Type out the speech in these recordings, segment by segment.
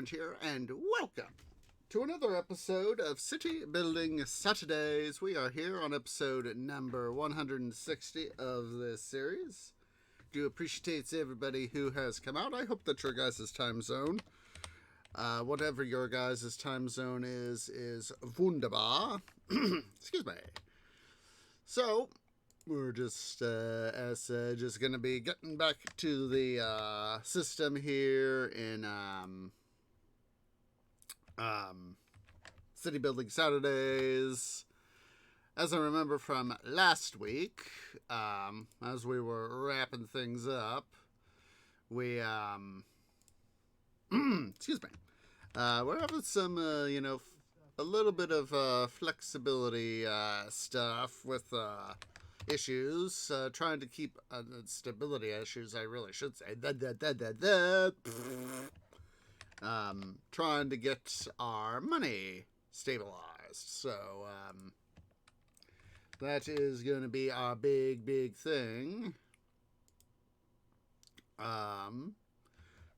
Orange here, and welcome to another episode of City Building Saturdays. We are here on episode number 160 of this series. Do appreciate everybody who has come out. I hope that your guys' time zone, whatever your guys' time zone is wunderbar. Excuse me. So, we're just going to be getting back to the system here in City Building Saturdays. As I remember from last week, as we were wrapping things up, we excuse me, we're having some a little bit of flexibility stuff with issues, trying to keep stability issues, I really should say. Trying to get our money stabilized. So, that is going to be our big thing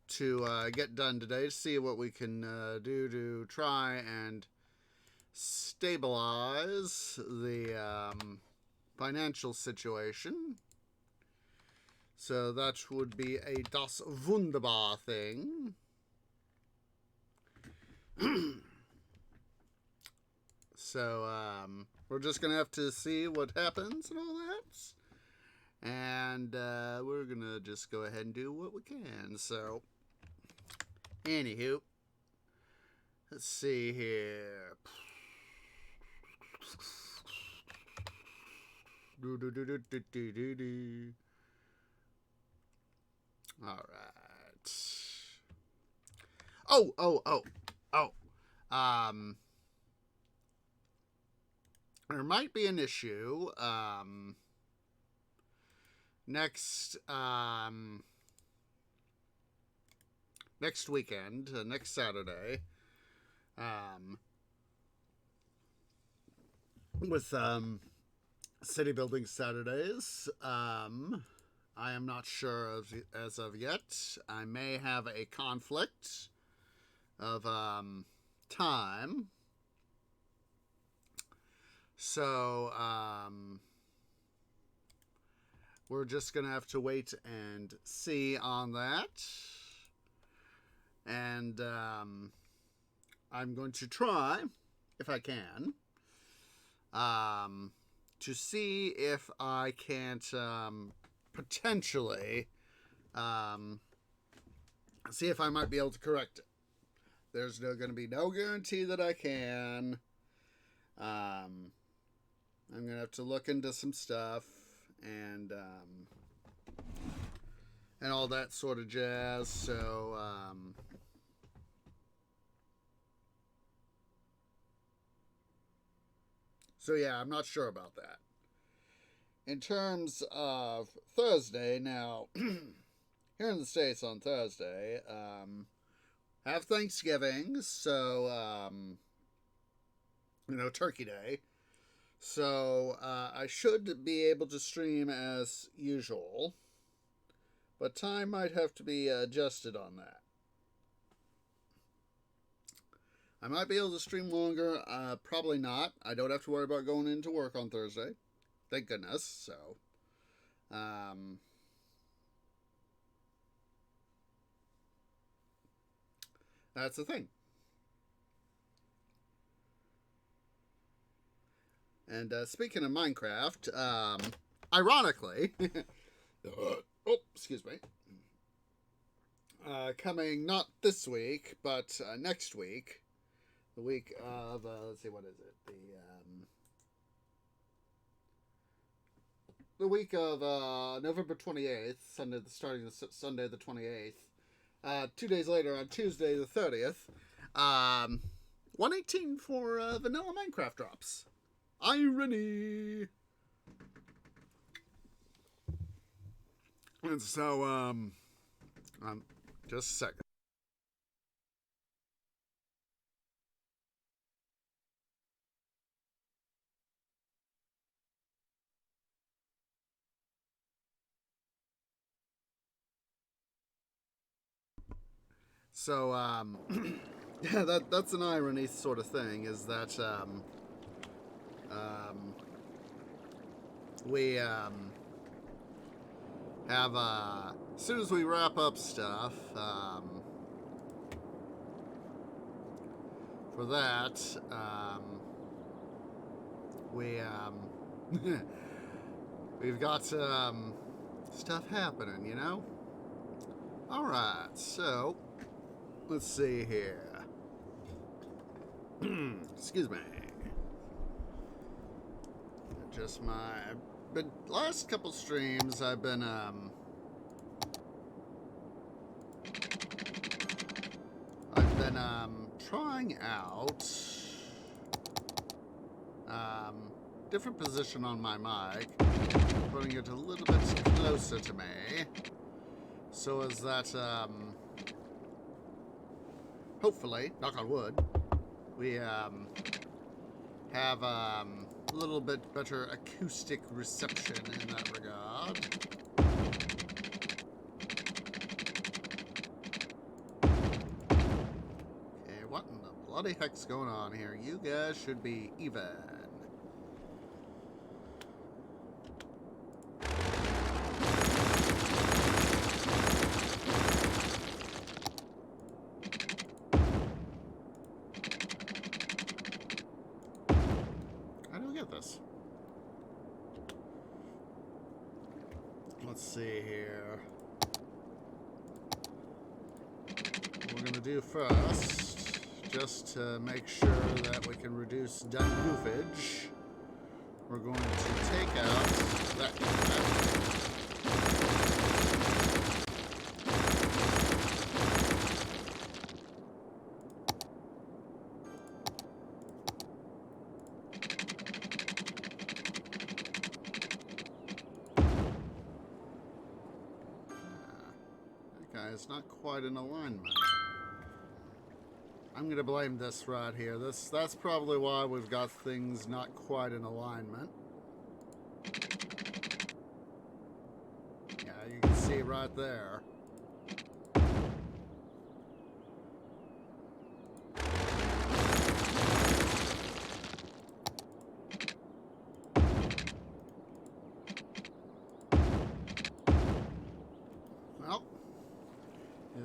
to get done today, to see what we can do to try and stabilize the financial situation. So that would be a das wunderbar thing. So we're just gonna have to see what happens and all that, and we're gonna just go ahead and do what we can. So anywho, let's see here. All right. There might be an issue next weekend, next Saturday, with City Building Saturdays. I am not sure as of yet. I may have a conflict of time. So, we're just going to have to wait and see on that. And I'm going to try, if I can, to see if I can't potentially see if I might be able to correct it. There's going to be no guarantee that I can. I'm going to have to look into some stuff and all that sort of jazz. So, yeah, I'm not sure about that. In terms of Thursday, now, here in the States on Thursday, have Thanksgiving, so, Turkey Day. So, I should be able to stream as usual, but time might have to be adjusted on that. I might be able to stream longer, probably not. I don't have to worry about going into work on Thursday. Thank goodness, so, that's the thing. And speaking of Minecraft, ironically, excuse me, coming not this week, but next week, the week of, let's see, what is it? The week of November 28th, starting Sunday the 28th, 2 days later on Tuesday the 30th, 118 for vanilla Minecraft drops. Irony. And so, just a second. So, Yeah, that's an irony sort of thing, is that we have, as soon as we wrap up stuff, for that, we've got stuff happening, you know? Alright, so let's see here. Excuse me. Just but last couple streams I've been trying out different position on my mic, putting it a little bit closer to me, so as that hopefully, knock on wood, we have a little bit better acoustic reception in that regard. Okay, what in the bloody heck's going on here? You guys should be even. Let's see here. What we're going to do first, just to make sure that we can reduce dumb goofage, we're going to take out that guy. It's not quite in alignment. I'm gonna blame this right here. That's probably why we've got things not quite in alignment. Yeah, you can see right there.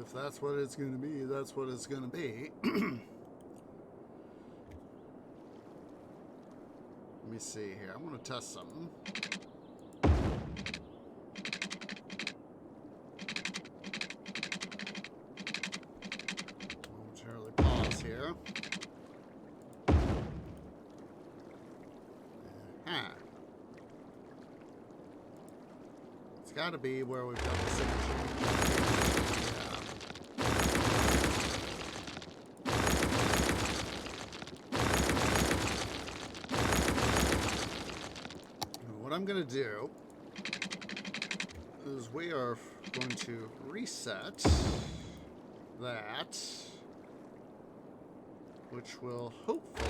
If that's what it's going to be, that's what it's going to be. Let me see here. I want to test something. Momentarily pause here. It's got to be where we've got the Interchange. What I'm going to do is we are going to reset that, which will hopefully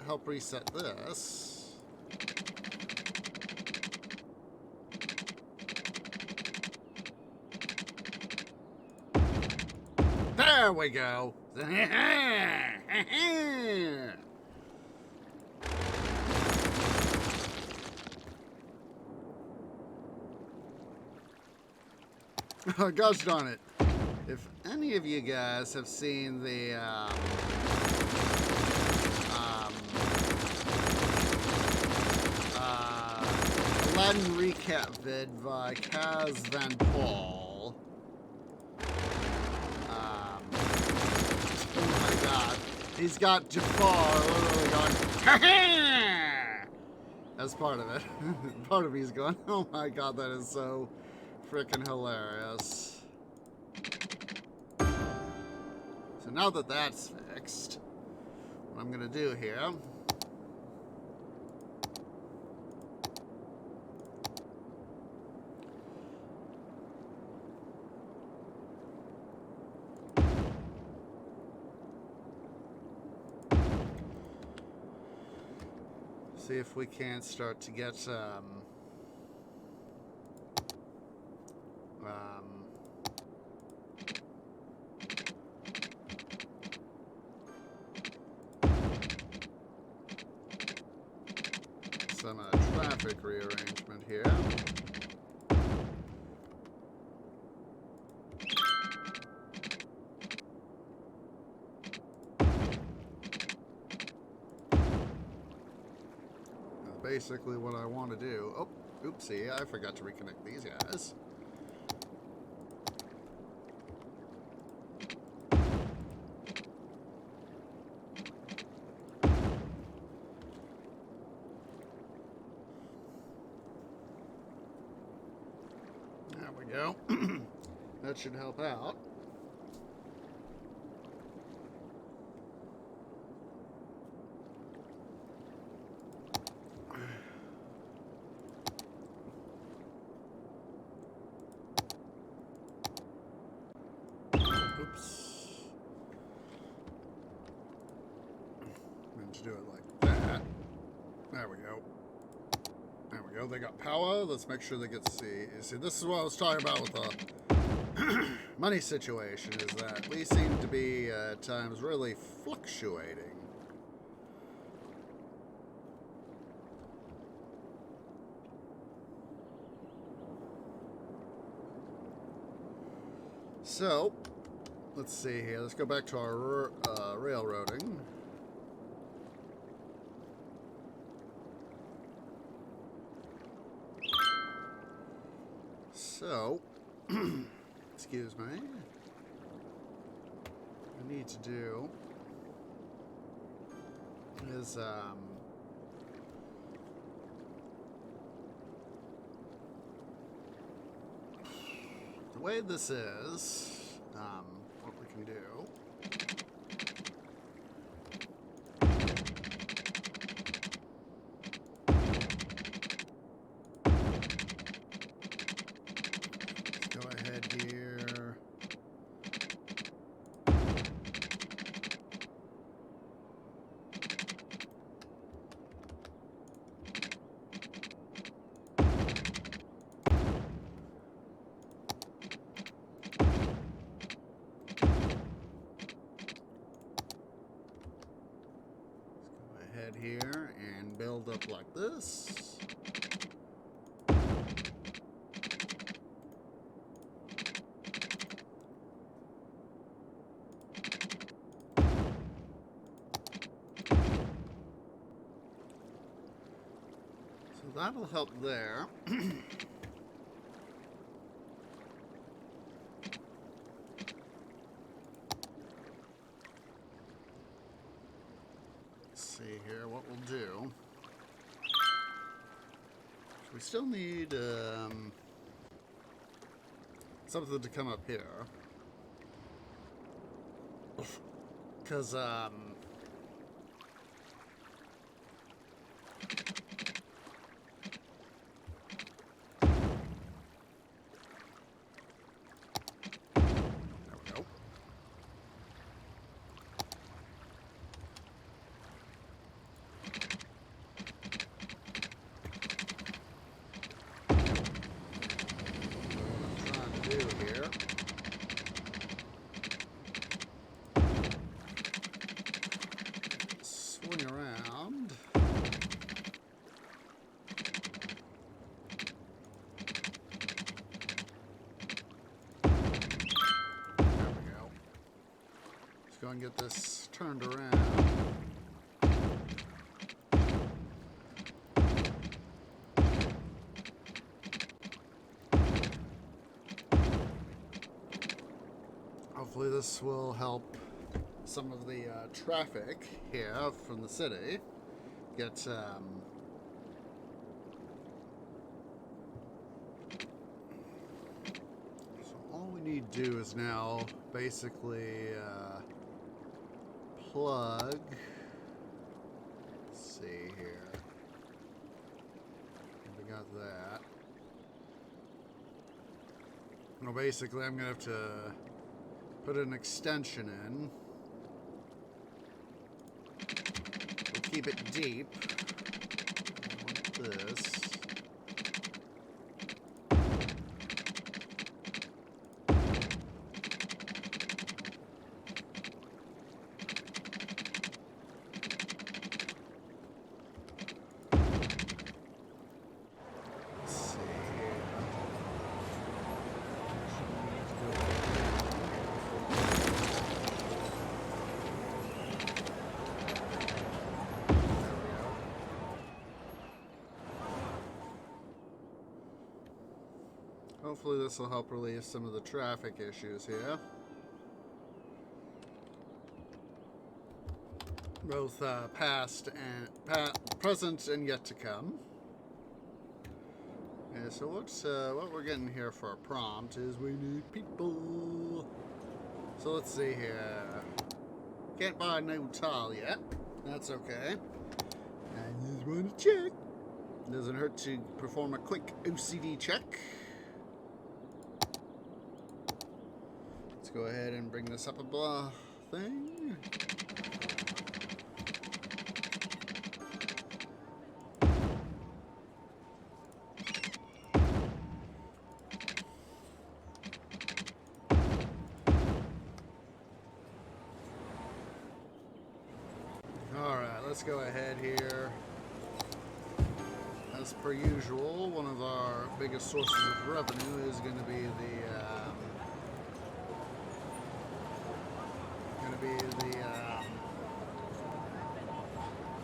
help reset this. There we go. Oh, gosh darn it. If any of you guys have seen the Aladdin recap vid by Kaz Van Paul, oh my god, he's got Jafar literally going, ha-ha! As part of it. Part of me's going, oh my god, that is so freaking hilarious. So now that that's fixed, what I'm gonna do here, see if we can't start to get traffic rearrangement here. That's basically what I want to do. Oh, oopsie, I forgot to reconnect these guys. There we go. That should help out. Oops. Meant to do it like that. There we go. There we go. They got power. Let's make sure they get to see. You see, this is what I was talking about with the money situation, is that we seem to be at times really fluctuating. So, let's see here. Let's go back to our railroading. So, excuse me. What I need to do is, the way this is, what we can do. Let's go ahead here. Here and build up like this. So that'll help there. See here what we'll do. We still need something to come up here, because go and get this turned around. Hopefully this will help some of the traffic here from the city get so all we need to do is now basically plug, let's see here, we got that. Well, basically I'm gonna have to put an extension in. We'll keep it deep like this. Hopefully this will help relieve some of the traffic issues here. Both past and present and yet to come. Yeah, so what we're getting here for a prompt is we need people. So let's see here. Can't buy no tile yet. That's okay. I just want to check. Doesn't hurt to perform a quick OCD check. Let's go ahead and bring this up a blah thing. Alright, let's go ahead here. As per usual, one of our biggest sources of revenue is going to be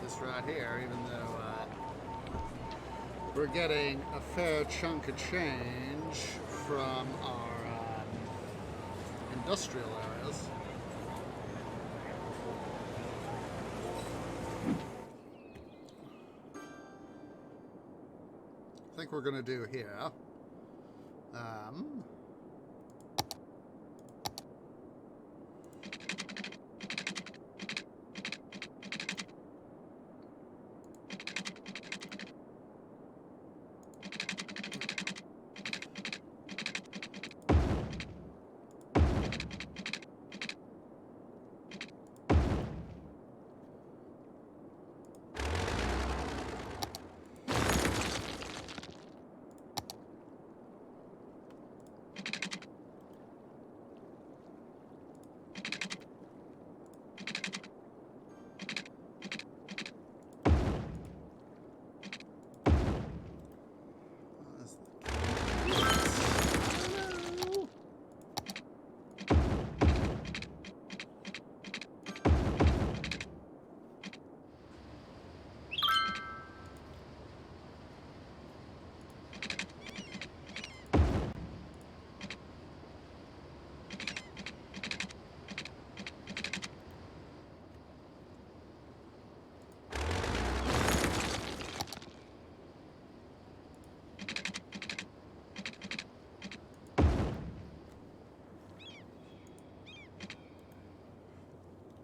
this right here, even though we're getting a fair chunk of change from our industrial areas. I think we're going to do here.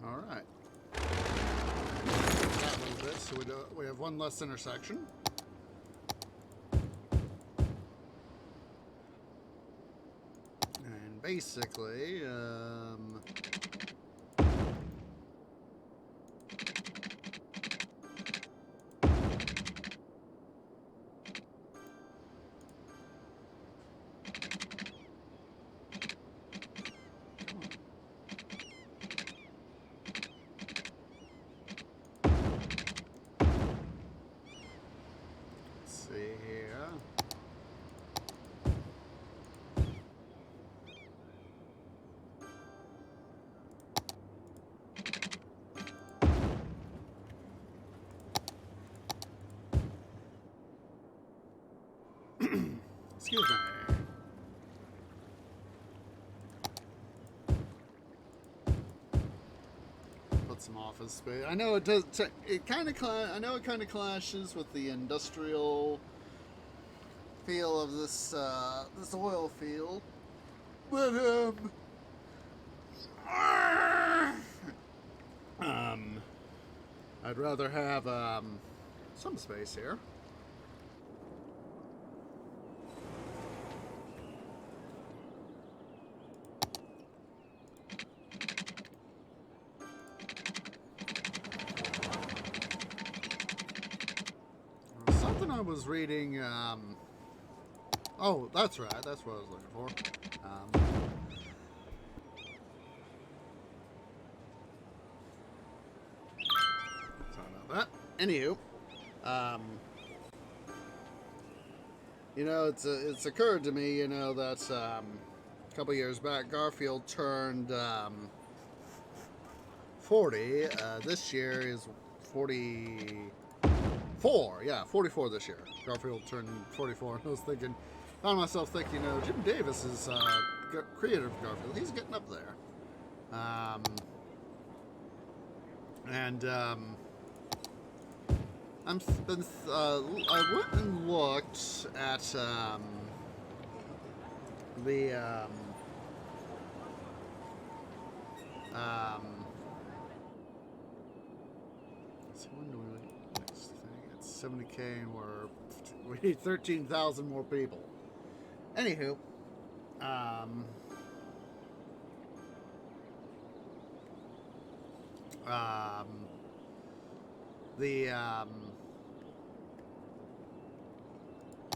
Alright. That little bit, so we have one less intersection. And basically, excuse me. Put some office space. I know it does. It kind of. I know it kind of clashes with the industrial feel of this this oil field, but I'd rather have some space here. I was reading, oh, that's right, that's what I was looking for. Sorry about that. Anywho, you know, it's occurred to me, you know, that a couple years back, Garfield turned 40. This year is 44, yeah, 44 this year. Garfield turned 44, and I was thinking, Found myself thinking, Jim Davis is creator of Garfield. He's getting up there. I went and looked at the so when do we next thing? It's 70K and we need 13,000 more people. Anywho,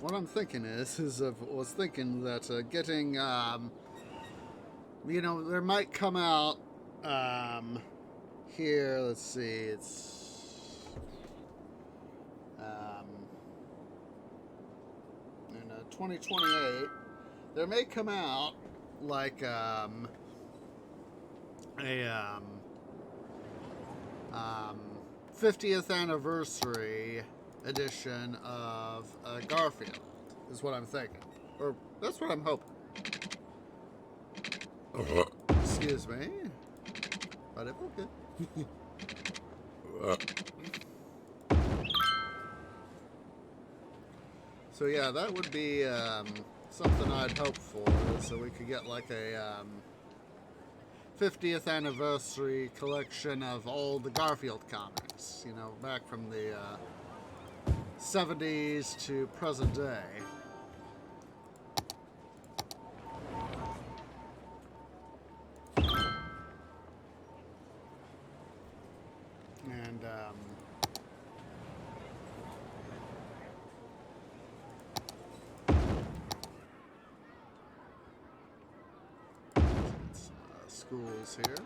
what I'm thinking was thinking that getting, there might come out, here, let's see, it's, in 2028, there may come out, like, a, 50th anniversary edition of Garfield, is what I'm thinking. Or, that's what I'm hoping. Excuse me. But okay. So yeah, that would be something I'd hope for, so we could get like a 50th anniversary collection of all the Garfield comics, back from the 70s to present day. And schools here.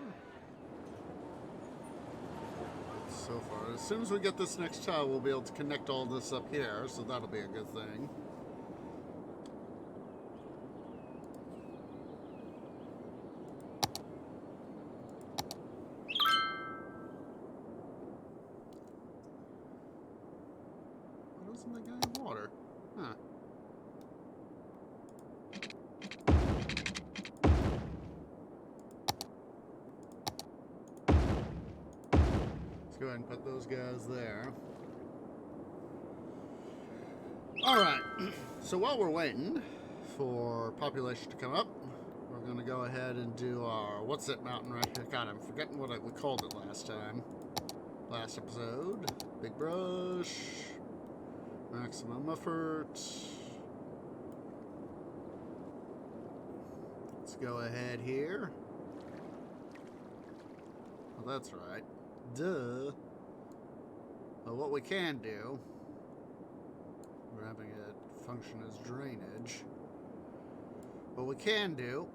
So far, as soon as we get this next tile, we'll be able to connect all this up here, so that'll be a good thing. What isn't the guy in water? Huh. Go ahead and put those guys there. Alright, so while we're waiting for population to come up, we're going to go ahead and do our what's it mountain right here. God, I'm forgetting what we called it last last episode. Big brush, maximum effort. Let's go ahead here. Well, that's right. Duh. Well, what we can do, we're having it function as drainage. What we can do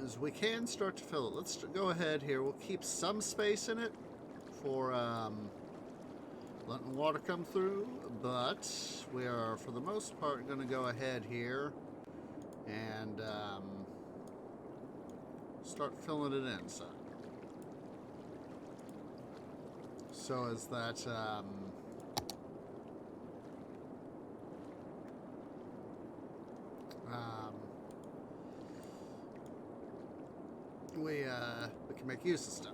is we can start to fill it. Let's go ahead here. We'll keep some space in it for letting water come through, but we are, for the most part, going to go ahead here and start filling it in. So as that we can make use of stuff.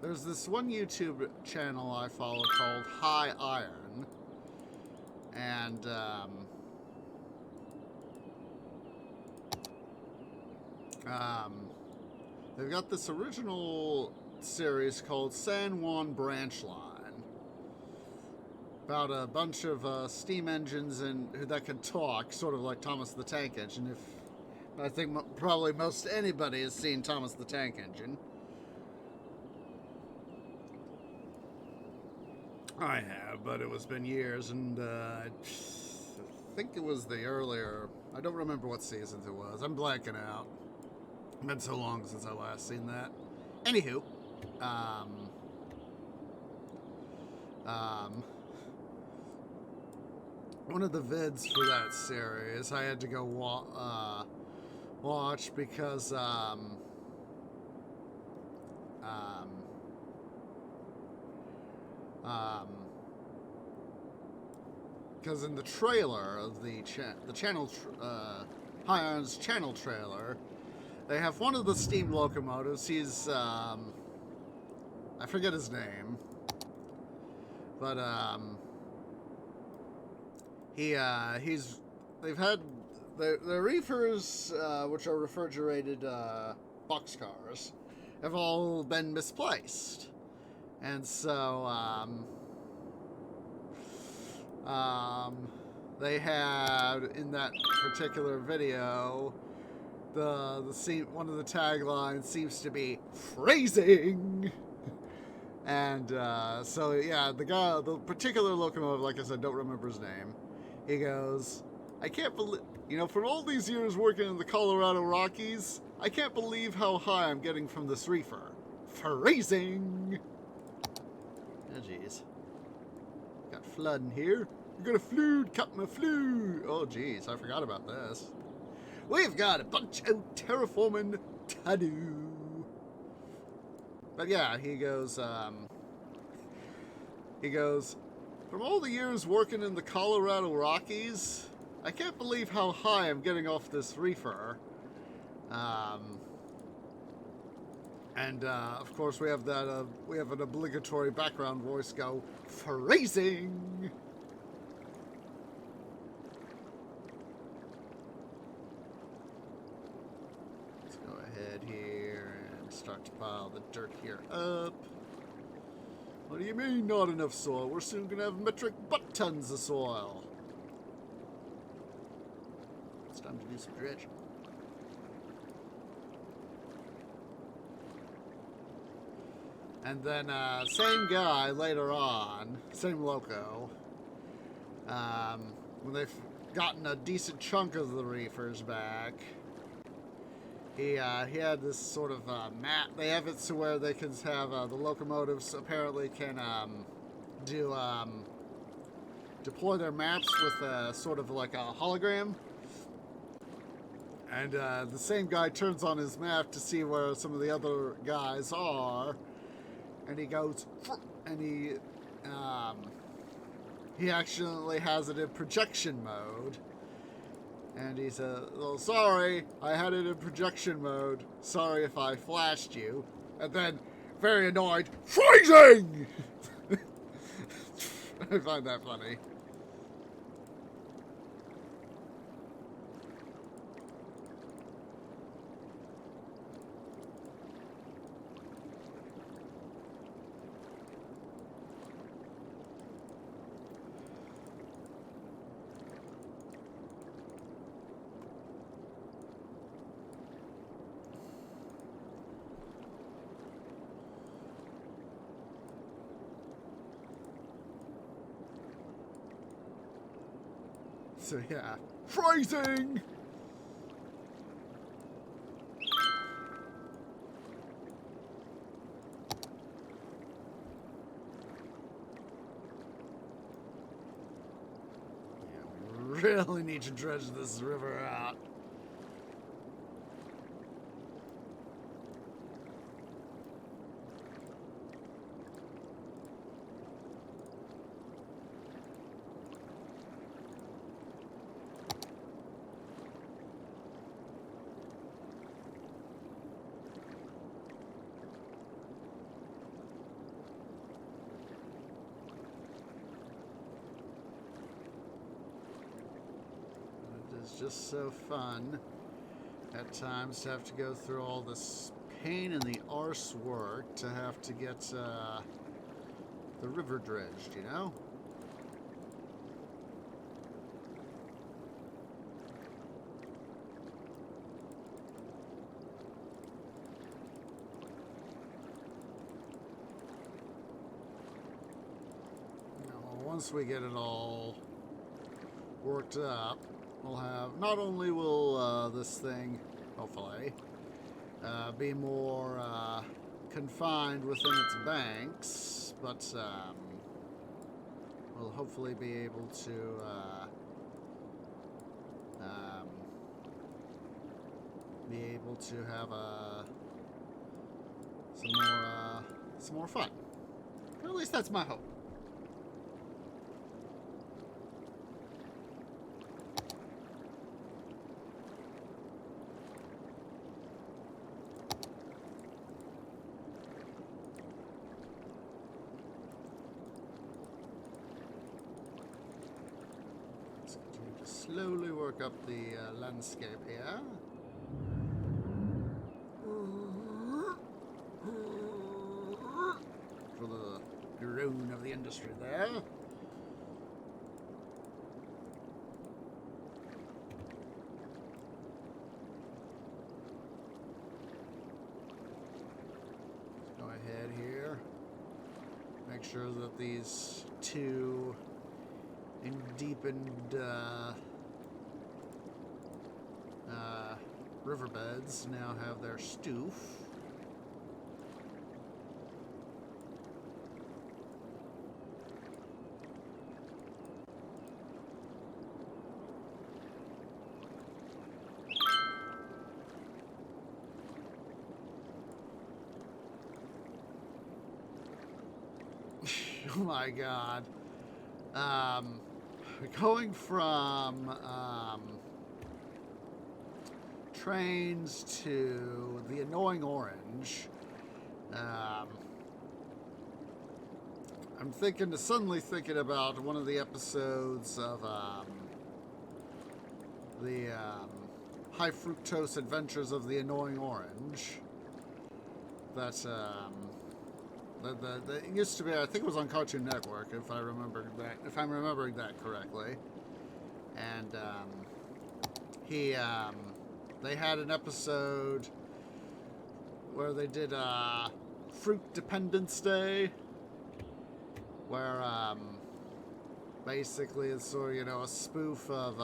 There's this one YouTube channel I follow called High Iron, and they've got this original series called San Juan Branch Line, about a bunch of steam engines that can talk, sort of like Thomas the Tank Engine. I think probably most anybody has seen Thomas the Tank Engine. I have, but it was been years, and I think it was the earlier. I don't remember what seasons it was. I'm blanking out. It's been so long since I last seen that. Anywho, one of the vids for that series I had to go watch because Because in the trailer of the channel, High Iron's channel trailer, they have one of the steam locomotives. He's, I forget his name, but they've had the reefers, which are refrigerated boxcars, have all been misplaced, and so they had in that particular video the scene. One of the taglines seems to be "phrasing." And so, yeah, the particular locomotive, like I said, don't remember his name. He goes, I can't believe, for all these years working in the Colorado Rockies, I can't believe how high I'm getting from this reefer. Phrasing! Oh, jeez. Got flooding here. We got a flood, Captain Flood. Oh, jeez, I forgot about this. We've got a bunch of terraforming to do. But yeah, he goes, from all the years working in the Colorado Rockies, I can't believe how high I'm getting off this reefer. And of course we have that, we have an obligatory background voice go, phrasing! Let's go ahead here and start to pile the dirt here up. What do you mean not enough soil? We're soon going to have metric butt tons of soil. It's time to do some dredging. And then same guy later on, same loco, when they've gotten a decent chunk of the reefers back, he had this sort of map. They have it to where they can have the locomotives apparently can deploy their maps with sort of like a hologram. And the same guy turns on his map to see where some of the other guys are, and he goes, and he accidentally has it in projection mode. And he says, well, sorry, I had it in projection mode. Sorry if I flashed you. And then, very annoyed, phrasing! I find that funny. So yeah, phrasing! Yeah, we really need to dredge this river out. It's just so fun at times to have to go through all this pain in the arse work to have to get the river dredged, you know? Once we get it all worked up, we'll have, not only will this thing, hopefully, be more confined within its banks, but we'll hopefully be able to have a some more fun. Or at least that's my hope. Let's continue to slowly work up the landscape here. For the drone of the industry there. Go ahead here. Make sure that these two deepened riverbeds now have their stoof. Oh my god. Going from trains to the annoying orange. I'm suddenly thinking about one of the episodes of the High Fructose Adventures of the Annoying Orange. That it used to be, I think it was on Cartoon Network, if I'm remembering that correctly. And they had an episode where they did Fruit Dependence Day, where basically it's sort of, you know, a spoof of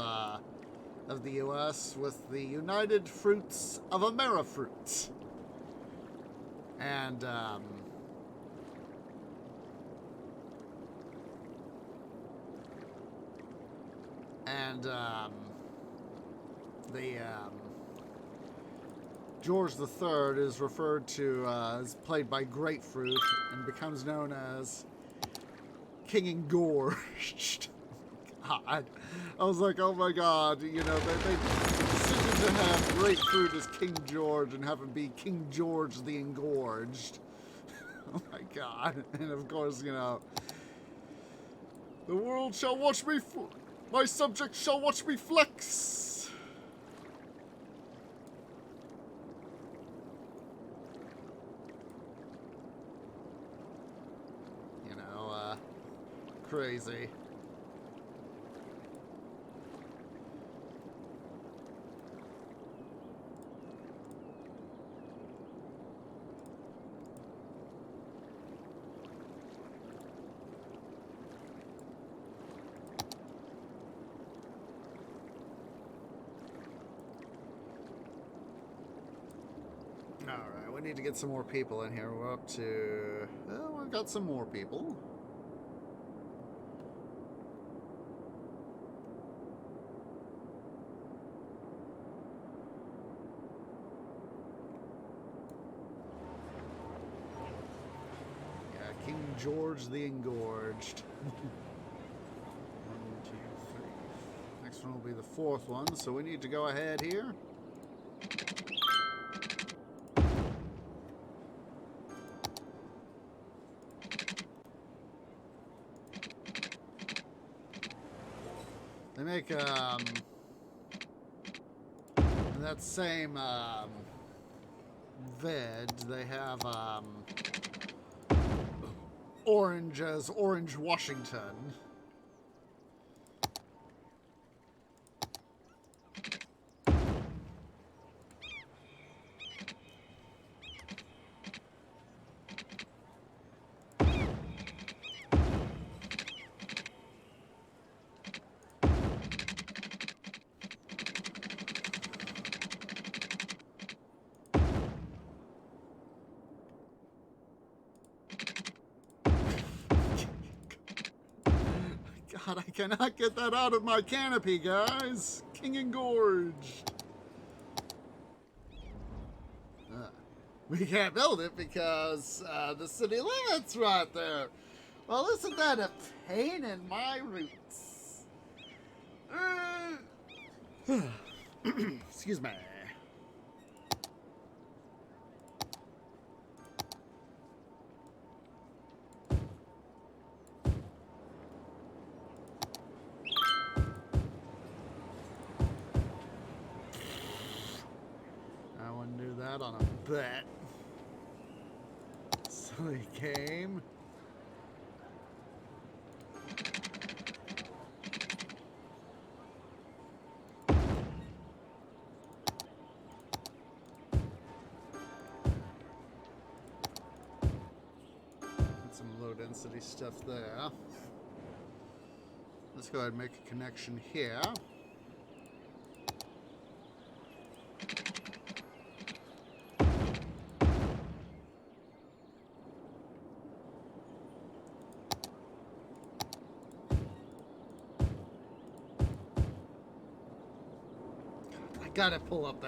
the U.S. with the United Fruits of Amerifruits. And George III is referred to as played by Grapefruit and becomes known as King Engorged. God. I was like, oh my god, you know, they decided to have Grapefruit as King George and have him be King George the Engorged. Oh my god. And of course, you know, the world shall watch me, my subjects shall watch me flex. You know, crazy. Alright, we need to get some more people in here. We're up to... well, we've got some more people. Yeah, King George the Engorged. 1, 2, 3. Next one will be the fourth one, so we need to go ahead here. They make, in that same, vid, they have, orange as Orange Washington. God, I cannot get that out of my canopy, guys. King Engorged. We can't build it because the city limits right there. Well, isn't that a pain in my roots? Excuse me. I wouldn't do that on a bet. So he came. Some low density stuff there. Let's go ahead and make a connection here. I gotta pull up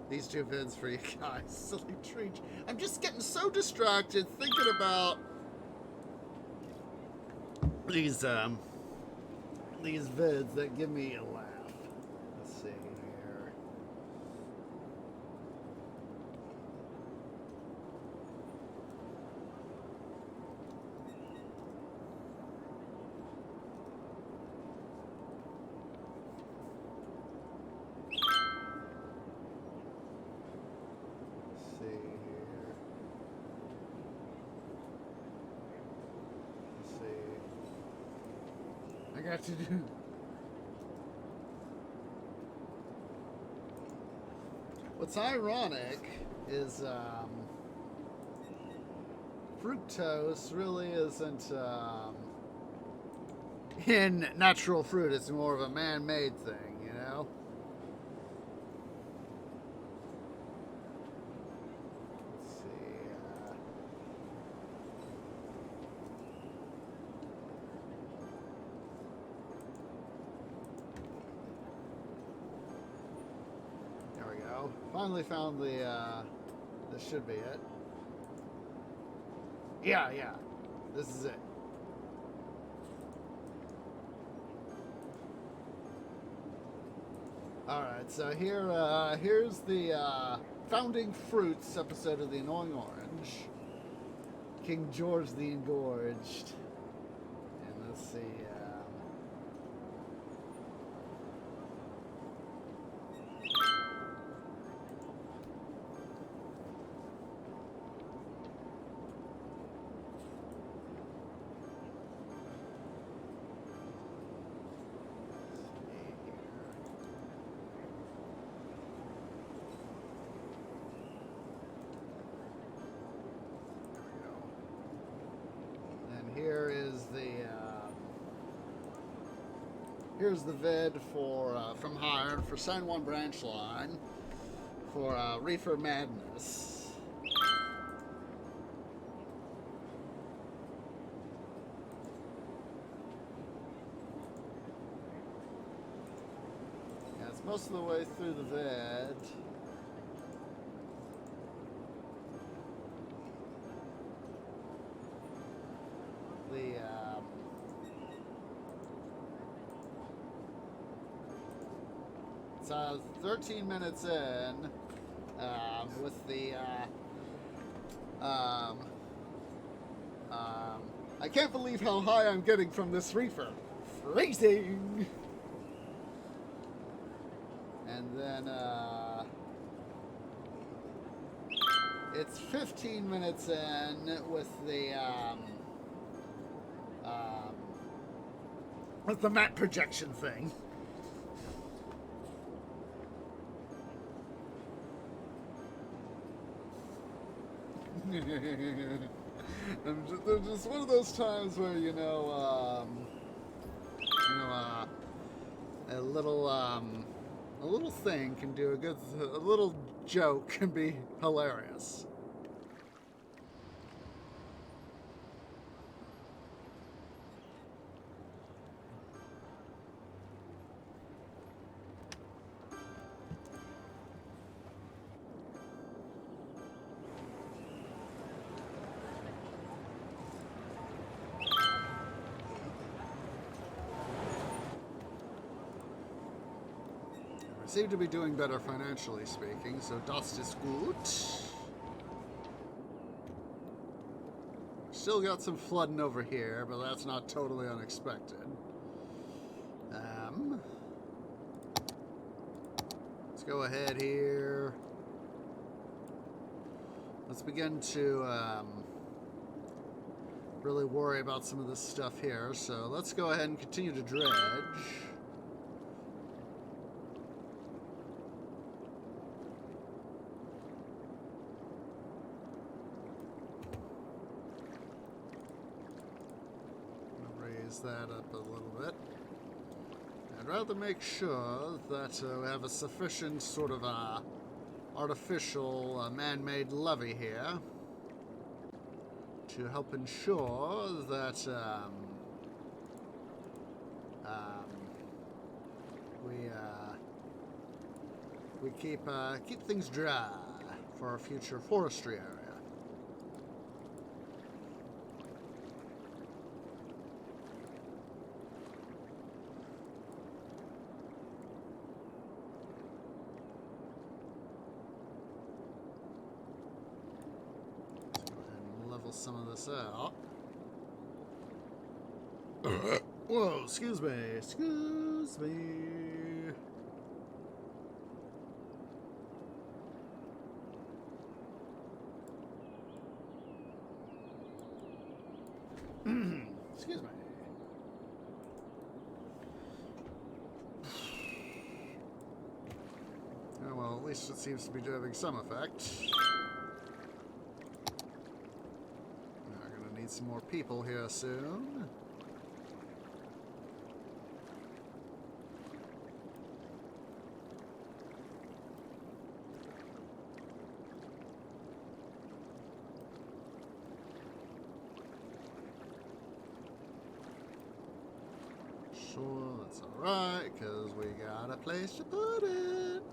these two vids for you guys. Silly treat. I'm just getting so distracted thinking about these vids that give me a laugh. Let's see here. Let's see here. Let's see. I got to do. What's ironic is fructose really isn't in natural fruit. It's more of a man-made thing, you know? Let's see. There we go. Finally found the, this should be it. Yeah. This is it. Alright, so here's the Founding Fruits episode of The Annoying Orange. King George the Engorged. And let's see, here's the vid for from Hired for San Juan Branch Line for Reefer Madness. Yeah, it's most of the way through the vid. It's 13 minutes in with the I can't believe how high I'm getting from this reefer. Freezing! And then it's 15 minutes in with the map projection thing. There's just one of those times where a little thing can do a little joke can be hilarious. seem to be doing better financially speaking, so das ist gut. Still got some flooding over here, but that's not totally unexpected. Let's go ahead here. Let's begin to really worry about some of this stuff here. So let's go ahead and continue to dredge. Raise that up a little bit. I'd rather make sure that we have a sufficient sort of artificial man-made levee here to help ensure that we keep things dry for our future forestry area. Some of this out. Whoa, excuse me, excuse me. Excuse me. Oh, well, at least it seems to be having some effect. Some more people here soon. Sure, that's alright, because we got a place to put it.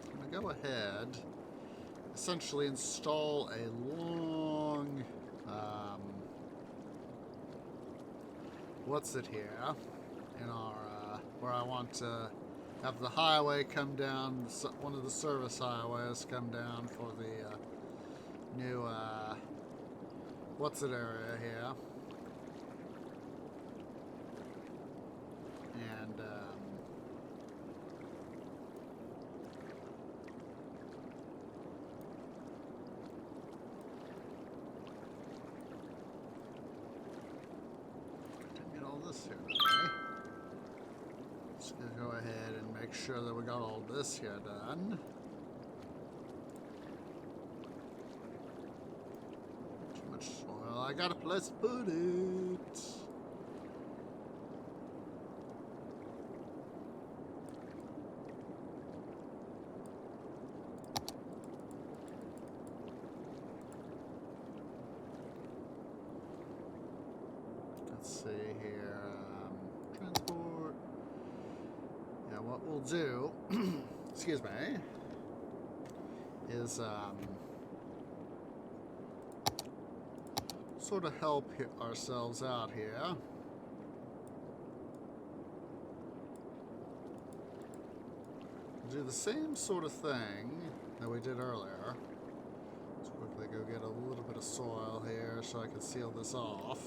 I'm going to go ahead, essentially install a long, what's it here, in our, where I want to have the highway come down, one of the service highways come down for the new, what's it area here. And, get all this here done. Just gonna go ahead and make sure that we got all this here done. Too much soil. I got a place to put it. See here, transport. Yeah, what we'll do, excuse me, is sort of help ourselves out here. Do the same sort of thing that we did earlier. Let's quickly go get a little bit of soil here so I can seal this off.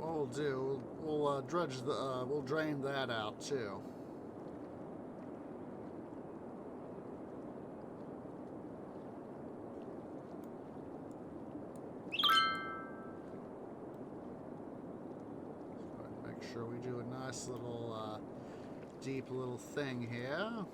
We'll do, we'll dredge the, we'll drain that out too. Make sure we do a nice little, deep little thing here.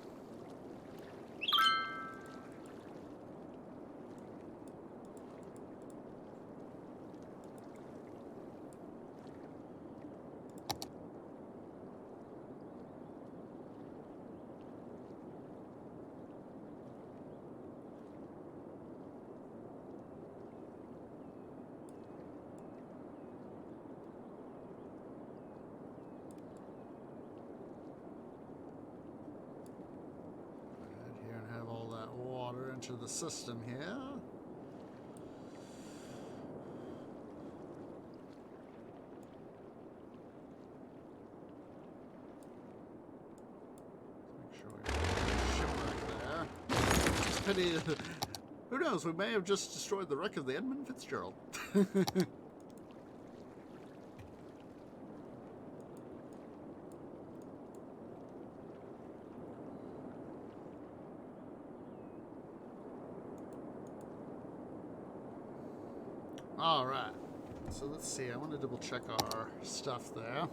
we're into the system here. Make sure we get shipwreck there. Just pity. Who knows? We may have just destroyed the wreck of the Edmund Fitzgerald. Alright, so let's see, I want to double check our stuff there.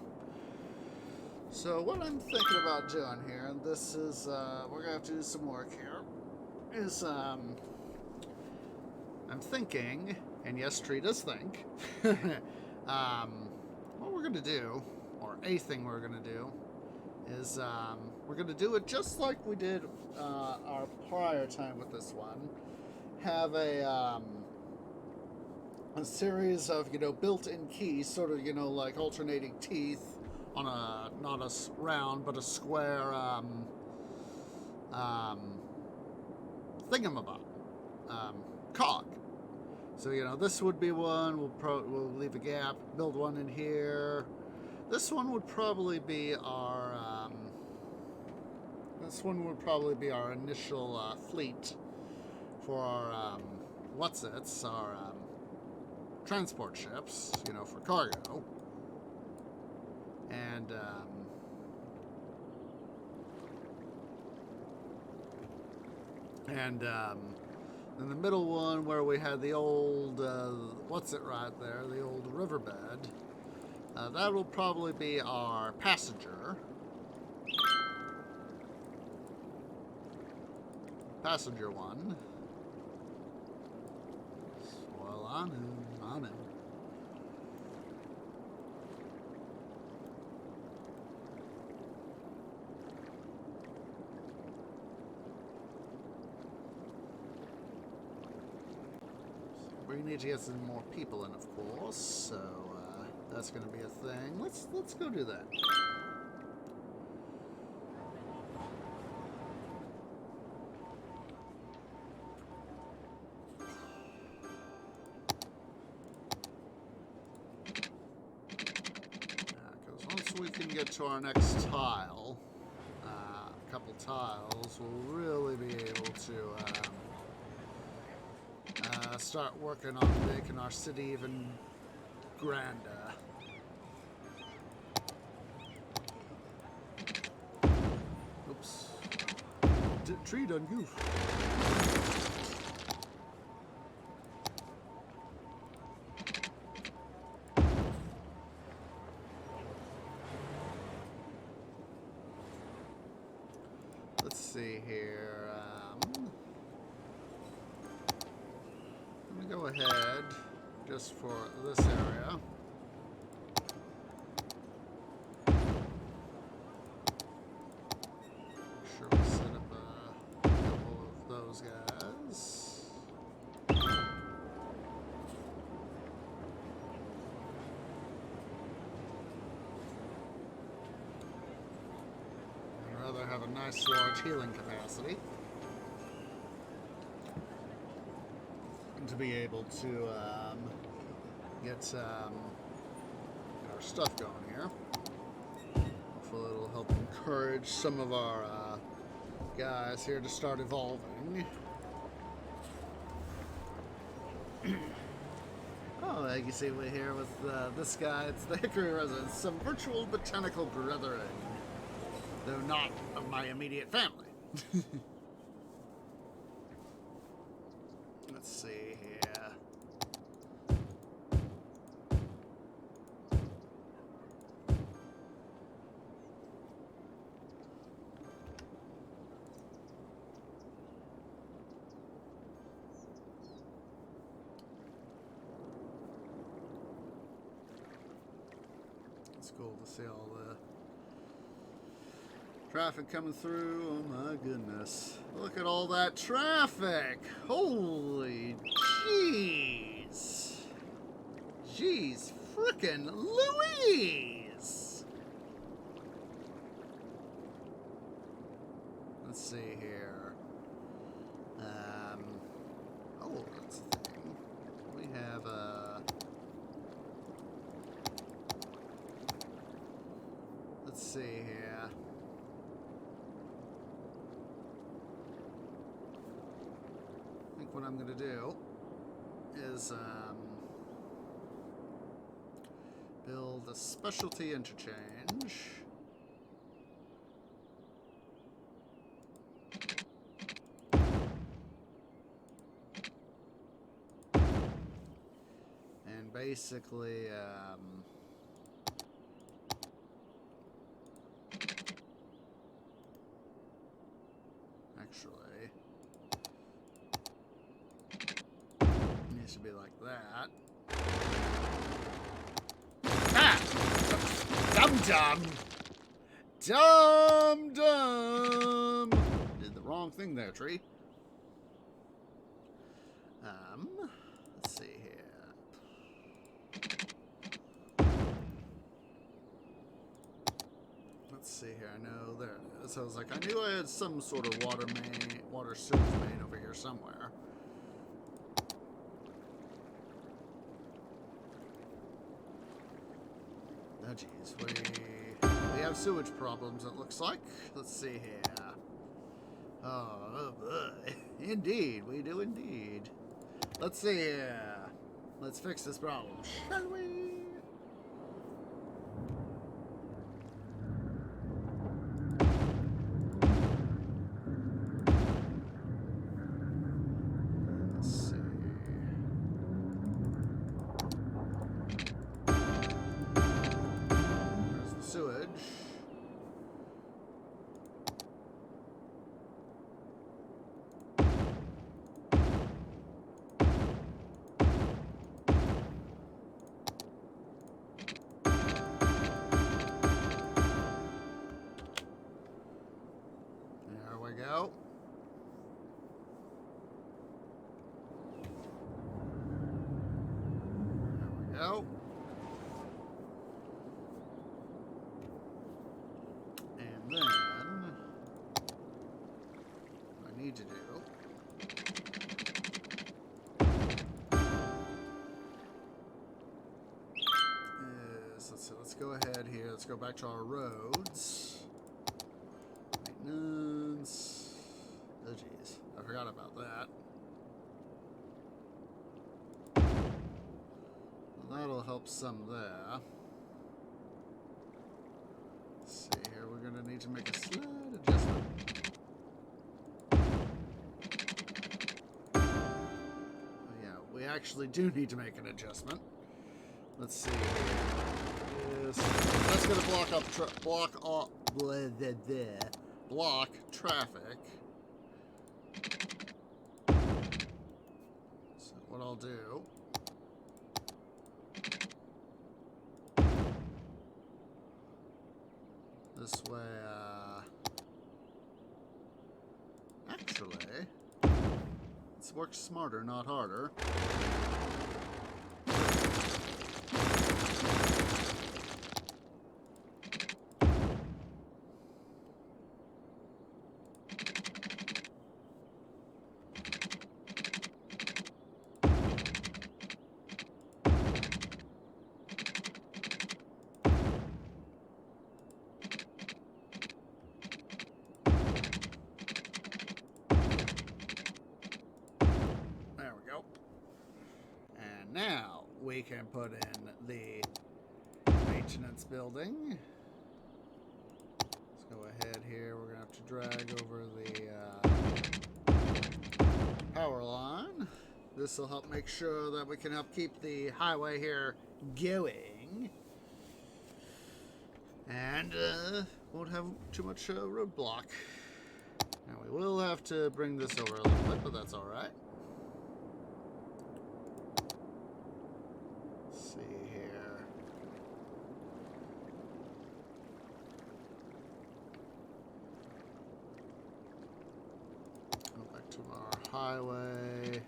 So what I'm thinking about doing here, and this is, we're going to have to do some work here, is, I'm thinking, and yes, Tree does think, what we're going to do, or a thing we're going to do, is, we're going to do it just like we did, our prior time with this one. Have a series of, built-in keys, sort of, like alternating teeth on a, not a round, but a square, thingamabob, cog. So, this would be one, we'll leave a gap, build one in here. This one would probably be our, initial, fleet for our, our, transport ships, for cargo. And, then the middle one where we had the old, right there, the old riverbed, that will probably be our passenger one. Well, I know. We need to get some more people in, of course, so that's going to be a thing. Let's go do that. Because once we can get to our next tile, a couple tiles, we'll really be able to start working on making our city even grander. Oops. Tree done goof. Let's see here. I'm gonna go ahead just for this area. Make sure we set up a couple of those guys. I'd rather have a nice large healing capacity to be able to get our stuff going here. Hopefully it'll help encourage some of our guys here to start evolving. Oh, you can see we're here with this guy. It's the Hickory Residence, some virtual botanical brethren, though not of my immediate family. Let's see here. It's cool to see all the traffic coming through. Oh my goodness. Look at all that traffic. Holy jeez. Jeez frickin' Louise. Let's see here. Oh, that's the thing. We have let's see here. I think what I'm going to do is build a specialty interchange. And basically, actually, it needs to be like that. Ah! Dum-dum! Dum-dum! Did the wrong thing there, tree. Let's see here. Let's see here. I know there it is. So I was like, I knew I had some sort of water sewage main over here somewhere. Oh, geez. We have sewage problems, it looks like. Let's see here. Oh, boy. Indeed, we do indeed. Let's see here. Let's fix this problem, shall we? Let's see. There's the sewage. There we go. There we go. And then what I need to do is let's go ahead here. Let's go back to our roads. Maintenance. Oh geez, I forgot about that. Well, that'll help some there. Let's see here, we're gonna need to make a slight adjustment. Oh, yeah, we actually do need to make an adjustment. Let's see here. Yes, that's gonna block traffic. So what I'll do this way, actually, let's work smarter, not harder. Now we can put in the maintenance building. Let's go ahead here. We're going to have to drag over the power line. This will help make sure that we can help keep the highway here going. And won't have too much roadblock. Now we will have to bring this over a little bit, but that's all right. See here. Go back to our highway.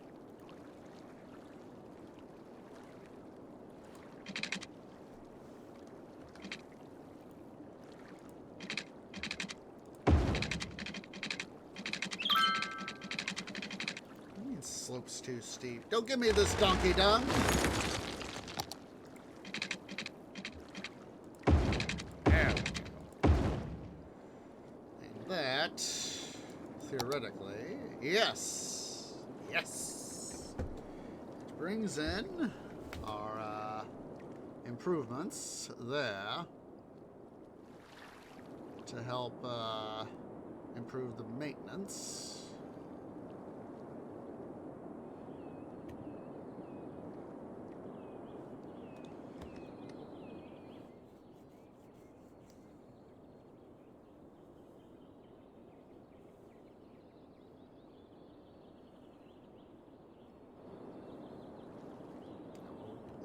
slope's too steep. Don't give me this donkey dung. There we go. And that, theoretically, yes. Yes. It brings in our improvements there to help improve the maintenance.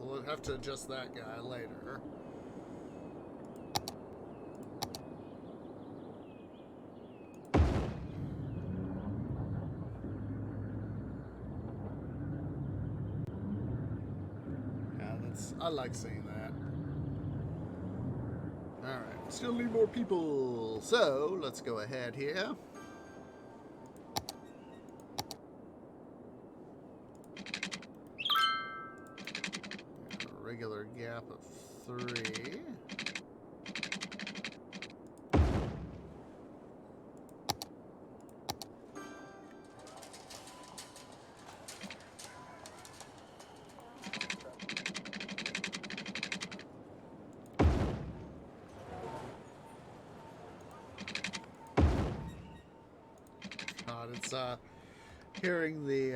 We'll have to adjust that guy later. I like seeing that. Alright, still need more people. So, let's go ahead here. A regular gap of 3. It's hearing the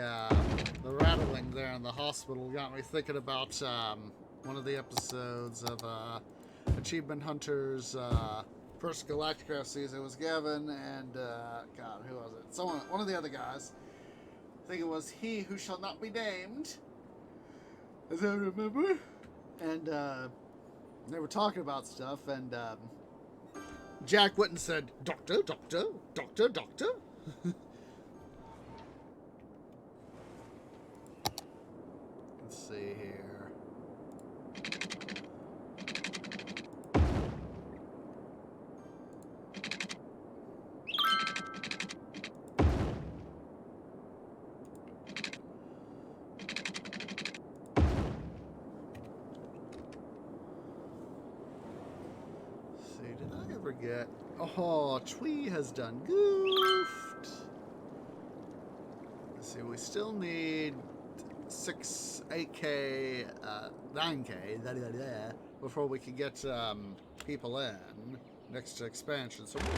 rattling there in the hospital got me thinking about one of the episodes of Achievement Hunter's first Galacticraft season. It was Gavin and God, who was it? One of the other guys. I think it was He Who Shall Not Be Named, as I remember. And they were talking about stuff, and Jack went and said, "Doctor, doctor, doctor, doctor." Let's see here. See, did I ever get... Oh, Twee has done goofed. Let's see, we still need 8K, 9K, before we can get people in next expansion. So what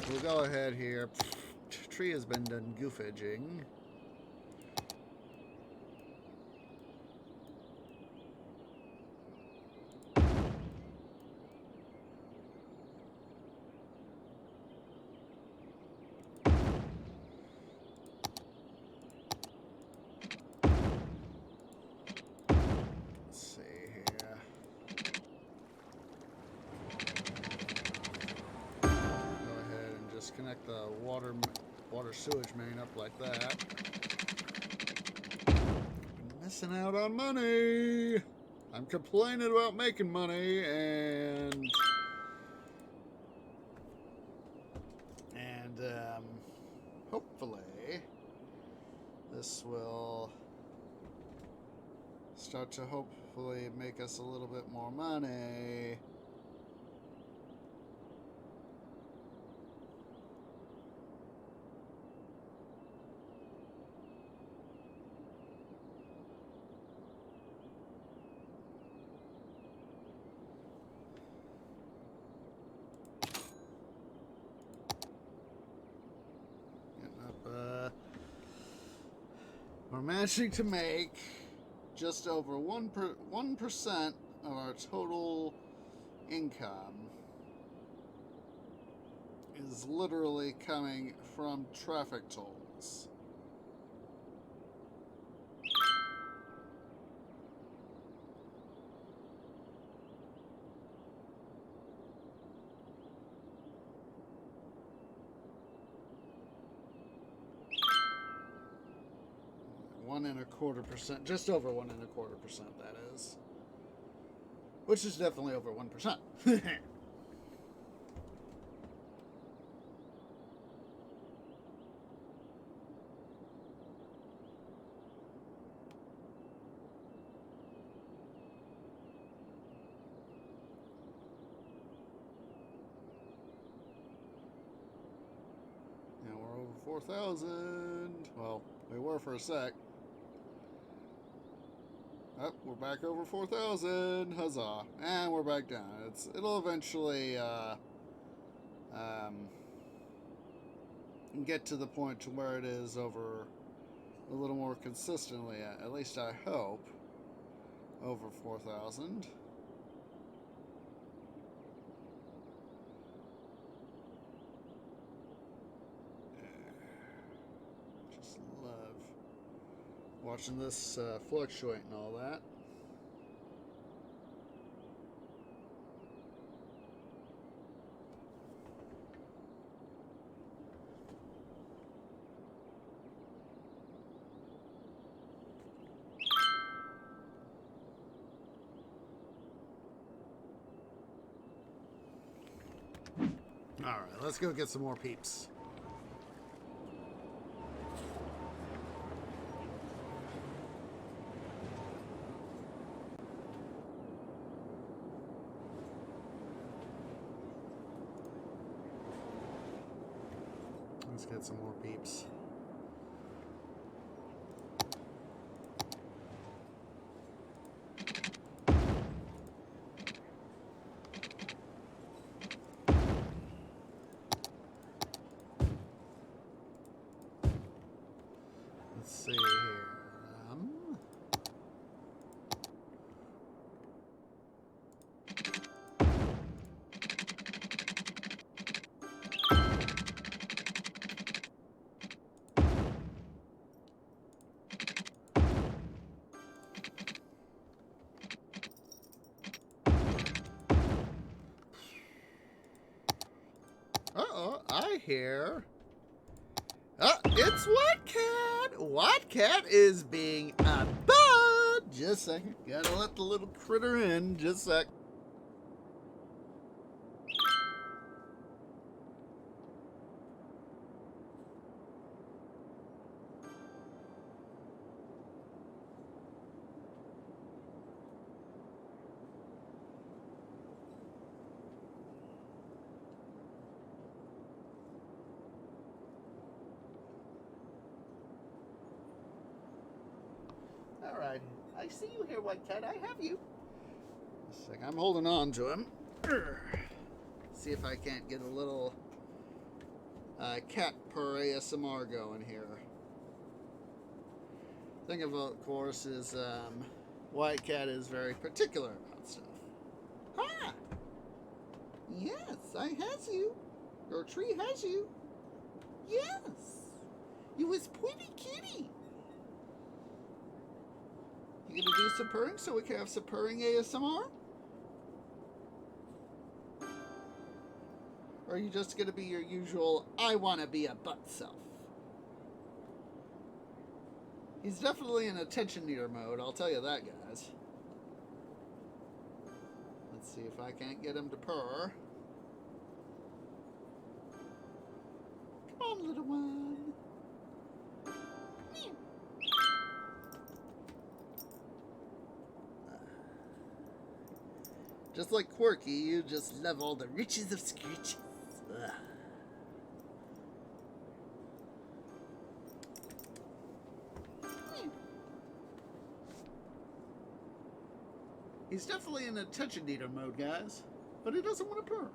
we'll go ahead here. Tree has been done goofaging. Connect the water sewage main up like that. Missing out on money. I'm complaining about making money, and hopefully this will start to hopefully make us a little bit more money. We're managing to make just over 1% of our total income is literally coming from traffic tolls. One and a quarter percent, just over 1.25%, that is. Which is definitely over 1%. 4,000. Well, we were for a sec. Oh, we're back over 4,000. Huzzah. And we're back down. It'll eventually get to the point to where it is over a little more consistently, at least I hope, over 4,000. Just love watching this fluctuate and all that. Alright, let's go get some more peeps. Let's get some more peeps. Let's see here. Uh-oh, I hear. It's Whitecat! Whitecat is being a bud! Just a second. Gotta let the little critter in. Just a sec. Alright, I see you here, Whitecat. I have you. Just a sec. I'm holding on to him. See if I can't get a little cat purr ASMR going here. Thing of course, is Whitecat is very particular about stuff. Ha! Yes, I has you. Your tree has you. Yes. You was pretty kitty. You gonna do some purring so we can have some purring ASMR? Or are you just gonna be your usual, I wanna be a butt self? He's definitely in attention eater mode, I'll tell you that, guys. Let's see if I can't get him to purr. Come on, little one. Just like Quirky, you just love all the riches of screeches. Ugh. He's definitely in attention eater mode, guys, but he doesn't want to purr.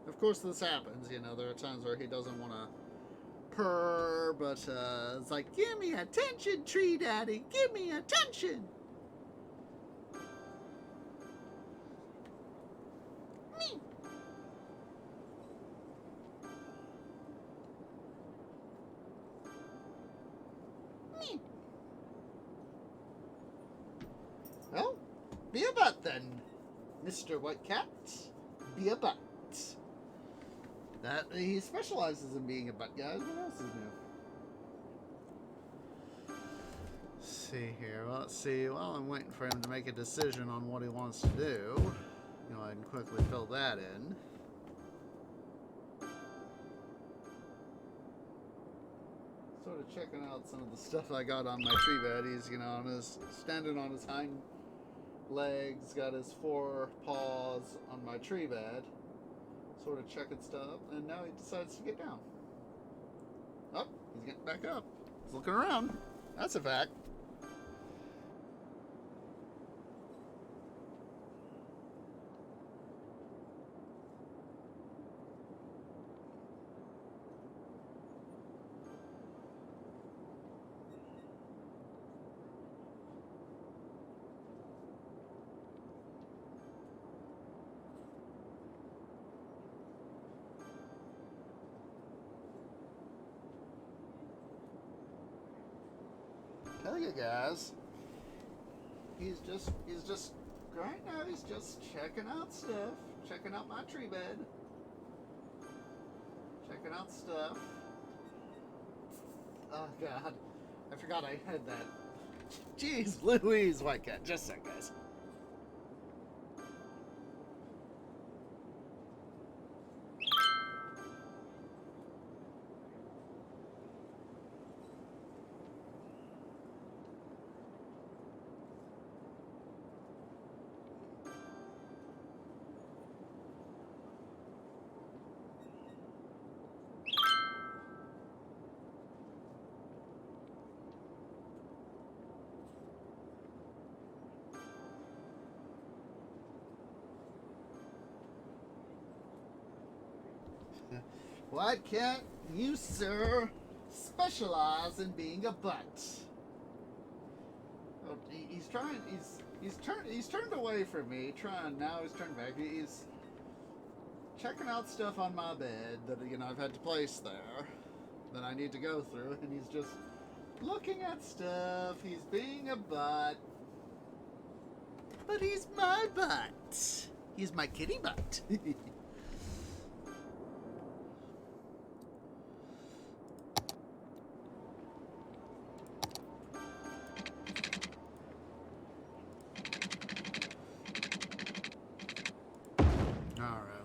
Of course, this happens, you know, there are times where he doesn't want to purr, but it's like, give me attention, tree daddy, give me attention. Well, be a butt then, Mr. Whitecat. Be a butt. That he specializes in being a butt, guys. What else is new? Let's see here. Well, let's see. While I'm waiting for him to make a decision on what he wants to do, go ahead and quickly fill that in. Sort of checking out some of the stuff I got on my tree bed. He's, you know, standing on his hind legs, got his 4 paws on my tree bed. sort of checking stuff, and now he decides to get down. Oh, he's getting back up. He's looking around. That's a fact. Tell you guys, he's just right now. He's just checking out stuff, checking out my tree bed, checking out stuff. Oh God, I forgot I had that. Jeez, Louise, white cat. Just a sec, guys. White cat, you, sir, specialize in being a butt. Oh, he's trying. He's turned away from me. Now he's turned back. He's checking out stuff on my bed that I've had to place there that I need to go through, and he's just looking at stuff. He's being a butt, but he's my butt. He's my kitty butt.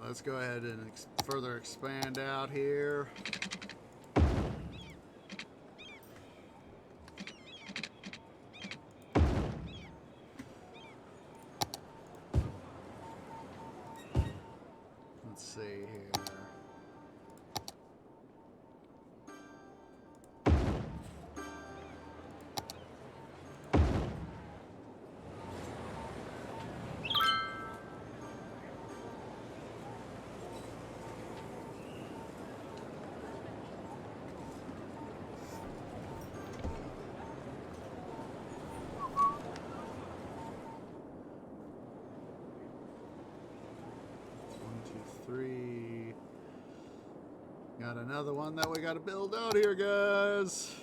Let's go ahead and further expand out here. Let's see here. Got another one that we got to build out here, guys.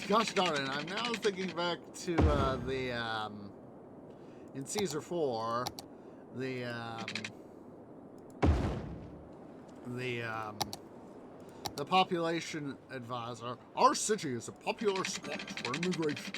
Gosh darn it, I'm now thinking back to in Caesar 4, the population advisor. Our city is a popular spot for immigration.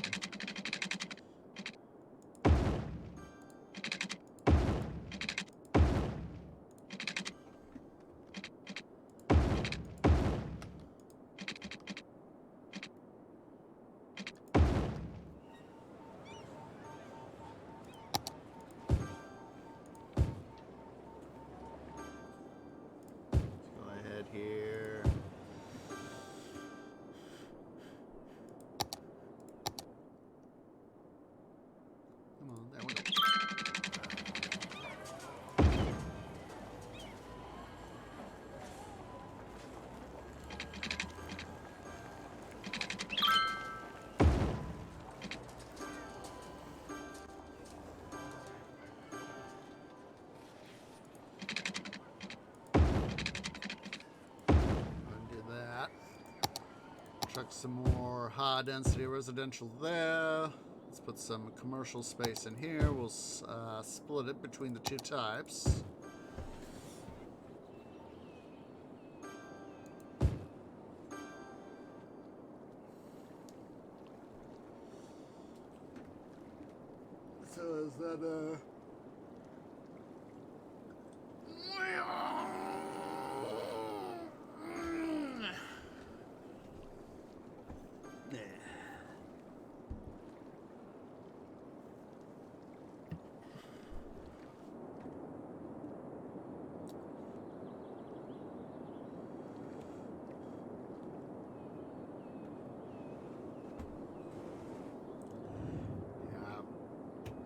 Here. Come on, there we go. Chuck some more high density residential there. Let's put some commercial space in here. We'll split it between the two types. So is that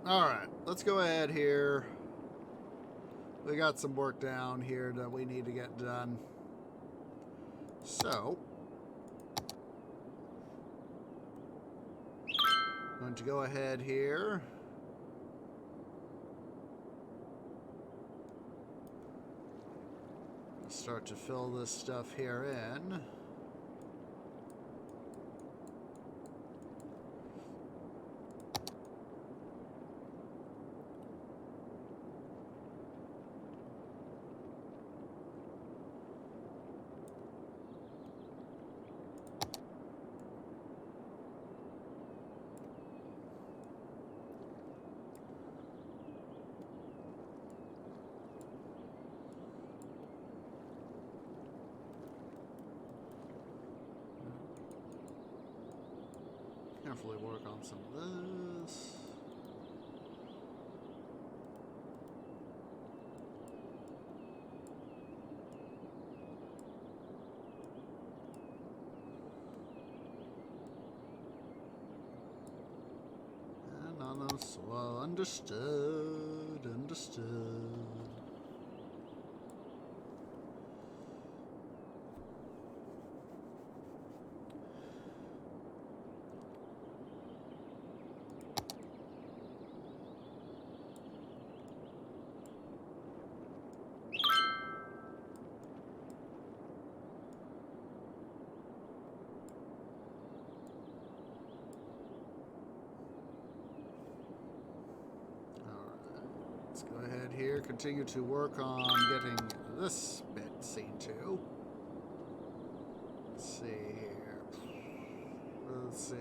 Alright, let's go ahead here. We got some work down here that we need to get done. So, I'm going to go ahead here. Start to fill this stuff here in. Carefully work on some of this. And on us, well, understood. Let's go ahead here, continue to work on getting this bit seen to. Let's see here. Let's see.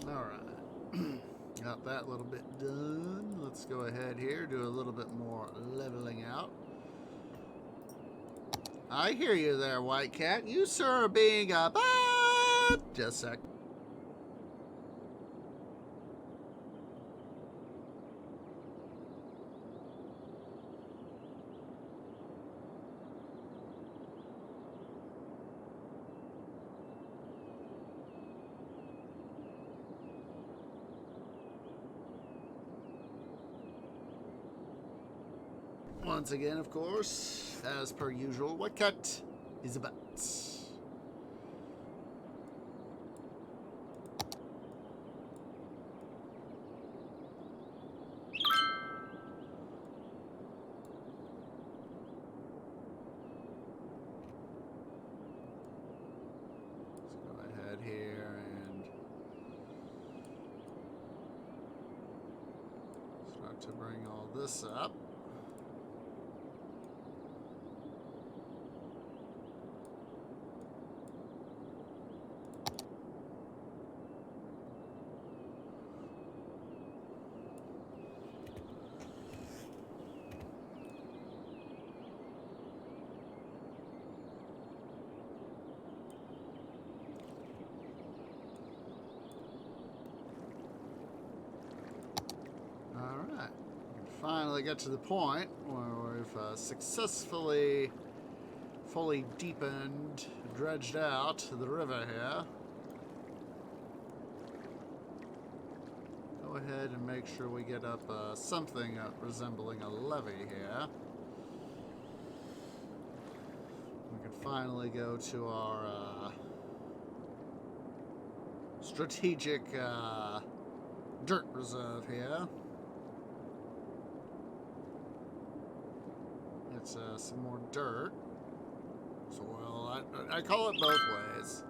All right. Got that little bit done. Let's go ahead here, do a little bit more leveling out. I hear you there, White Cat. You, sir, are being a bad... Just a sec. Once again, of course, as per usual, White Cat is a bat. Let's go ahead here and start to bring all this up. Alright, finally get to the point where we've successfully fully deepened, dredged out the river here. Go ahead and make sure we get up something resembling a levee here. We can finally go to our strategic dirt reserve here. It's some more dirt. Soil. I call it both ways.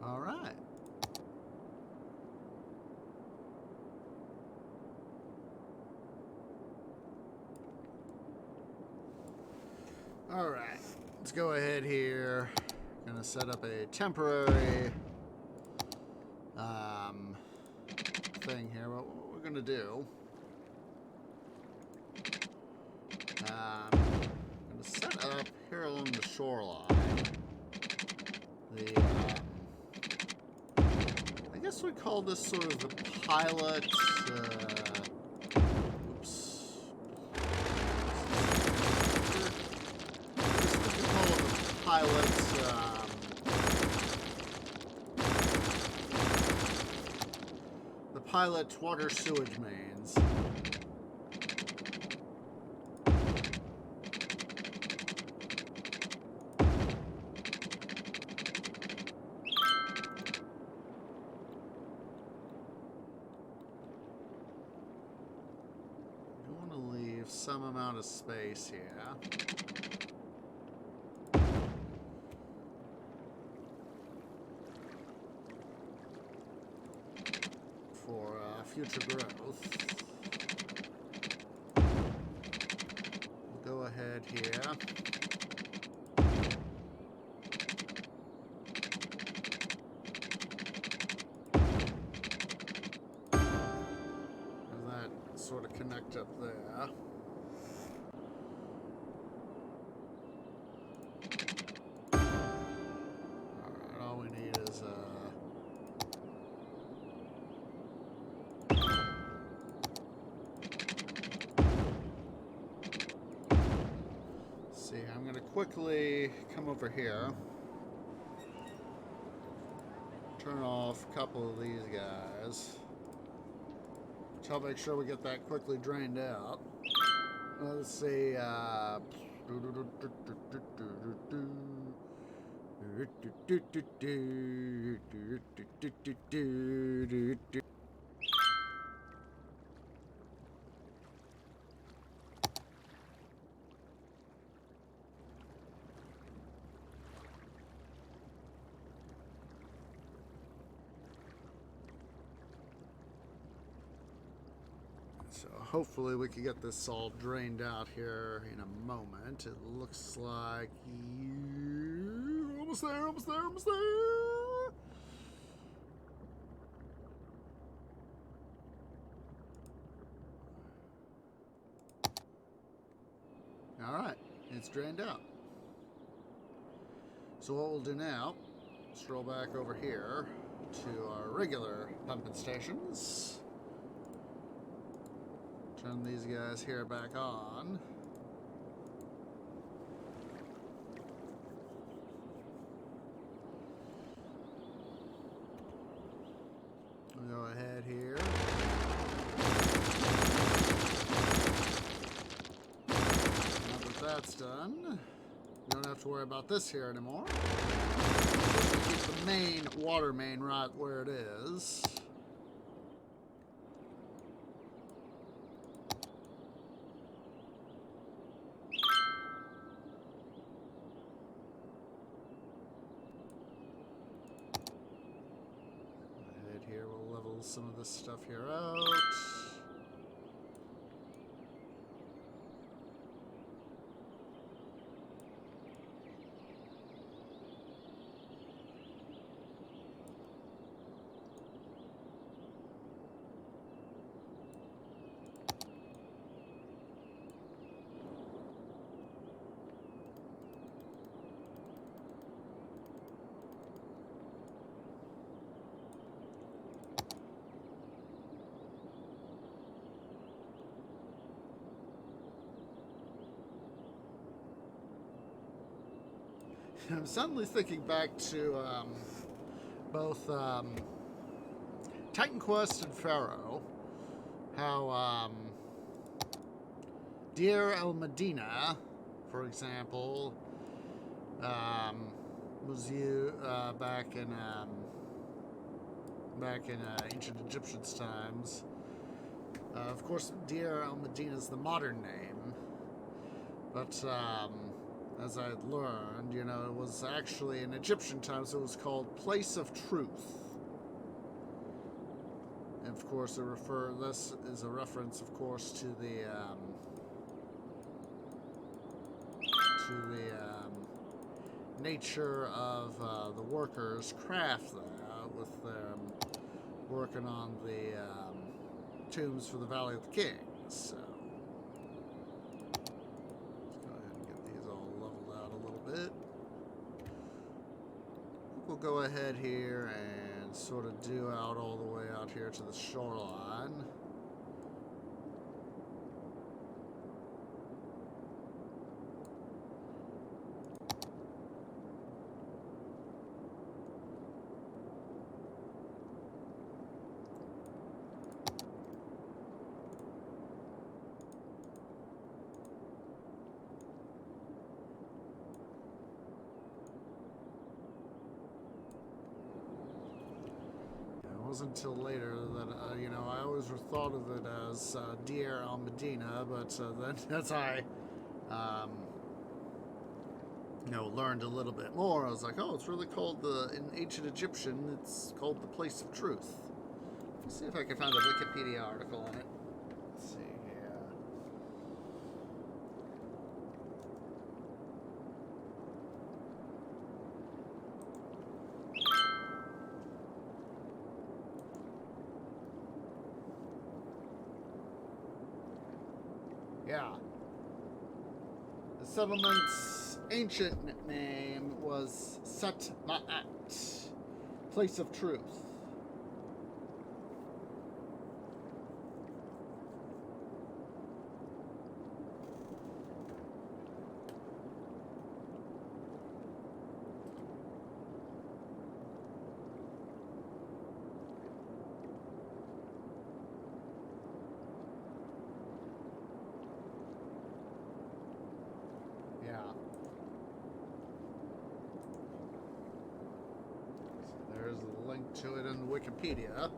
All right. All right. let's go ahead here. Gonna set up a temporary thing here. What we're gonna do? Gonna set up here along the shoreline. I guess we call this sort of the pilot. Oops. We call it the pilot's. The pilot water sewage mains. Some amount of space here. For future growth. We'll go ahead here. And that sort of connect up there. Quickly come over here, turn off a couple of these guys. I'll make sure we get that quickly drained out. Let's see. So hopefully we can get this all drained out here in a moment. It looks like almost there, almost there, almost there. All right, it's drained out. So what we'll do now, stroll back over here to our regular pumping stations. Turn these guys here back on. We'll go ahead here. Now that that's done, we don't have to worry about this here anymore. Just keep the main water main right where it is. Here we'll level some of this stuff here out. I'm suddenly thinking back to both Titan Quest and Pharaoh, how Deir el Medina, for example, was back in ancient Egyptians times. Of course, Deir el Medina is the modern name, but as I had learned, you know, it was actually in Egyptian times it was called Place of Truth. And of course, this is a reference, of course, to the nature of the workers' craft there, with them working on the tombs for the Valley of the Kings. So let's go ahead and get these all leveled out a little bit. We'll go ahead here and sort of do out all the way out here to the shoreline. It wasn't until later that, you know, I always thought of it as Deir al-Medina, but then as I, you know, learned a little bit more, I was like, oh, it's really called in ancient Egyptian, it's called the Place of Truth. Let's see if I can find a Wikipedia article on it. Let's see here. Yeah. The settlement's ancient name was Set Ma'at, Place of Truth. Yeah. So there's a link to it in Wikipedia.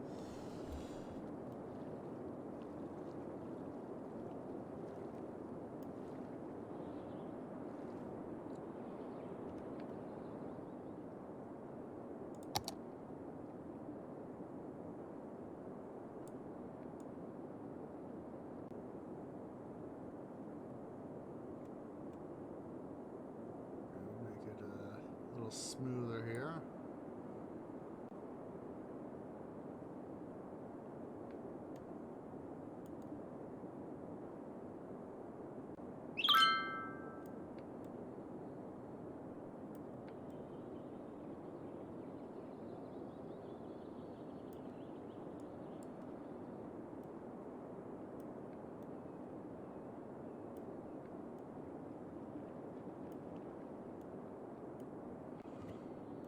Make it a little smoother here.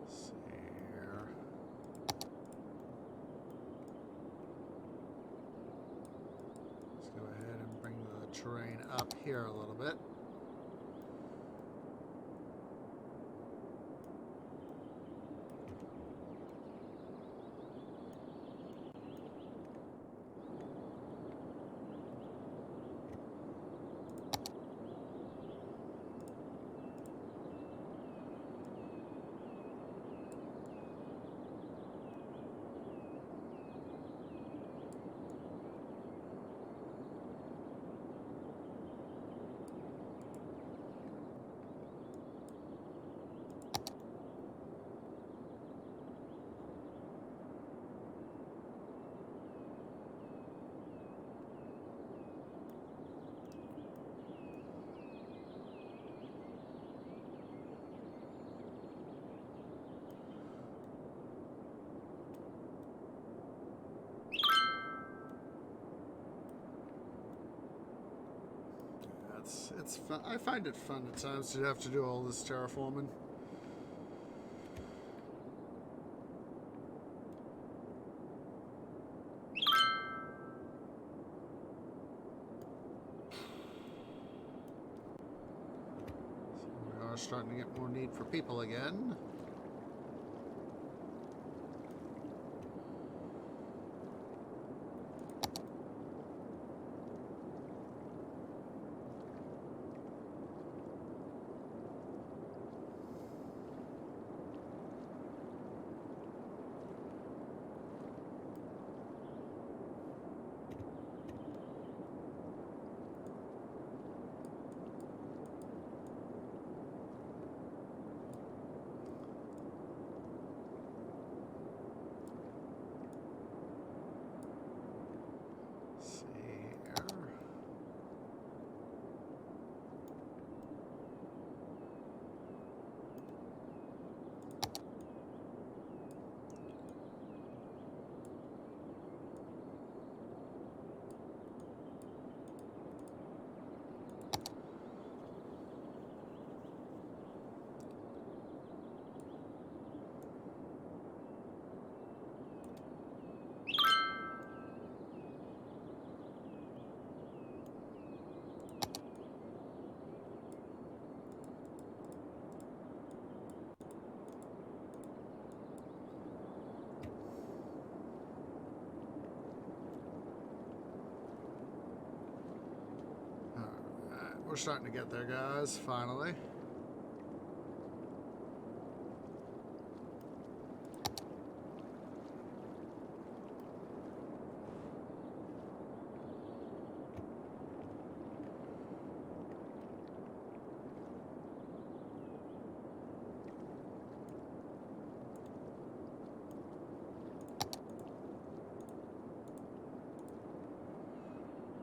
Let's see here. Let's go ahead and bring the terrain up here a little bit. It's fun. I find it fun at times to have to do all this terraforming. So we are starting to get more need for people again. we're starting to get there, guys, finally.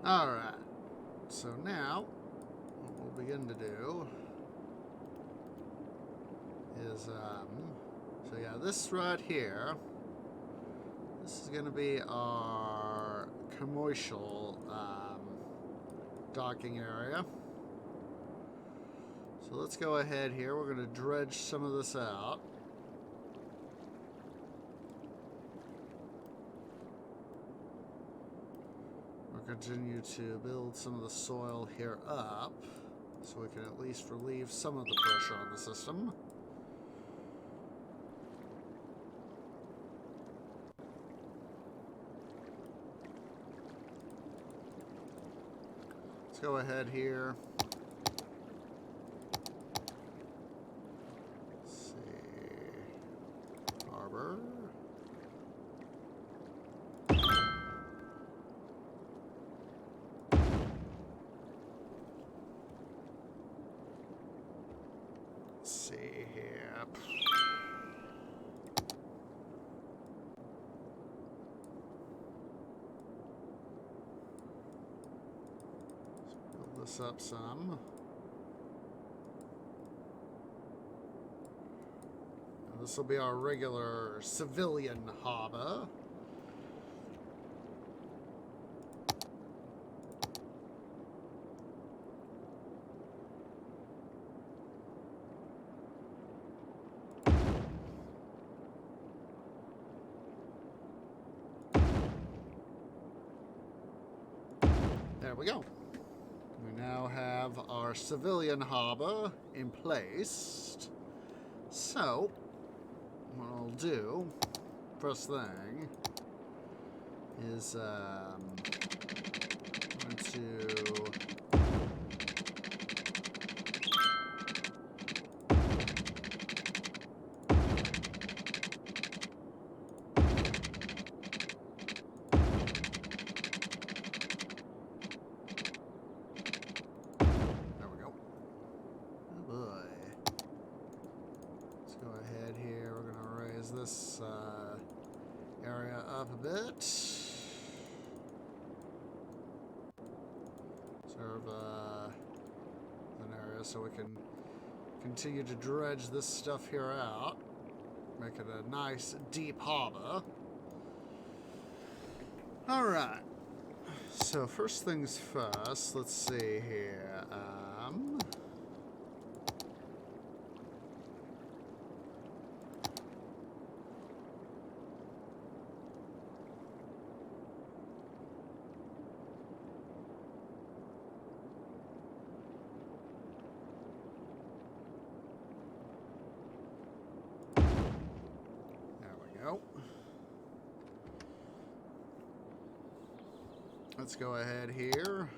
Alright, so now what we'll begin to do is, so yeah, this right here, this is going to be our commercial docking area. So let's go ahead here, we're going to dredge some of this out. Continue to build some of the soil here up so we can at least relieve some of the pressure on the system. Let's go ahead here. Let's see. Harbor. See here. Let's build this up some. Now this will be our regular civilian harbor. There we go. We now have our civilian harbor in place. So, what I'll do, first thing, is going to this area up a bit. Serve an area so we can continue to dredge this stuff here out. Make it a nice deep harbor. Alright. So first things first, let's see here. Let's go ahead here.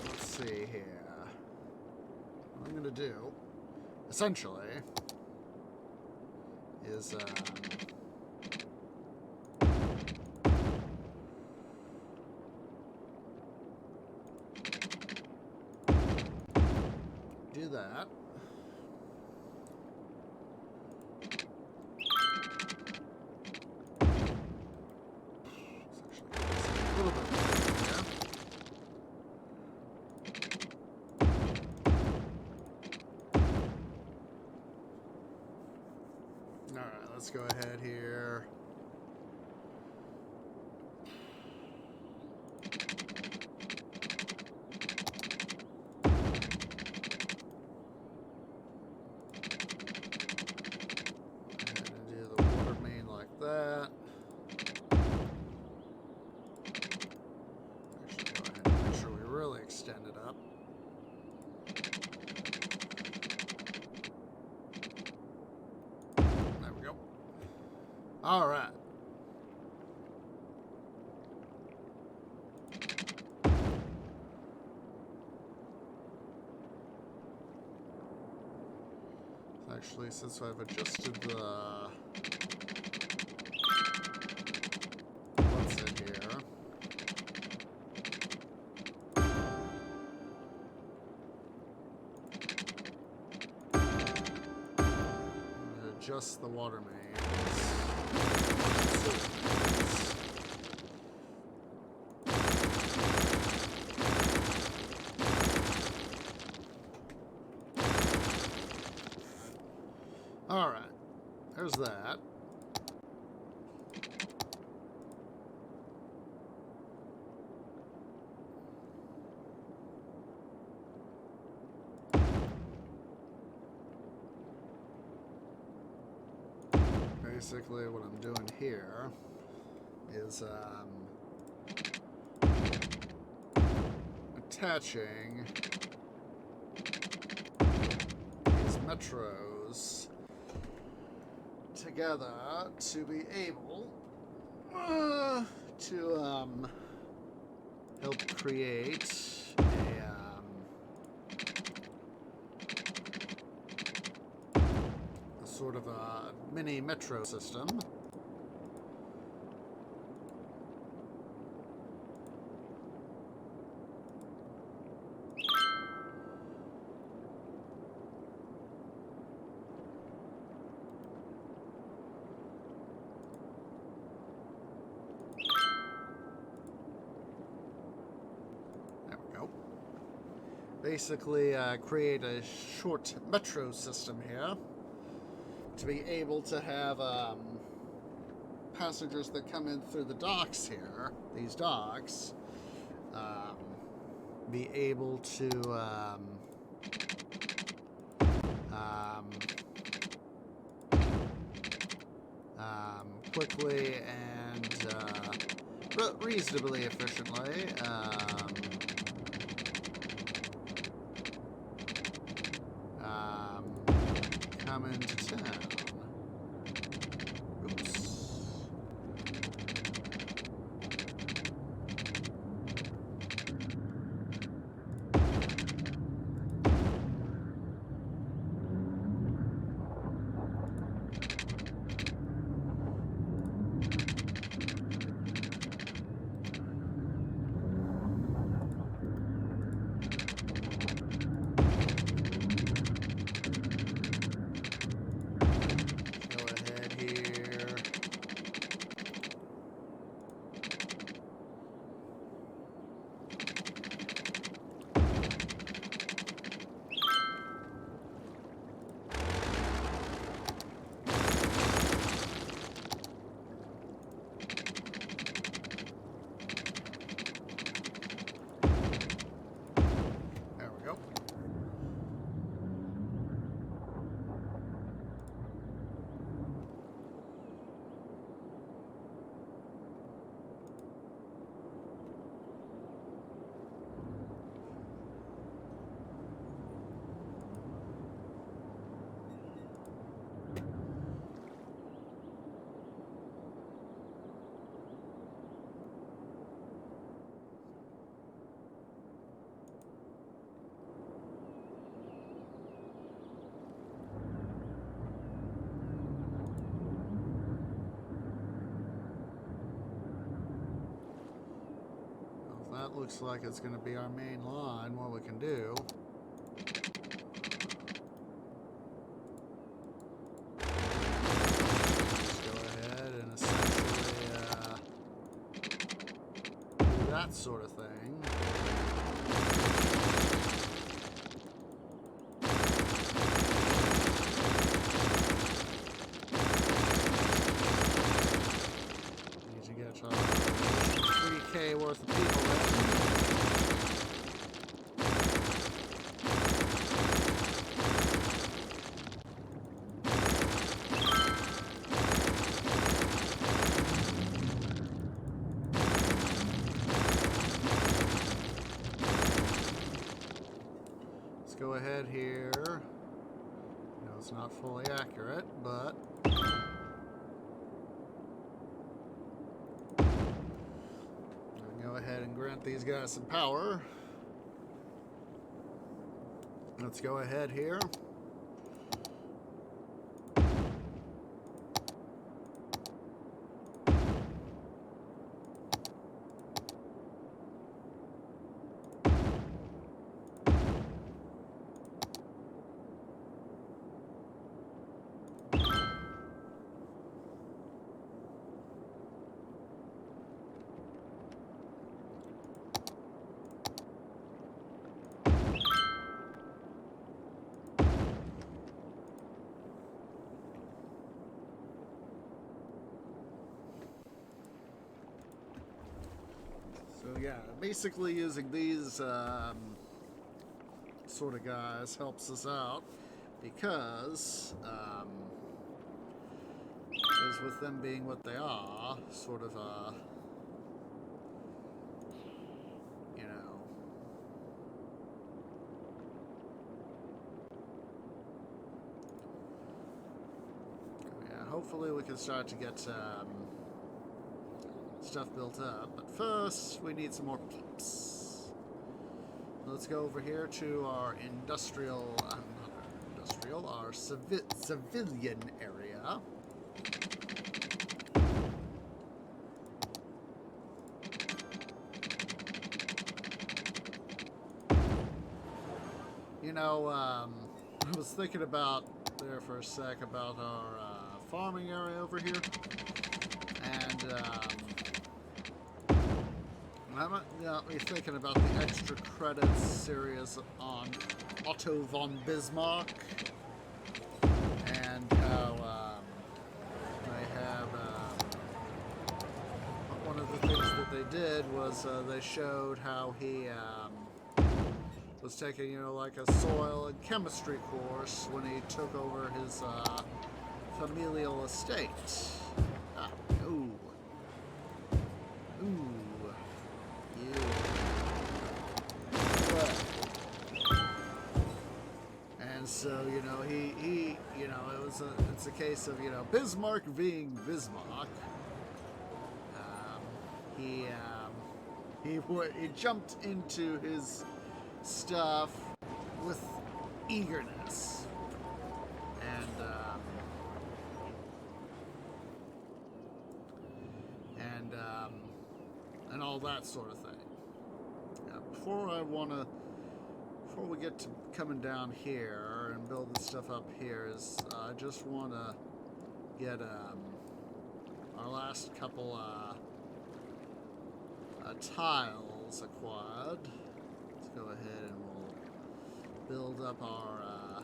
Let's see here. What I'm going to do, essentially, is do that. A little bit more here. All right, let's go ahead here. up. There we go. All right. Actually, since I've adjusted the... what's it here? Adjust the water mains. Alright, there's that. Basically, what I'm doing here is attaching these metros together to be able to help create a sort of a mini metro system. Basically create a short metro system here to be able to have passengers that come in through the docks here, these docks, be able to quickly and reasonably efficiently come into town. Oops. That looks like it's going to be our main line. What we can do is go ahead and essentially do that sort of thing. Need to get 3K worth of people there. go ahead here. No, it's not fully accurate, but go ahead and grant these guys some power. Let's go ahead here. So yeah, basically using these sort of guys helps us out because with them being what they are, sort of you know, yeah, hopefully we can start to get stuff built up, but first we need some more peeps. Let's go over here to our industrial, our civilian area. You know, I was thinking about there for a sec about our farming area over here, and I might be thinking about the extra credits series on Otto von Bismarck and how they have one of the things that they did was they showed how he was taking, you know, like a soil and chemistry course when he took over his familial estate. Ooh. And so, you know, he you know, it's a case of, you know, Bismarck being Bismarck. He jumped into his stuff with eagerness, and all that sort of thing. Before we get to coming down here and building stuff up here, is I just want to get our last couple tiles acquired. Let's go ahead and we'll build up our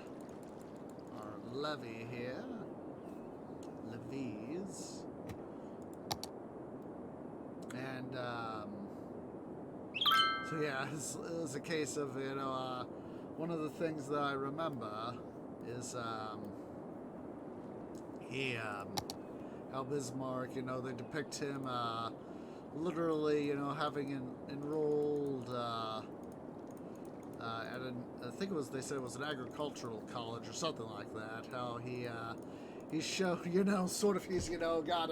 levee here. Levees. And so yeah, it was a case of, you know, one of the things that I remember is how Bismarck, you know, they depict him literally, you know, having enrolled at I think they said it was an agricultural college or something like that. How he showed, you know, sort of, he's, you know, got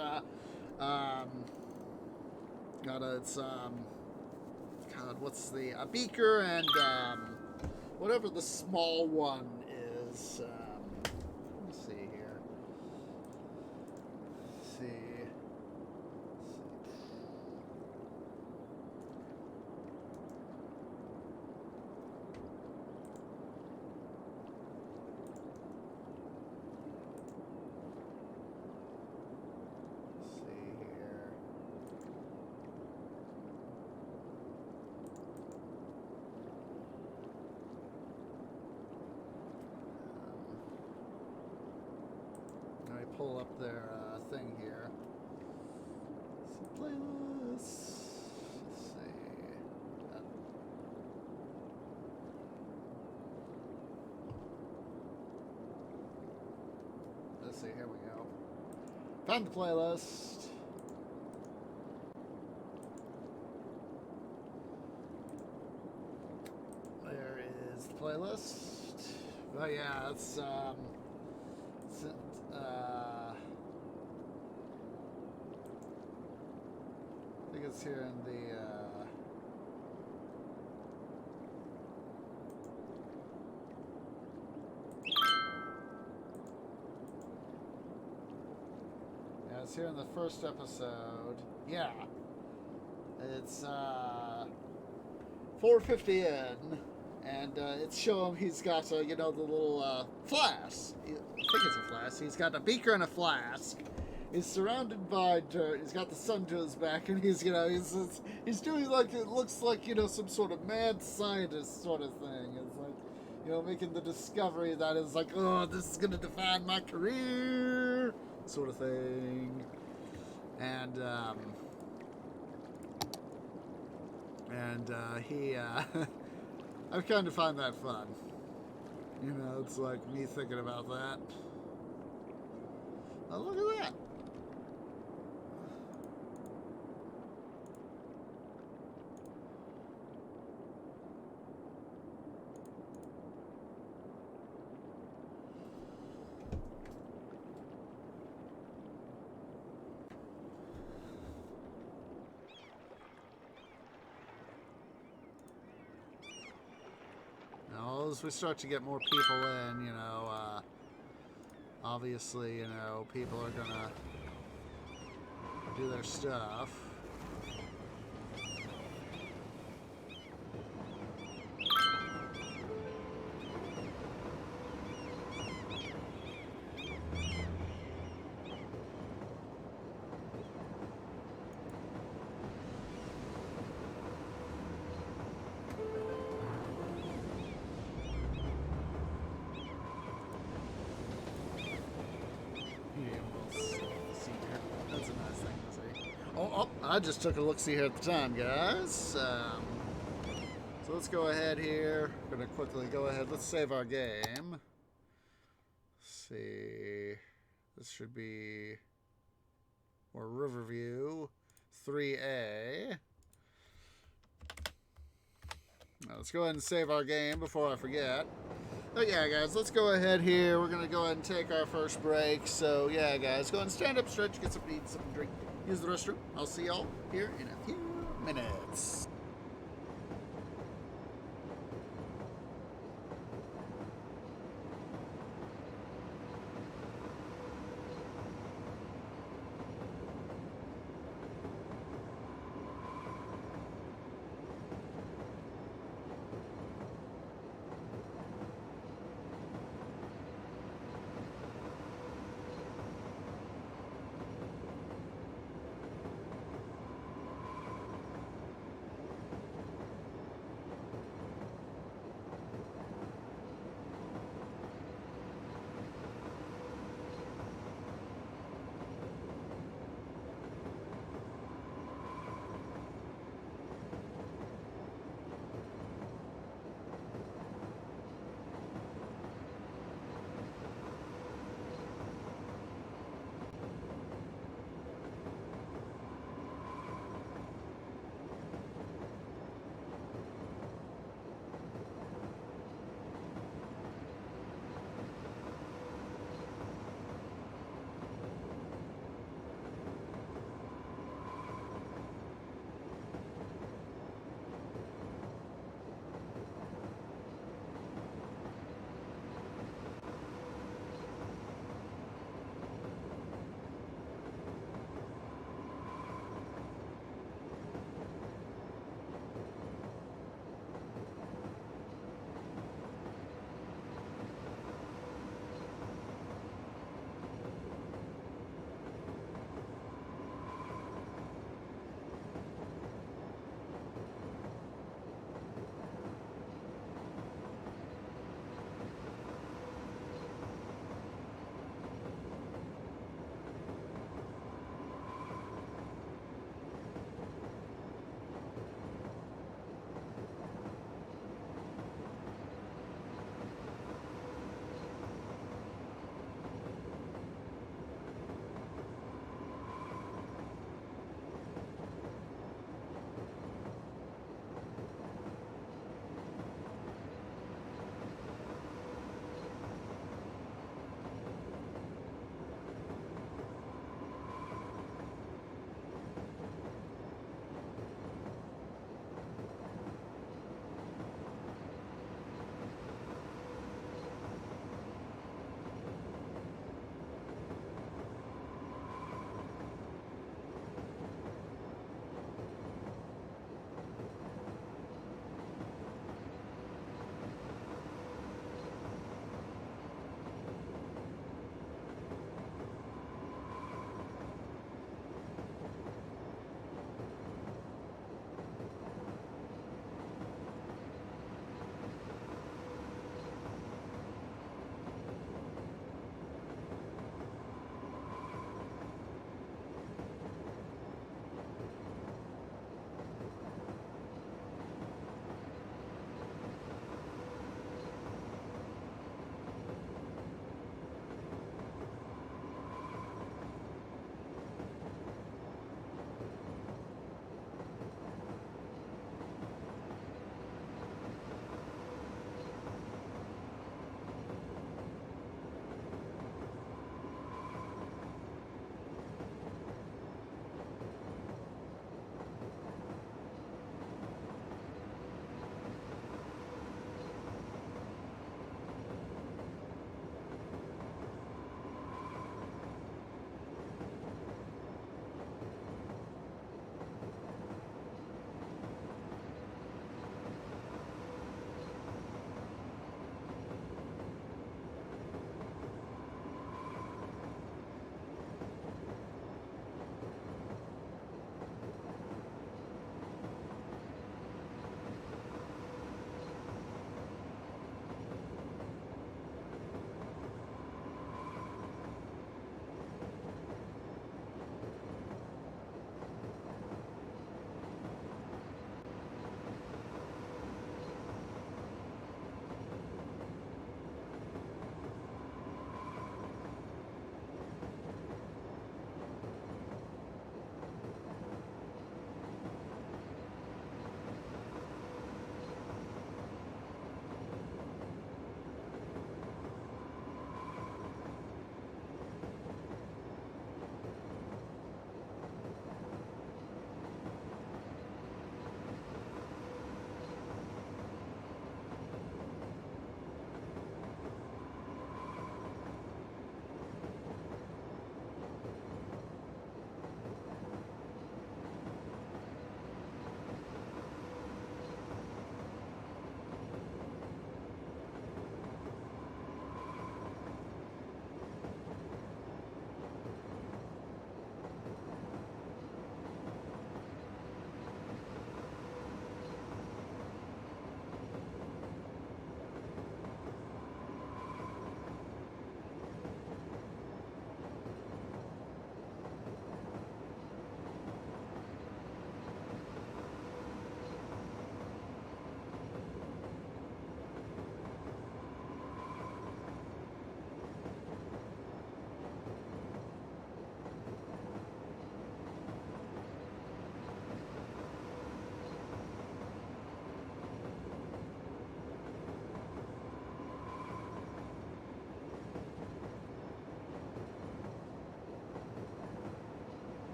it's God, what's a beaker and whatever the small one is. Let's see here. Let's see. Pull up their thing here. Some playlists. Let's see. Let's see. Here we go. Found the playlist. There is the playlist. But yeah, it's I think it's here in the yeah, it's here in the first episode. Yeah. It's 4:50 in, and it's showing he's got you know, the little flask. I think it's a flask. He's got a beaker and a flask. He's surrounded by dirt. He's got the sun to his back, and he's, you know, he's doing, like, it looks like, you know, some sort of mad scientist sort of thing. It's like, you know, making the discovery that is like, oh, this is gonna define my career, sort of thing. And he I kind of find that fun. You know, it's like me thinking about that. Oh, look at that. Now, as we start to get more people in, you know, obviously, you know, people are gonna do their stuff. I just took a look-see here at the time, guys. So let's go ahead here. We're going to quickly go ahead. Let's save our game. Let's see. This should be more Riverview 3A. Now, let's go ahead and save our game before I forget. But yeah, guys, let's go ahead here. We're going to go ahead and take our first break. So yeah, guys, go ahead and stand up, stretch, get something to eat, something to drink. Use the restroom. I'll see y'all here in a few minutes.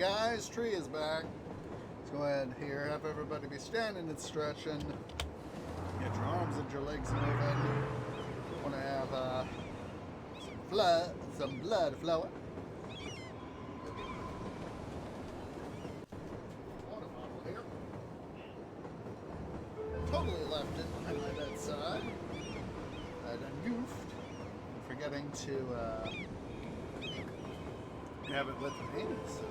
guys, tree is back. Let's go ahead here, have everybody be standing and stretching. Get your arms and your legs moving. Want to have some blood flowing. Water bottle here. Totally left it behind my bedside. I done goofed. I'm forgetting to have it with me. So.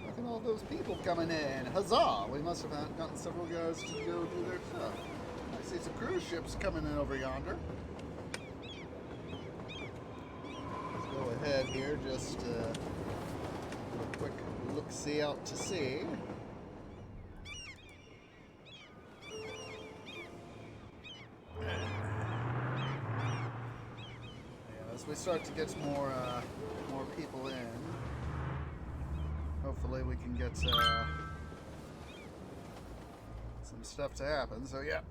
Look at all those people coming in. Huzzah! We must have gotten several guys to go do their stuff. I see some cruise ships coming in over yonder. Let's go ahead here, just do a quick look-see out to sea. As we start to get more people in, hopefully we can get some stuff to happen. So yeah,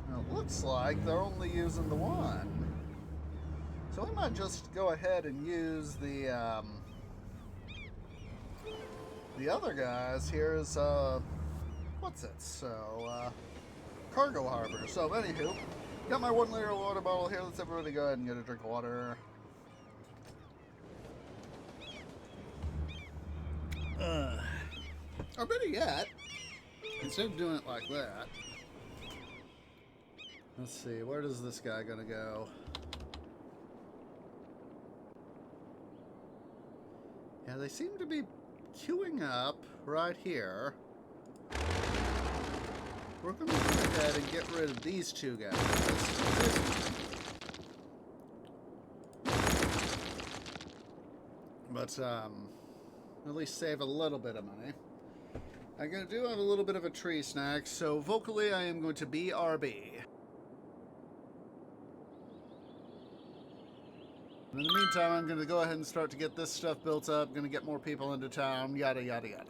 now, it looks like they're only using the one, so we might just go ahead and use the other guys. Here's what's it? So cargo harbor. So anywho, got my 1 liter water bottle here. Let's everybody go ahead and get a drink of water. Or better yet, instead of doing it like that, let's see, where does this guy gonna go? Yeah, they seem to be queuing up right here. We're going to go ahead and get rid of these two guys. But, at least save a little bit of money. I do have a little bit of a tree snack, so vocally I am going to BRB. In the meantime, I'm going to go ahead and start to get this stuff built up, going to get more people into town, yada yada yada.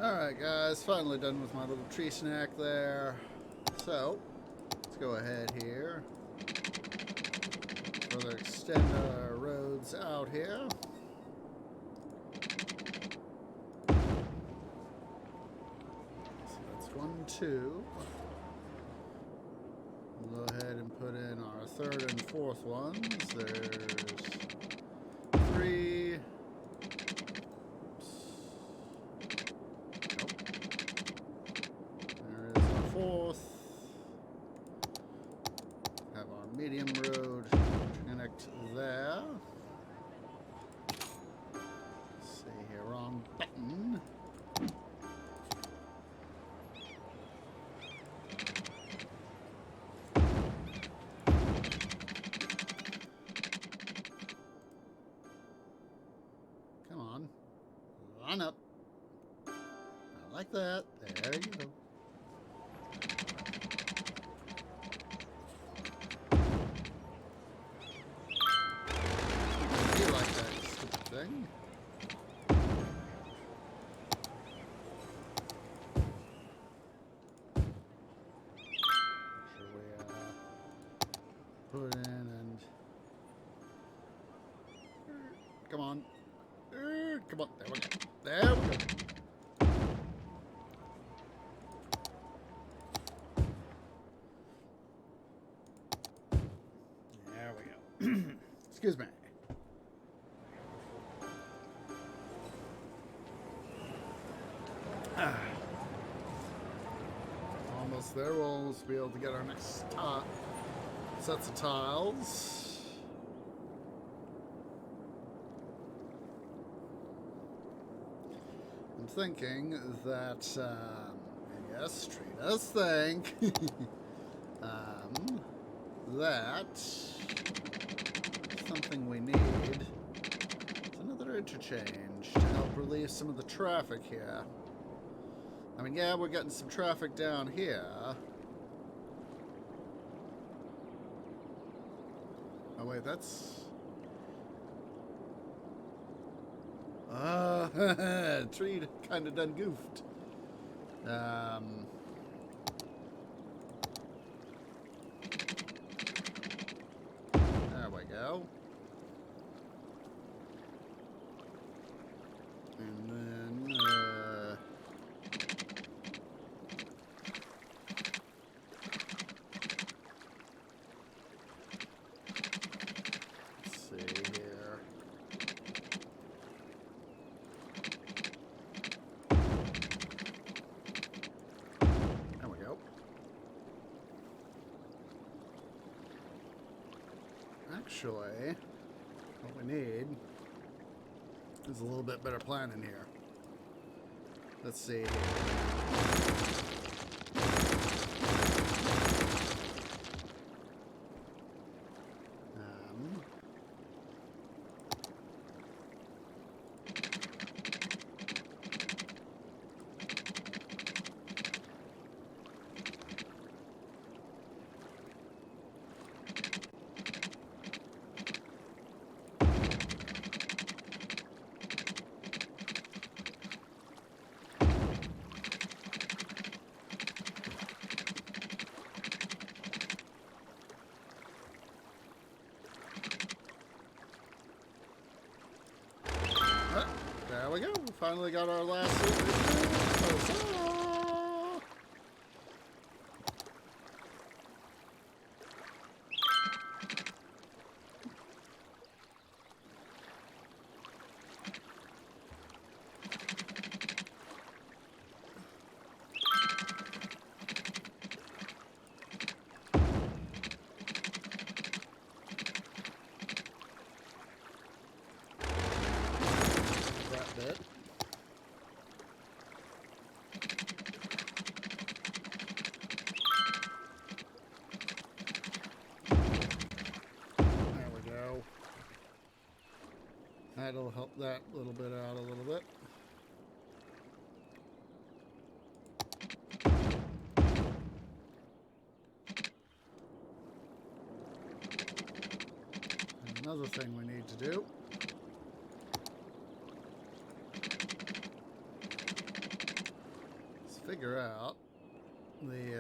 Alright guys, finally done with my little tree snack there. So, let's go ahead here. Further extend our roads out here. So that's 1, 2. We'll go ahead and put in our 3rd and 4th ones. There's 3. Have our medium road connect there. Let's see here, wrong button. Come on, line up. I like that. There you go. Thing. Sure we put in and come on, come on. There we go. There we go. There we go. Excuse me. Almost there. We'll almost be able to get our next sets of tiles. I'm thinking that, yes, treat us think, that something we need is another interchange to help relieve some of the traffic here. I mean, yeah, we're getting some traffic down here. Oh, wait, that's... tree kind of done goofed. There we go. And then, let's see here. There we go. Actually, what we need is a little bit better planning here. Let's see here. There we go. We finally got our last super. Bit. There we go. That'll help that little bit out a little bit. And another thing we need to do . figure out the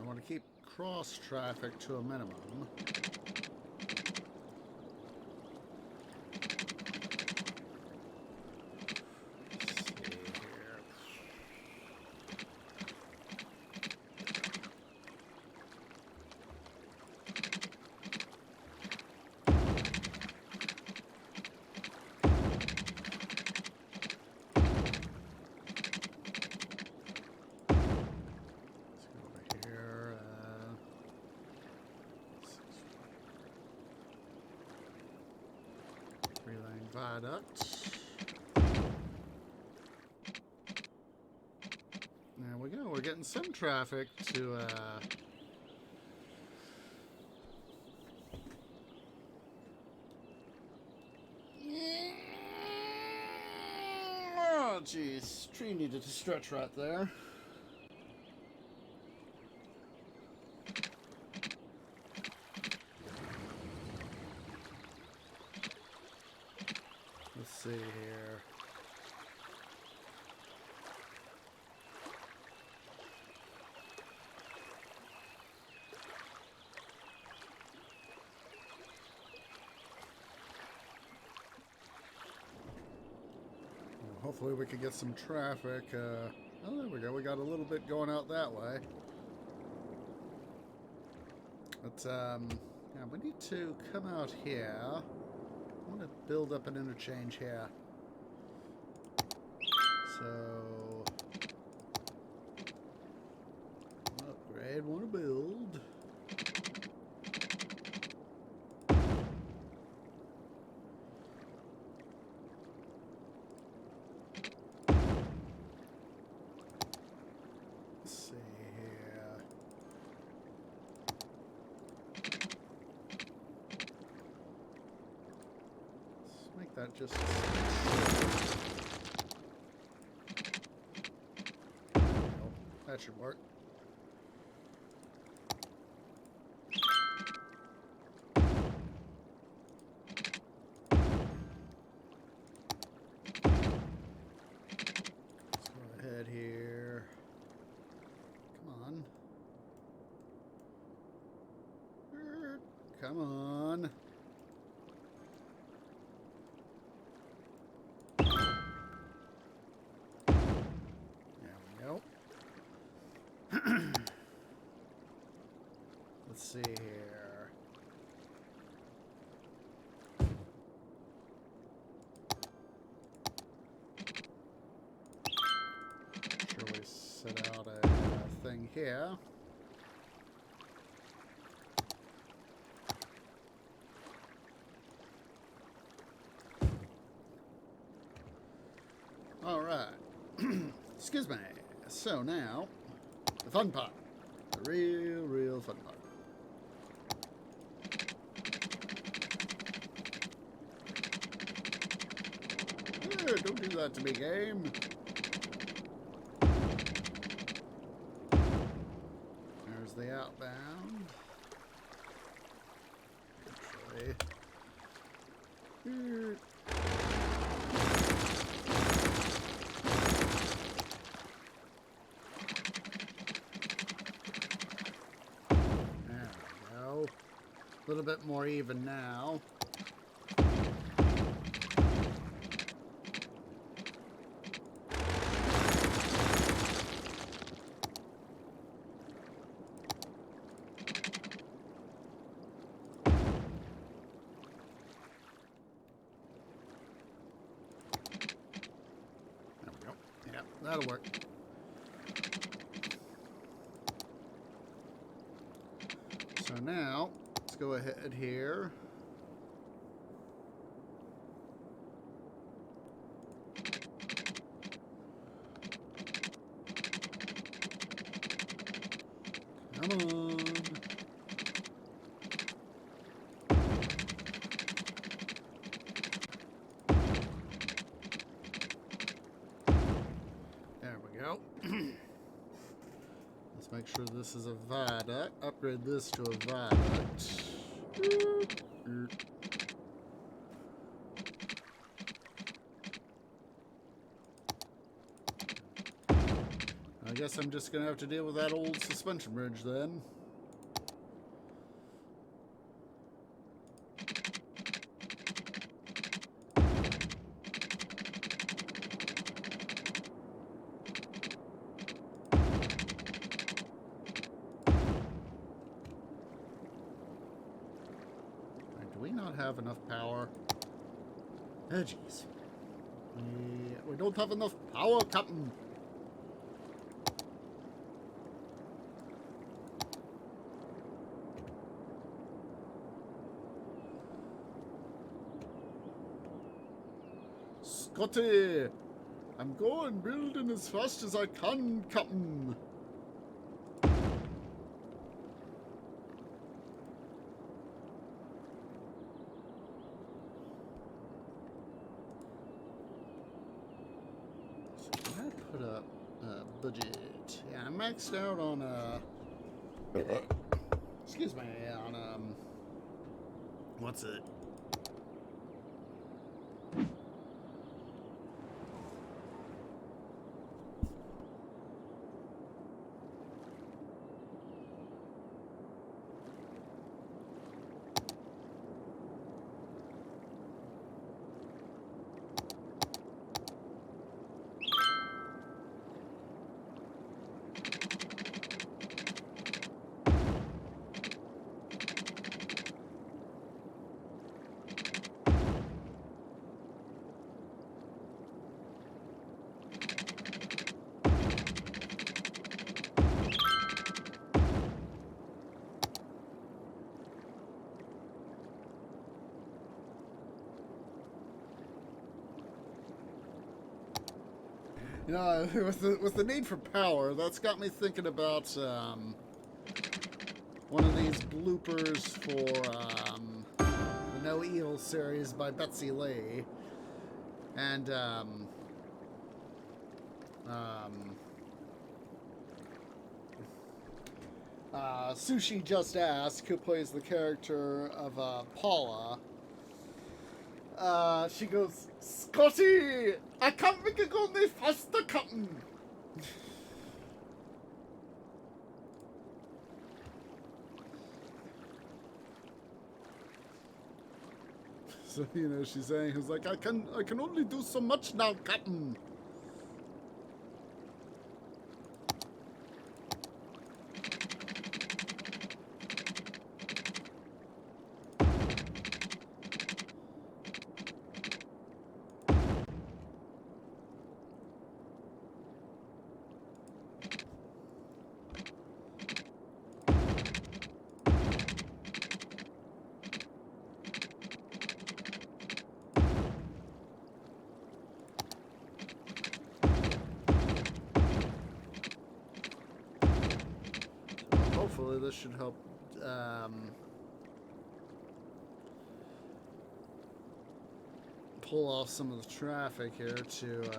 I want to keep cross traffic to a minimum. Viaduct. There we go. We're getting some traffic to oh geez, tree needed to stretch right there. Let's see here. Well, hopefully we can get some traffic. Oh, there we go. We got a little bit going out that way. But, yeah, we need to come out here. I want to build up an interchange here. So, upgrade, want to build. Let's see here. Let's make that just that should work. Let's go ahead here. Come on. Come on. Let's see here. Sure, we set out a thing here. All right. Excuse me. So now, the fun part. The real fun part. Don't do that to me, game. There's the outbound. Actually. There we go. A little bit more even now. That'll work. So now, let's go ahead here. Come on. Let's make sure this is a viaduct. Upgrade this to a viaduct. I guess I'm just gonna have to deal with that old suspension bridge then. Do we not have enough power? Oh, jeez. We don't have enough power, Captain. Scotty, I'm going building as fast as I can, Captain. Put up budget. Yeah, I'm maxed out on excuse me, on what's it? You know, with the need for power, that's got me thinking about one of these bloopers for the No Eel series by Betsy Lee, and Sushi Just Ask, who plays the character of Paula. She goes, Scotty, I can't make it go any faster, Captain. So, you know, she's saying, he's like, I can only do so much now, Captain. Hopefully this should help pull off some of the traffic here to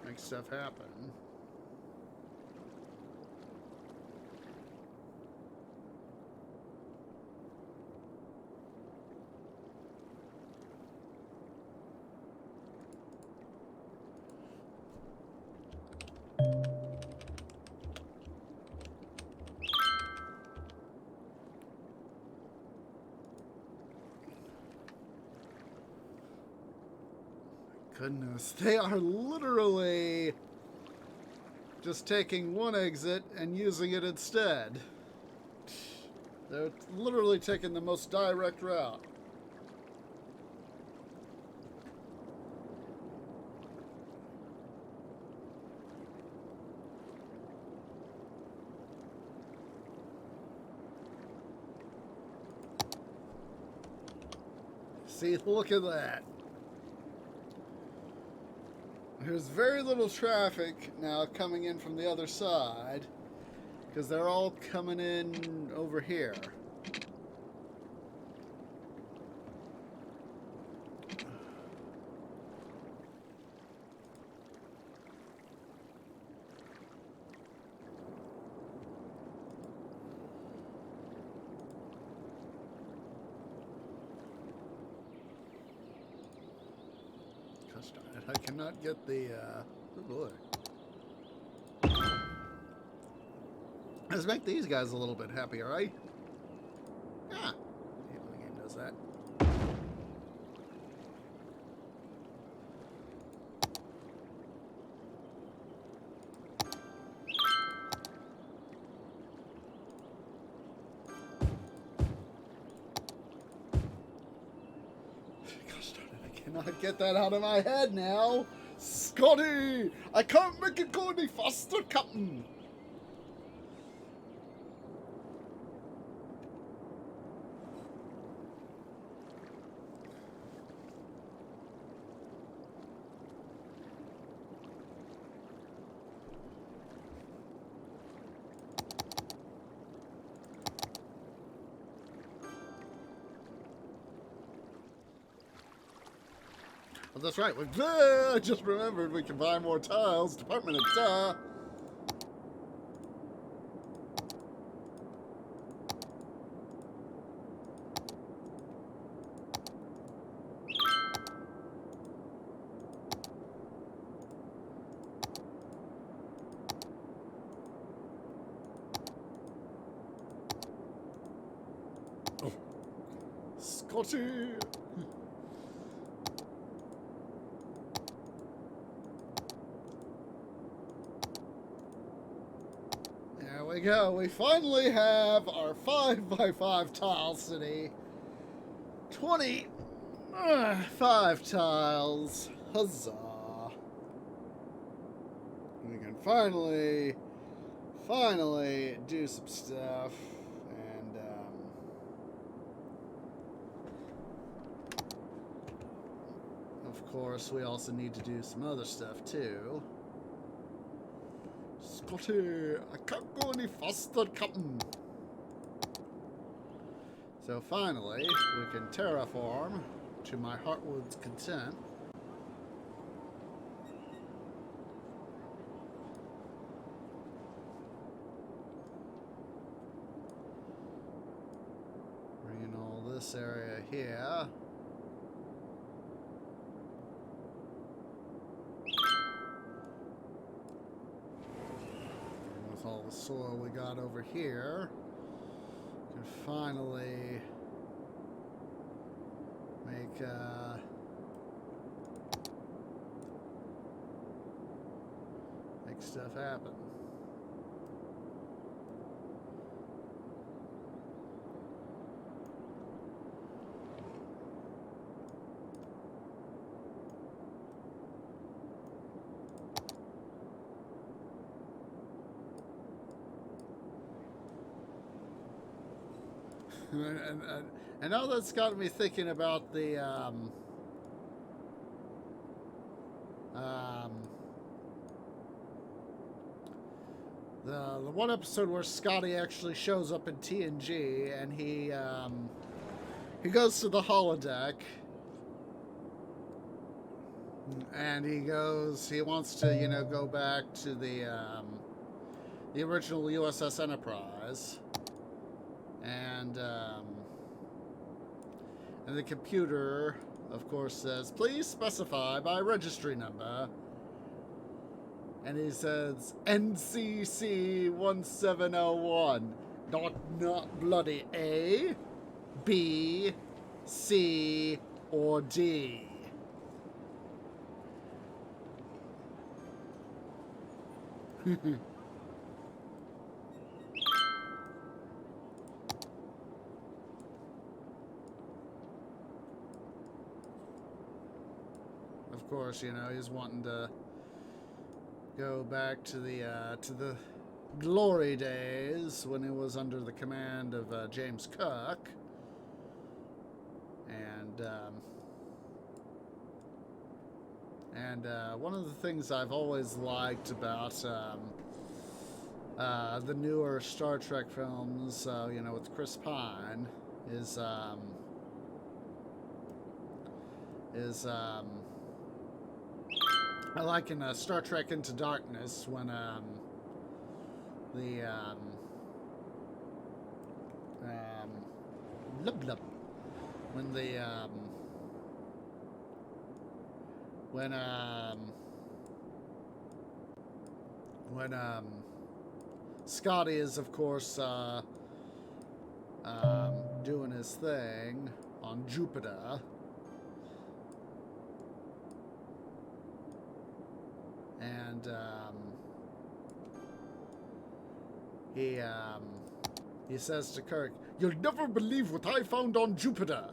make stuff happen. Goodness, they are literally just taking one exit and using it instead. They're literally taking the most direct route. See, look at that. There's very little traffic now coming in from the other side because they're all coming in over here. Gosh darn it, I cannot get the, oh boy. Let's make these guys a little bit happier, right? Yeah. The game does that. Gosh darn it, I cannot get that out of my head now. Scotty! I can't make it go any faster, Captain! Oh, that's right. I just remembered we can buy more tiles. Department of Duh. Oh. Scotty. There we go. We finally have our 5x5 tile city. 25 tiles. Huzzah. We can finally do some stuff. And, of course, we also need to do some other stuff, too. Scotty, I can't go any faster, Captain. So finally, we can terraform to my Heartwood's content. Bringing all this area here. All the soil we got over here, can finally make stuff happen. And all that's got me thinking about the the one episode where Scotty actually shows up in TNG and he goes to the holodeck and he wants to, you know, go back to the original USS Enterprise. And the computer, of course, says, please specify by registry number. And he says, NCC 1701. Not bloody A, B, C, or D. Of course, you know, he's wanting to go back to the glory days when he was under the command of James Cook. And one of the things I've always liked about the newer Star Trek films, you know, with Chris Pine, is I like in Star Trek Into Darkness when when Scotty is, of course, doing his thing on Jupiter. And he says to Kirk, "You'll never believe what I found on Jupiter."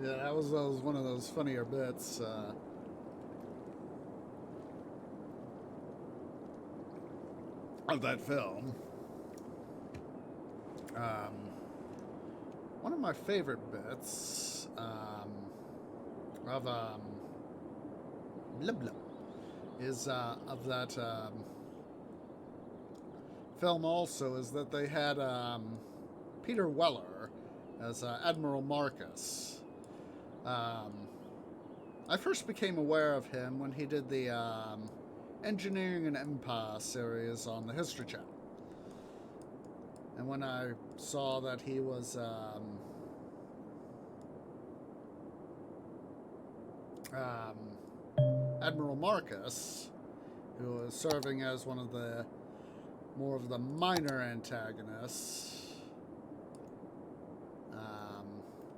Yeah, that was one of those funnier bits. Of that film. One of my favorite bits of blah blah is of that film also is that they had Peter Weller as Admiral Marcus. I first became aware of him when he did the Engineering and Empire series on the History Channel. And when I saw that he was Admiral Marcus, who was serving as one of the more of the minor antagonists,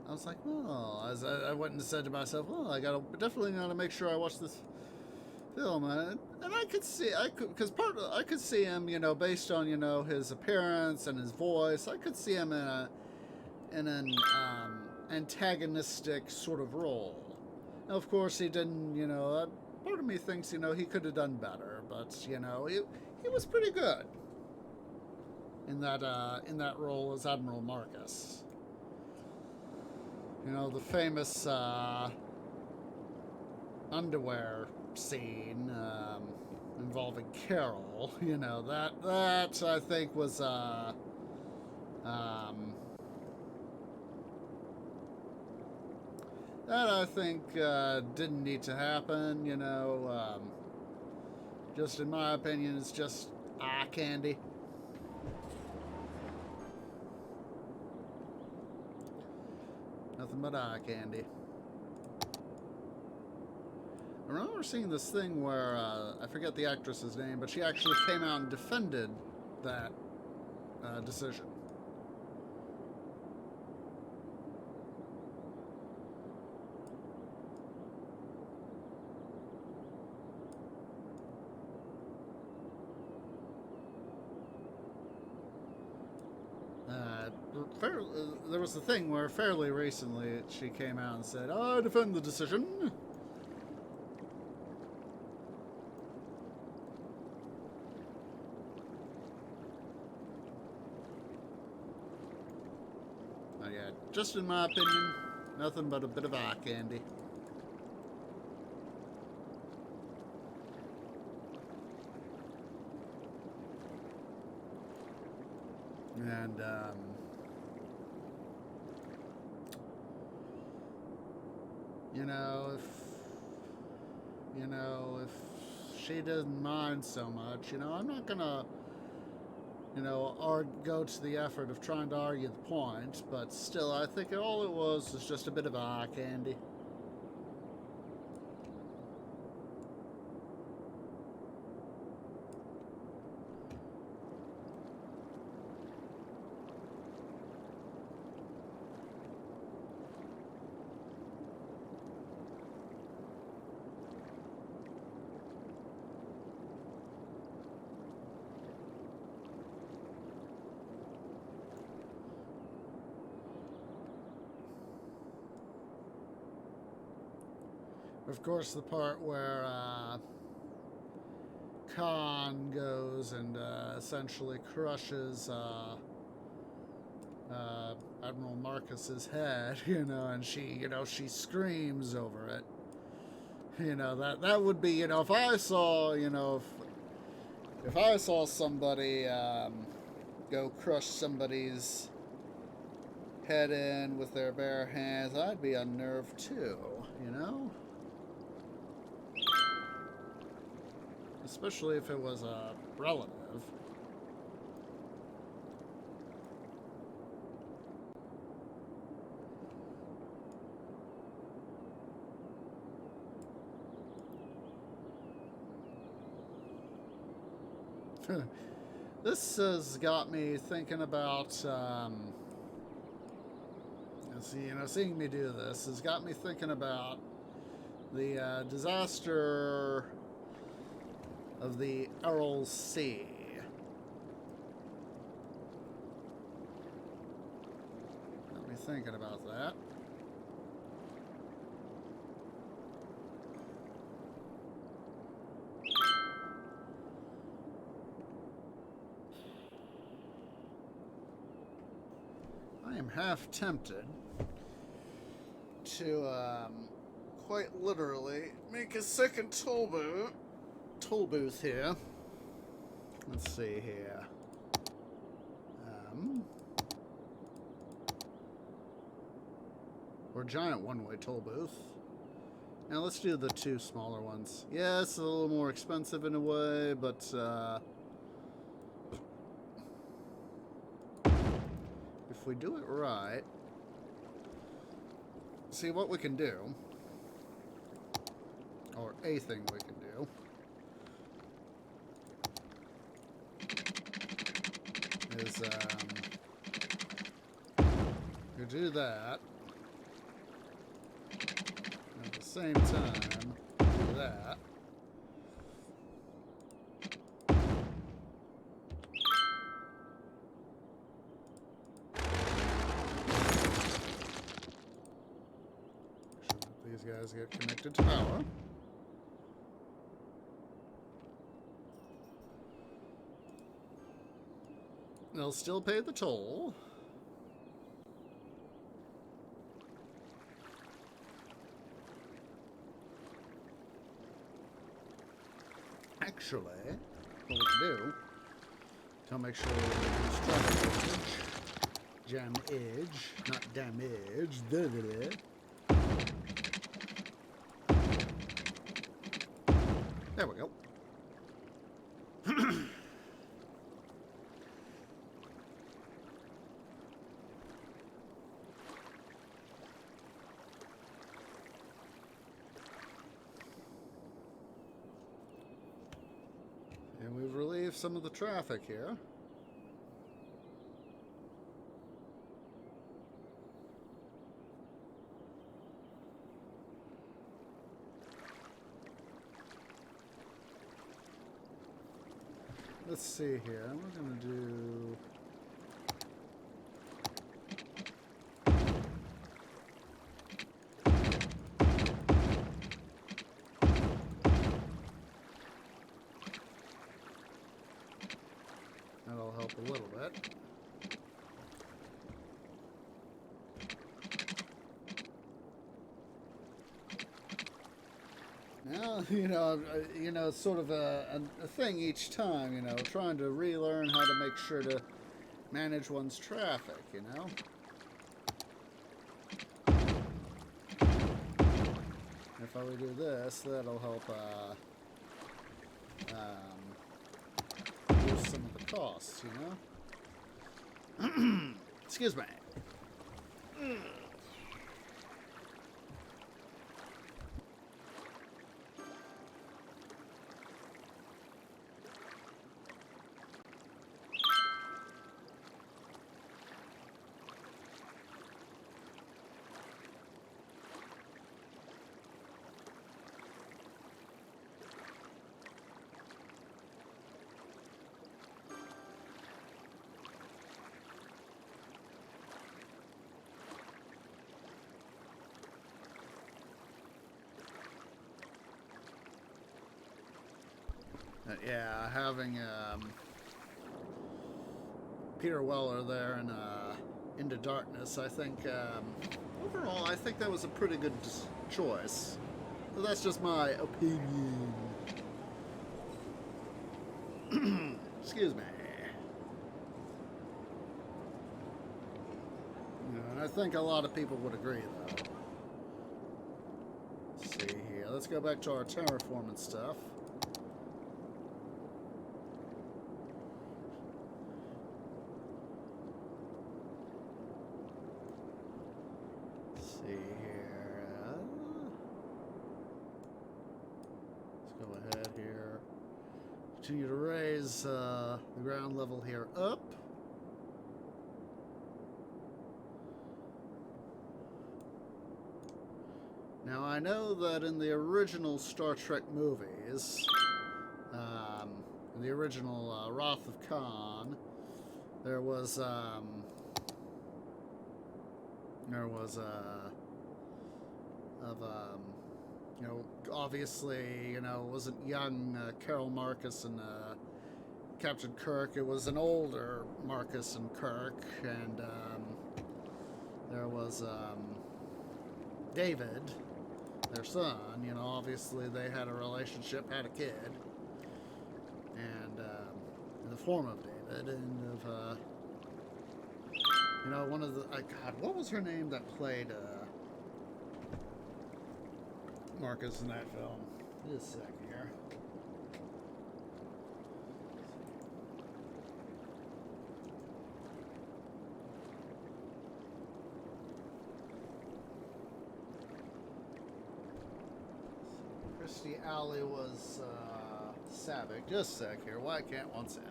I was like, well, as I went and said to myself, well, definitely gotta make sure I watch this film, and I could see, because I could see him, based on, his appearance and his voice, I could see him in an antagonistic sort of role. Now, of course, he didn't, part of me thinks, he could have done better, but, he was pretty good in that role as Admiral Marcus. The famous underwear scene involving Carol, that I think was that I think didn't need to happen, just in my opinion, it's just eye candy. Nothing but eye candy. I remember seeing this thing where, I forget the actress's name, but she actually came out and defended that decision. There was a thing where fairly recently she came out and said, "I defend the decision." Yeah, just in my opinion, nothing but a bit of eye candy. And, if she didn't mind so much, I'm not gonna, go to the effort of trying to argue the point, but still, I think all it was just a bit of eye candy. Of course, the part where Khan goes and essentially crushes Admiral Marcus's head, and she screams over it. You know, that would be, you know, if I saw, you know, if I saw somebody go crush somebody's head in with their bare hands, I'd be unnerved too, you know? Especially if it was a relative. This has got me thinking about, you know, seeing me do this has got me thinking about the disaster of the Aral Sea. Got me thinking about that. I am half tempted to quite literally make a second toll booth here. Let's see here. Or giant one-way toll booth. Now let's do the two smaller ones. Yeah, it's a little more expensive in a way, but if we do it right, see what we can do, or a thing we can do, is you do that, and at the same time do that. These guys get connected to power. They'll still pay the toll. Actually, what we can do to make sure we reduce traffic jam edge, not damage. There we go. And we've relieved some of the traffic here. Let's see here. We're going to do... That'll help a little bit. Now, you know, it's sort of a thing each time, you know, trying to relearn how to make sure to manage one's traffic, you know. If I would do this, that'll help reduce some of the costs, you know. Excuse me. Yeah, having Peter Weller there in Into Darkness, I think overall, I think that was a pretty good choice. But that's just my opinion. Excuse me. And I think a lot of people would agree, though. Let's see here. Let's go back to our terraforming stuff. Let's see here. Let's go ahead here. Continue to raise the ground level here up. Now, I know that in the original Star Trek movies, in the original Wrath of Khan, there was you know, obviously, you know, it wasn't young Carol Marcus and Captain Kirk. It was an older Marcus and Kirk, and there was David, their son. You know, obviously they had a relationship, had a kid, and in the form of David, and of you know, one of the God, what was her name that played Marcus in that film? Just a sec here. Christy Alley was Savick. Just a sec here. Why can't one send?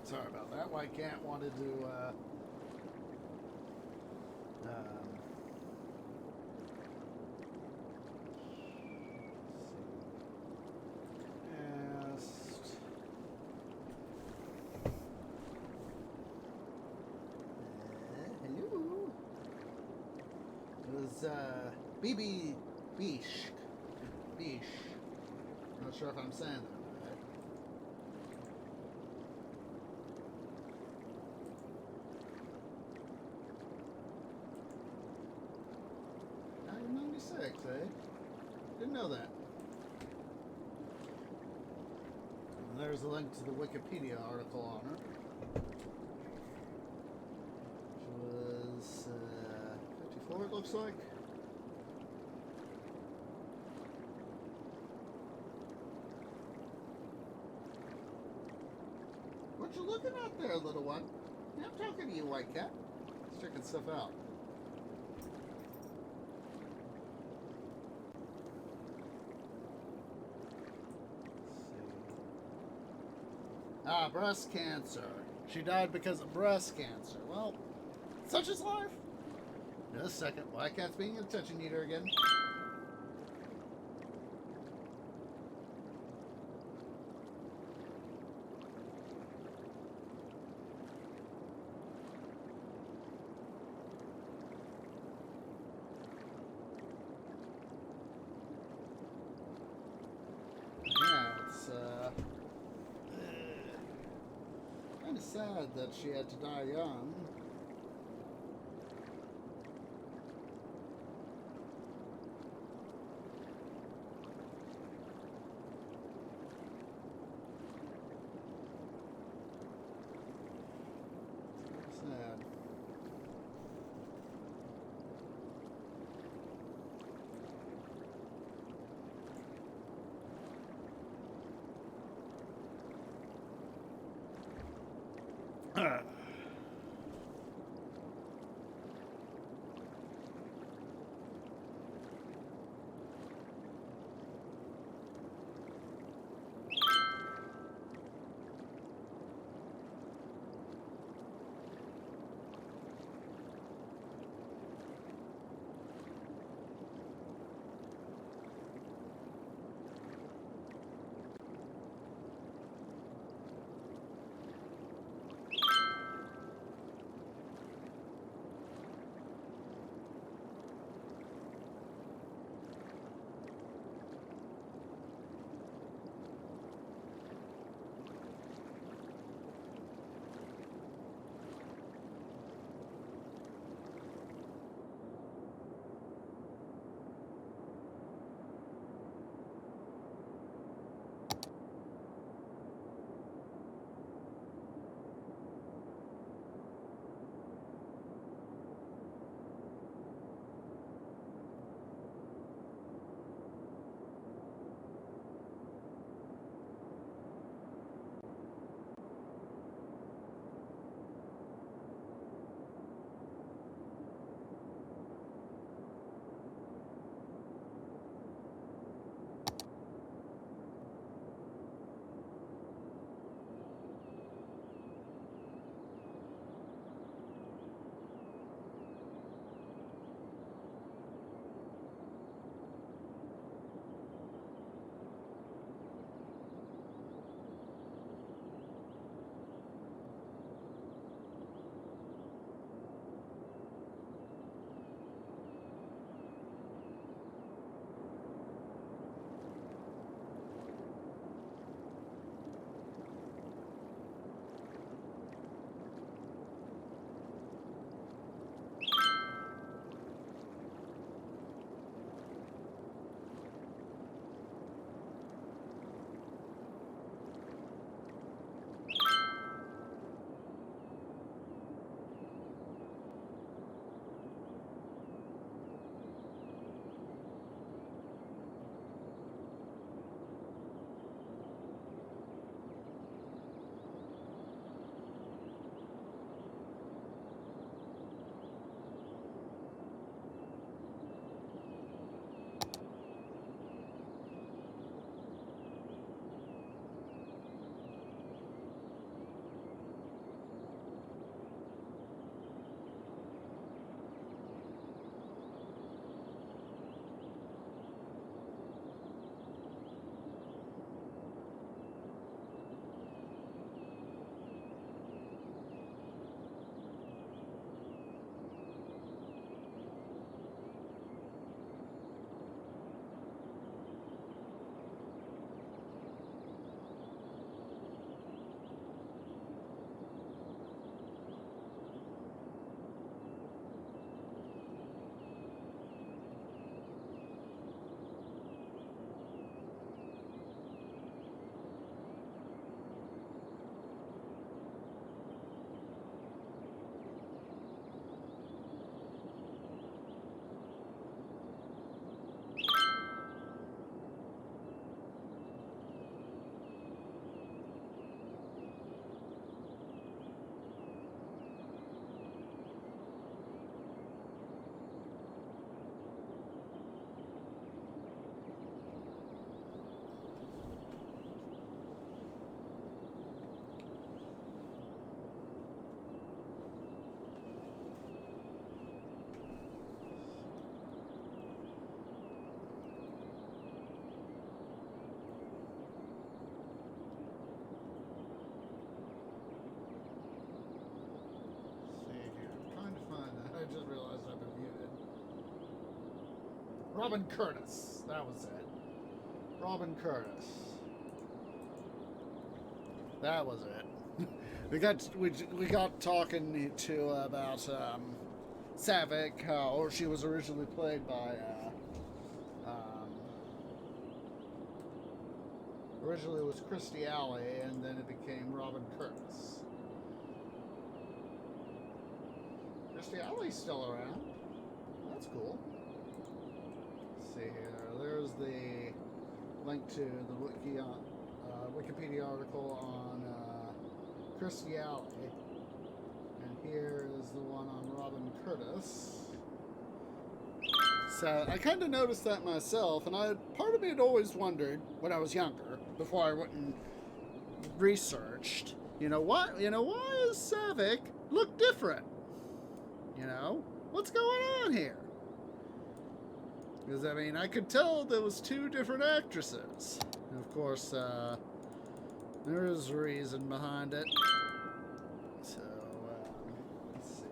Sorry about that. Why can't wanted to hello. It was BB Beesh. Beesh. Not sure if I'm saying that right. Eh? Didn't know that. And there's a link to the Wikipedia article on her. Which was 54, it looks like. What you looking at there, little one? Yeah, I'm talking to you, white cat. Just checking stuff out. Ah, breast cancer. She died because of breast cancer. Well, such is life. Just a second. White cat's being an attention eater again. Kind of sad that she had to die young. Sad. Robin Curtis. That was it. Robin Curtis. That was it. we got talking to about Savick, how she was originally played by originally it was Kirstie Alley, and then it became Robin Curtis. Kirstie Alley's still around. That's cool. Let's see here. There's the link to the Wikipedia article on Kirstie Alley, and here is the one on Robin Curtis. So I kind of noticed that myself, and part of me had always wondered when I was younger, before I went and researched, why does Savick look different? What's going on here? Because I could tell there was two different actresses. And of course, there is a reason behind it. So, let's see.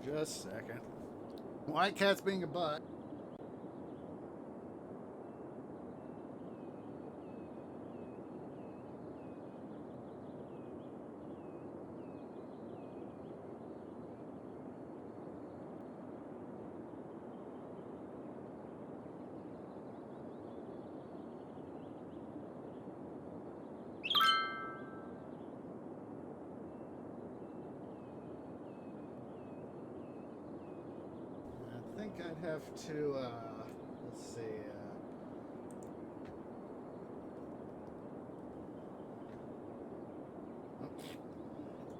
Just a second. White Cat's being a butt. I think I'd have to, let's see,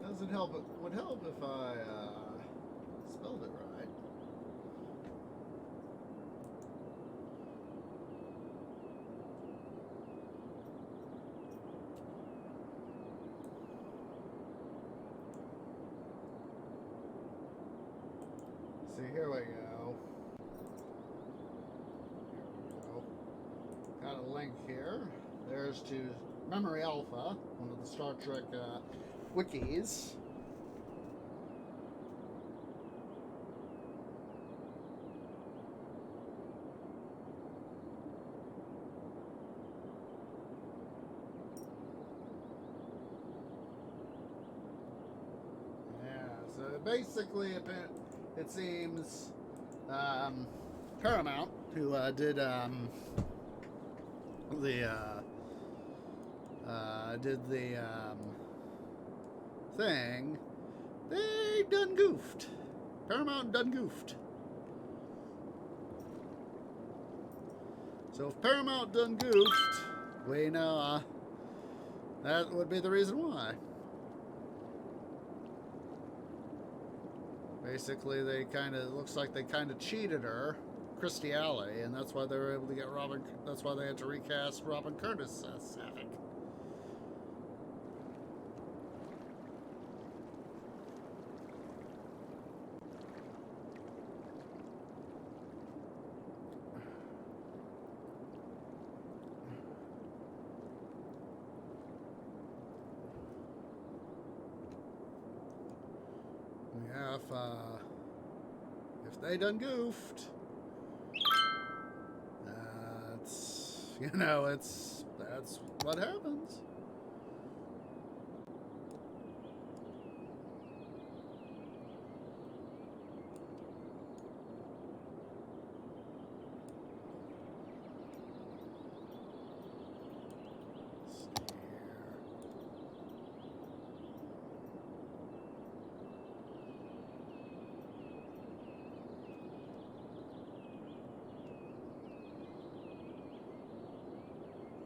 doesn't help, it would help if I, spelled it right. See, here we go. Got a link here. There's to Memory Alpha, one of the Star Trek wikis. Yeah, so basically it seems Paramount, who did the thing, they done goofed. Paramount done goofed. So if Paramount done goofed, we know that would be the reason why. Basically, looks like they kind of cheated her, Kirstie Alley, and that's why they were able to get Robin. That's why they had to recast Robin Curtis as Savick. Yeah, if they done goofed, that's what happens.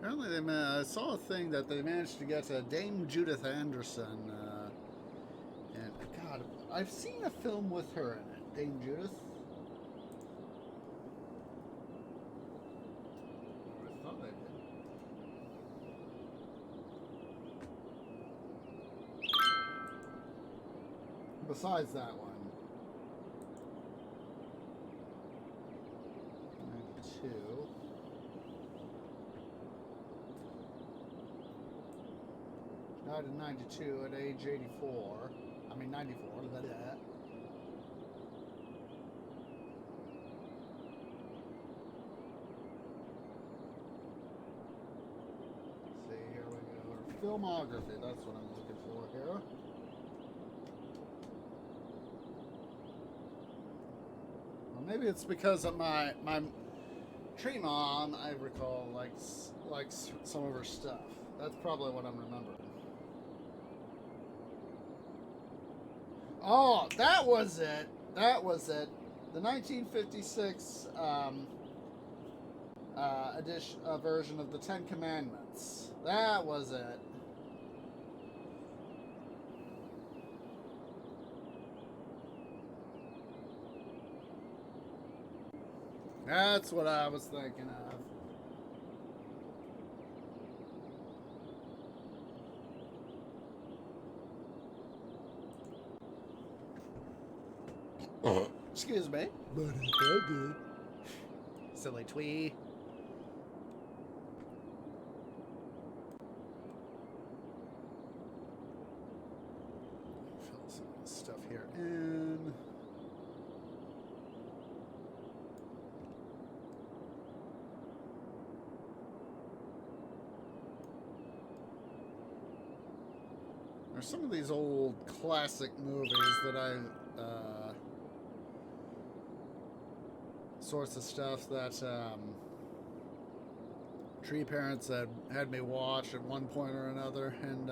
Apparently, I saw a thing that they managed to get Dame Judith Anderson, and God, I've seen a film with her in it, Dame Judith. besides that one. 92. Died in 92 at age 84. I mean 94, that is that. See, here we go. Filmography, that's what I'm looking for here. Well, maybe it's because of my tree mom, I recall, likes some of her stuff. That's probably what I'm remembering. Oh, that was it. That was it. The 1956 version of the Ten Commandments. That was it. That's what I was thinking of. Excuse me. But it's all good. Silly twee. Fill some of this stuff here in. There's some of these old classic movies that I sorts of stuff that tree parents had me watch at one point or another, and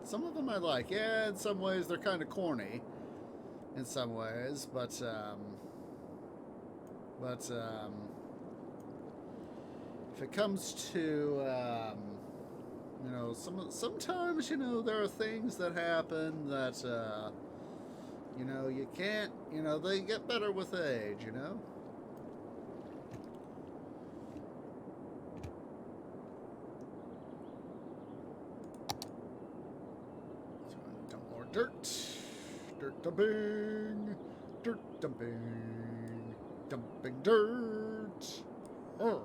some of them I like. Yeah, in some ways they're kind of corny, in some ways, but if it comes to you know, sometimes, you know, there are things that happen that you know, you can't, you know, they get better with age, you know. Dirt dumping, dumping dirt. Oh.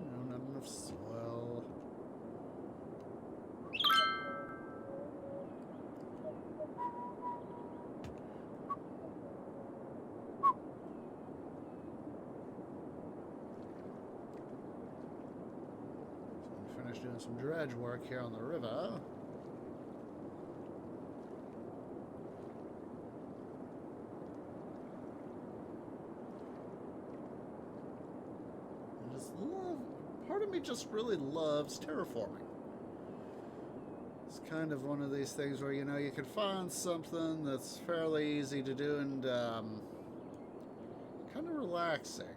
No, not enough soil. Doing some dredge work here on the river. I just love, part of me just really loves terraforming. It's kind of one of these things where, you know, you can find something that's fairly easy to do and kind of relaxing.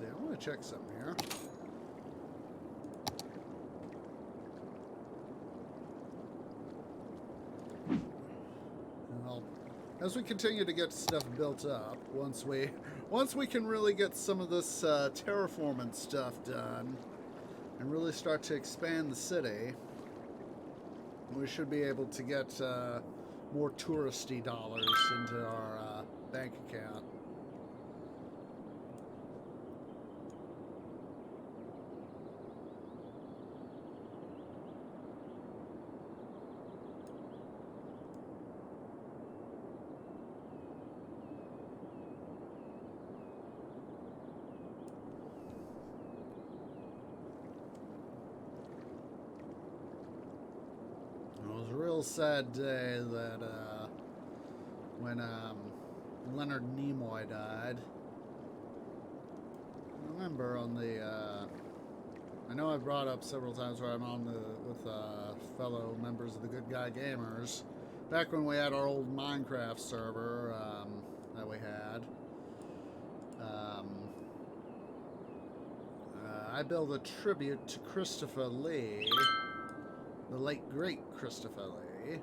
I want to check something here. Well, as we continue to get stuff built up, once we can really get some of this terraforming stuff done and really start to expand the city, we should be able to get more touristy dollars into our bank account. Sad day that when Leonard Nimoy died. I remember on the I know I've brought up several times where I'm on with fellow members of the Good Guy Gamers. Back when we had our old Minecraft server that we had, I built a tribute to Christopher Lee, the late great Christopher Lee,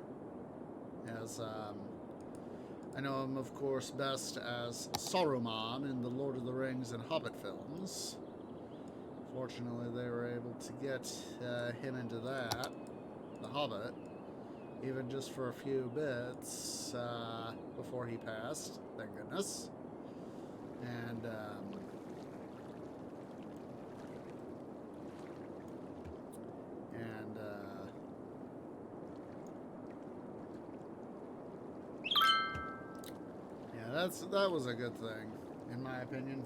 as I know him, of course, best as Saruman in the Lord of the Rings and Hobbit films. Fortunately, they were able to get him into that, The Hobbit, even just for a few bits before he passed, thank goodness. And yeah, that was a good thing, in my opinion.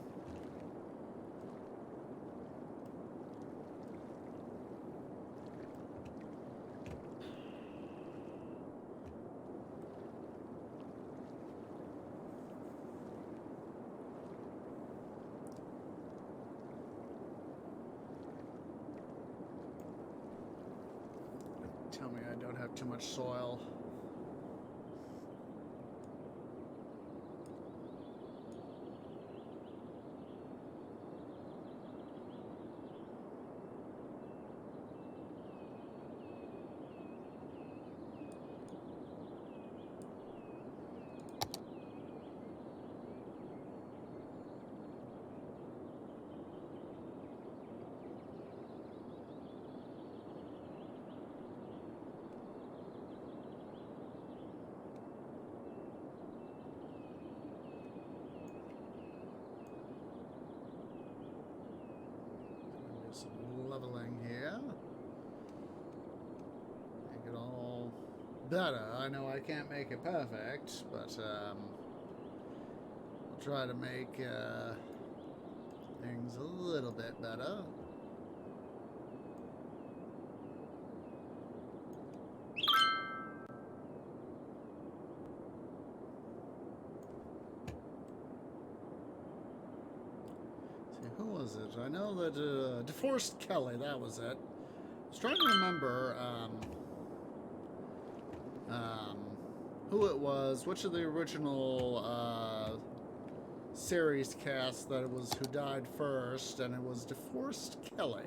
Tell me I don't have too much soil. Some leveling here. Make it all better. I know I can't make it perfect, but I'll try to make things a little bit better. Who was it? I know that DeForest Kelly, that was it. I was trying to remember who it was, which of the original series cast that it was who died first, and it was DeForest Kelly.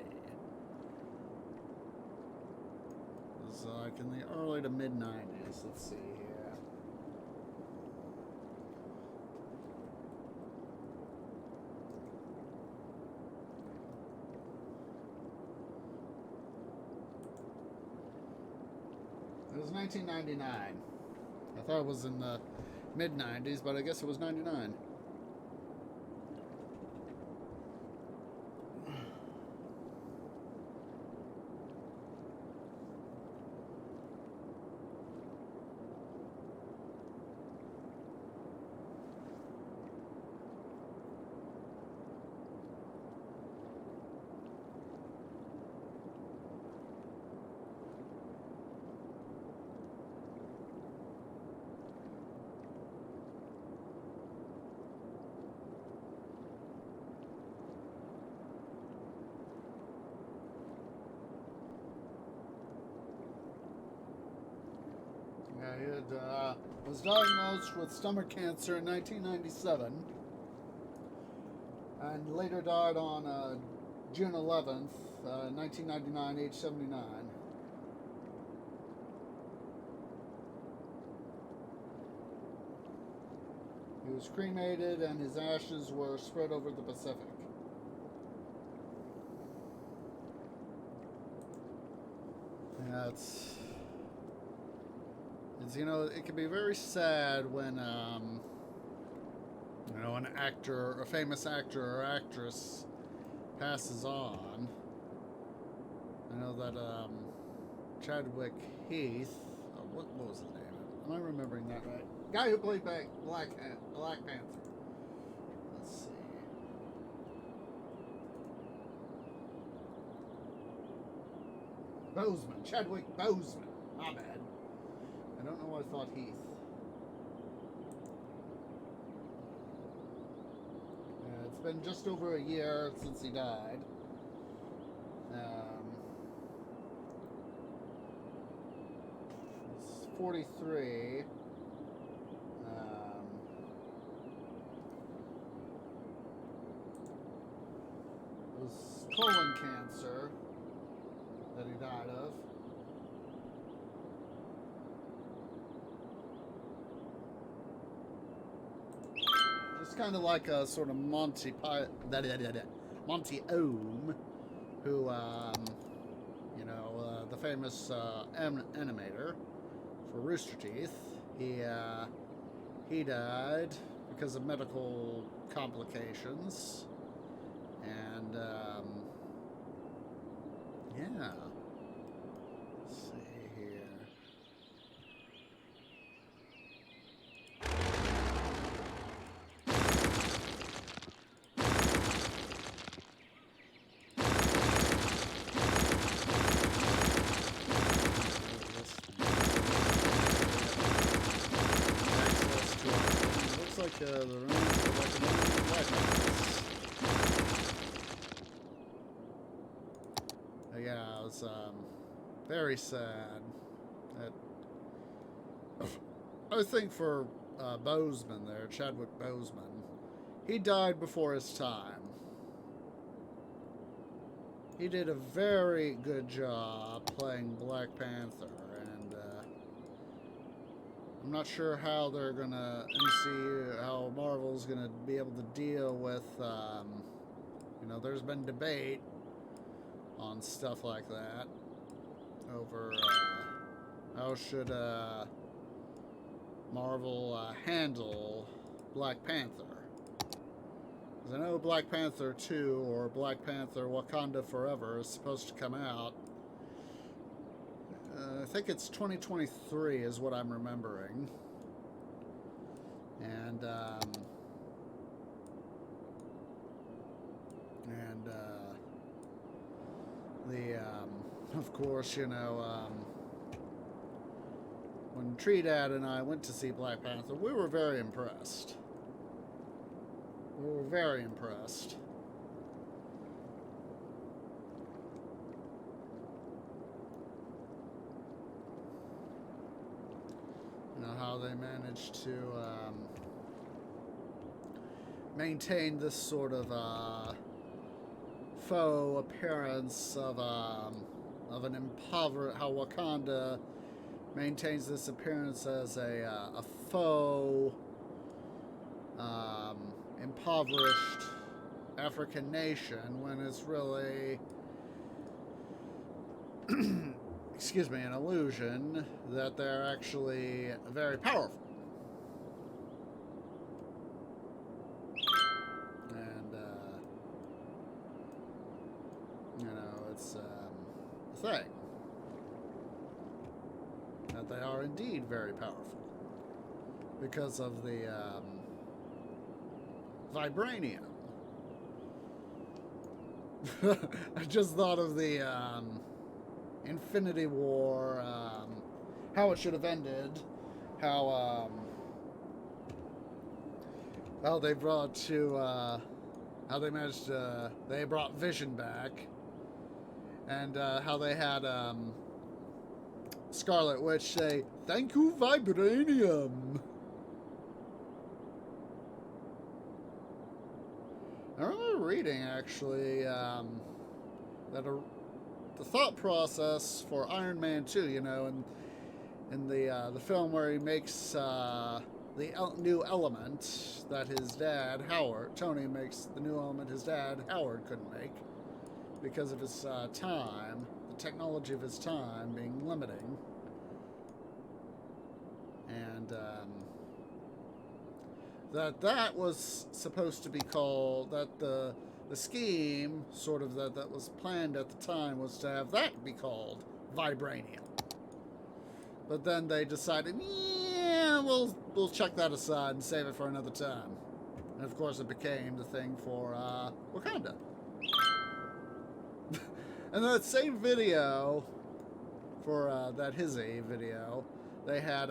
It was like in the early to mid-90s. Let's see here. It was 1999. I thought it was in the mid-90s, but I guess it was 99. He was diagnosed with stomach cancer in 1997 and later died on June 11th, 1999, age 79. He was cremated and his ashes were spread over the Pacific. Yeah, it's you know, it can be very sad when you know, an actor, a famous actor or actress passes on. I know that Chadwick Heath, what was his name? Am I remembering that right? Guy who played Black Panther. Let's see. Boseman, Chadwick Boseman. My bad. I don't know why I thought Heath. It's been just over a year since he died. 43. It was colon cancer that he died of. Just kind of like a sort of Monty Ohm, who, you know, the famous animator for Rooster Teeth. He died because of medical complications, and yeah. Let's see here. Looks like the rooms are like an lighthouse. Yeah, it was very sad. I think for Boseman there, Chadwick Boseman, he died before his time. He did a very good job playing Black Panther, and I'm not sure how they're gonna how Marvel's gonna be able to deal with, you know, there's been debate on stuff like that over how should Marvel handle Black Panther. Because I know Black Panther 2 or Black Panther Wakanda Forever is supposed to come out. I think it's 2023 is what I'm remembering. And of course, you know, when Trinidad and I went to see Black Panther, we were very impressed. We were very impressed. You know, how they managed to maintain this sort of faux appearance of an impoverished, how Wakanda maintains this appearance as a faux impoverished African nation when it's really excuse me, an illusion that they're actually very powerful. And you know, it's a thing that they are indeed very powerful because of the vibranium. I just thought of the Infinity War, how it should have ended, how they brought to, how they managed to, they brought Vision back, and how they had Scarlet Witch say, "Thank you, vibranium." I remember reading, actually, that the thought process for Iron Man 2, you know, in the film where he makes the new element that his dad, Tony makes the new element his dad, Howard, couldn't make because of his time, the technology of his time being limiting. And that was supposed to be called, that the scheme sort of that was planned at the time was to have that be called vibranium. But then they decided, yeah, we'll check that aside and save it for another time. And of course it became the thing for Wakanda. And that same video for that Hizzy video, they had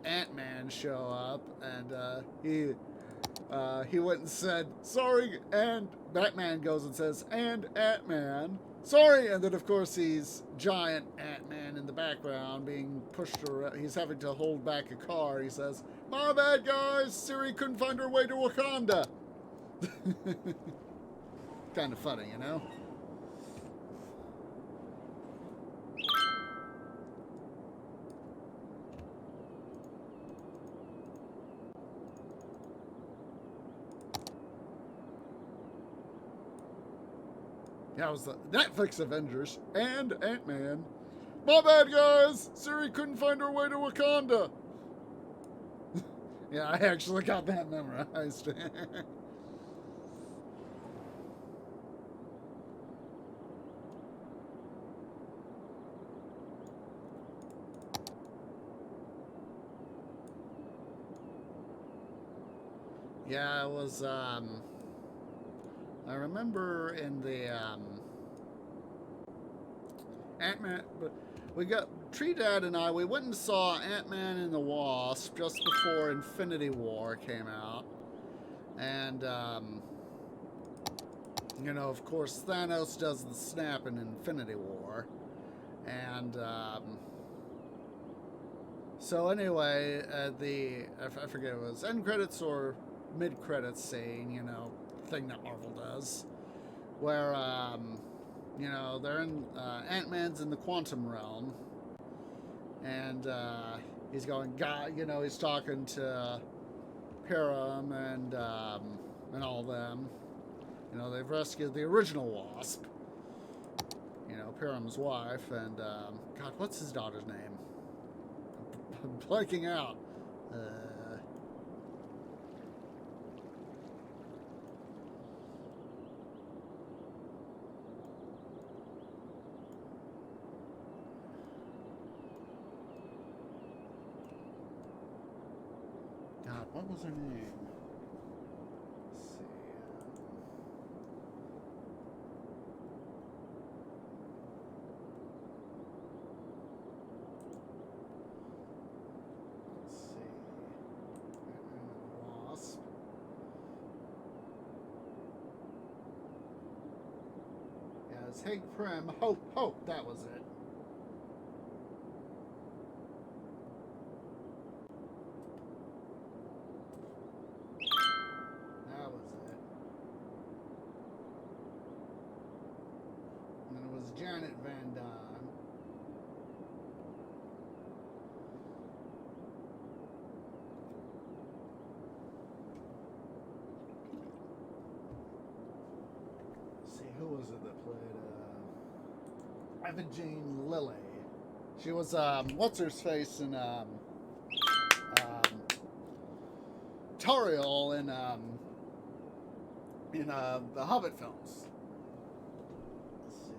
Ant-Man show up, and he went and said, sorry, and Batman goes and says, and Ant-Man, sorry. And then, of course, he's giant Ant-Man in the background being pushed around. He's having to hold back a car. He says, my bad, guys. Siri couldn't find her way to Wakanda. Kind of funny, you know? That was the Netflix Avengers and Ant-Man. My bad, guys. Siri couldn't find her way to Wakanda. Yeah, I actually got that memorized. Yeah, it was, I remember in the, Ant-Man, but we got, Tree Dad and I, we went and saw Ant-Man and the Wasp just before Infinity War came out. And, you know, of course, Thanos does the snap in Infinity War. And, so anyway, I forget if it was end credits or mid credits scene, you know, thing that Marvel does, where you know, they're in Ant-Man's in the quantum realm, and he's going, God, you know, he's talking to Pyram and all them. You know, they've rescued the original Wasp, you know, Pyram's wife, and God, what's his daughter's name? I'm blanking out. God, what was her name? Let's see. Let's see. Wasp. Yeah, it's Hank Pym. Hope, that was it. That was it. And then it was Janet Van Dyne. Let's see, who was it that played Evangeline Lilly? She was what's her face in Tariel in the Hobbit films. Let's see.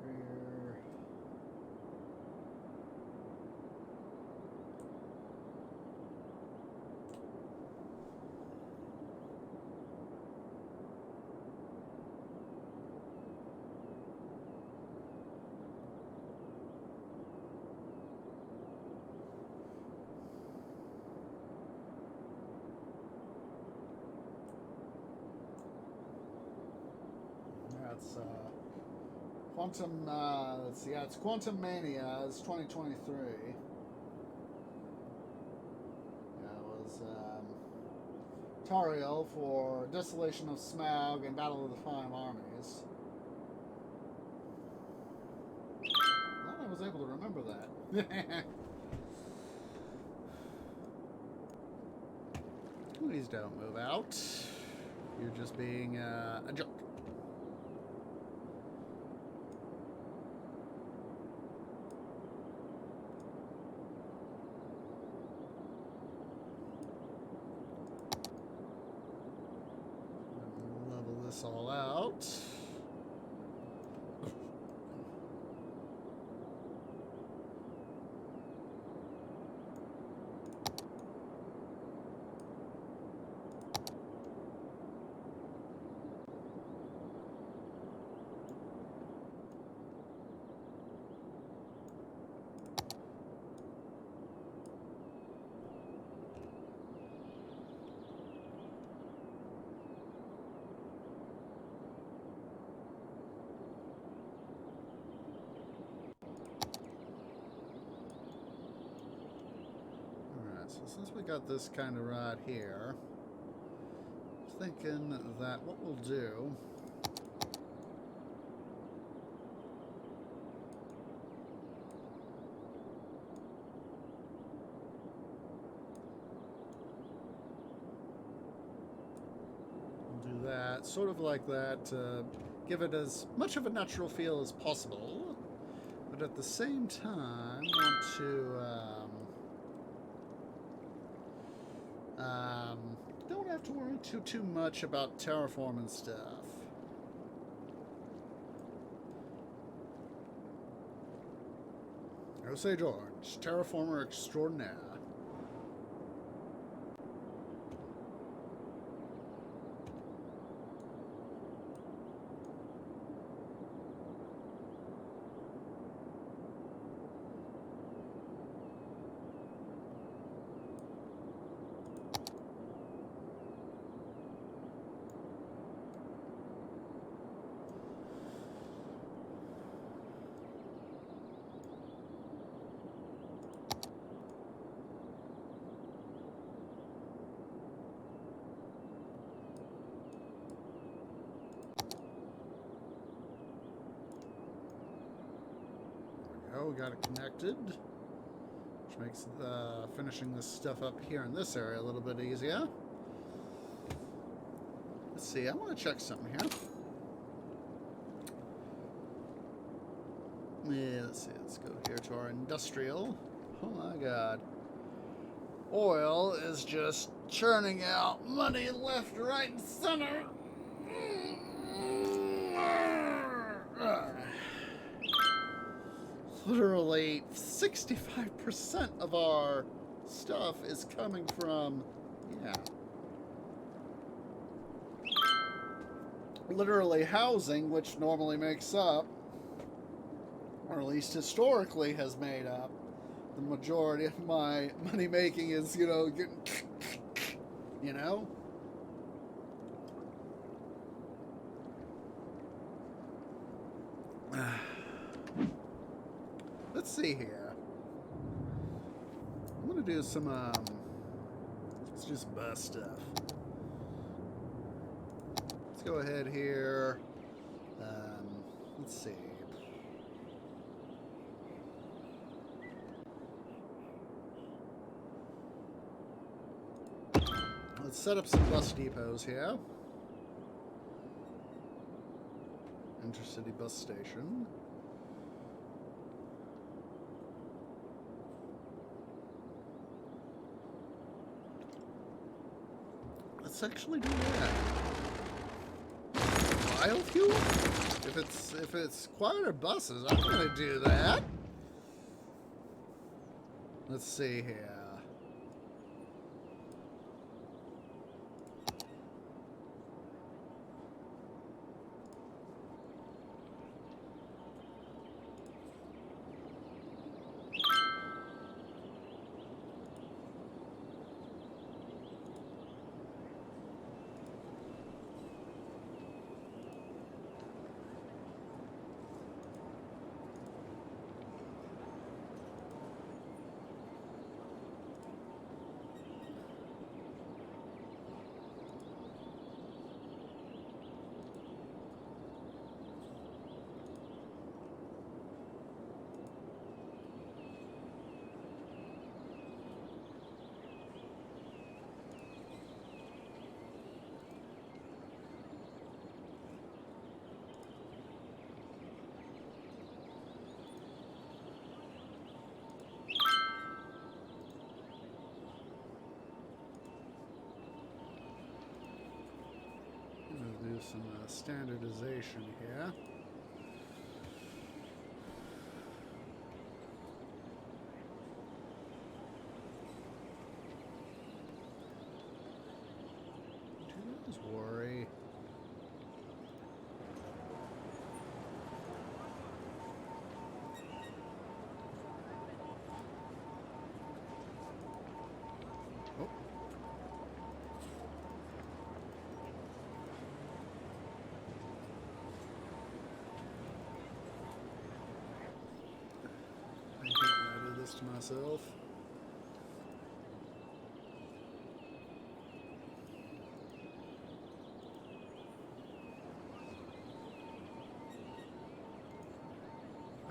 Career. That's Quantum. Let's see. Yeah, it's Quantum Mania. It's 2023. Yeah, it was Tariel for Desolation of Smaug and Battle of the Five Armies. Glad I was able to remember that. Please don't move out. You're just being a jerk. Level this all out. So since we got this kind of right here, thinking that what we'll do that, sort of like that, give it as much of a natural feel as possible, but at the same time want to don't have to worry too much about terraforming stuff. Jose George, terraformer extraordinaire. We got it connected, which makes finishing this stuff up here in this area a little bit easier. Let's see, I want to check something here. Yeah, let's see, let's go here to our industrial. Oh my god. Oil is just churning out money left, right, and center. Literally 65% of our stuff is coming from, yeah, literally housing, which normally makes up, or at least historically has made up, the majority of my money making is, you know, getting, you know? Let's see here. I'm gonna do some, let's do some bus stuff. Let's go ahead here. Let's see. Let's set up some bus depots here. Intercity bus station. Let's actually do that. Biofuel? If it's quieter buses, I'm gonna do that. Let's see here. Do some standardization here. Do not worry. Oh. I do this to myself.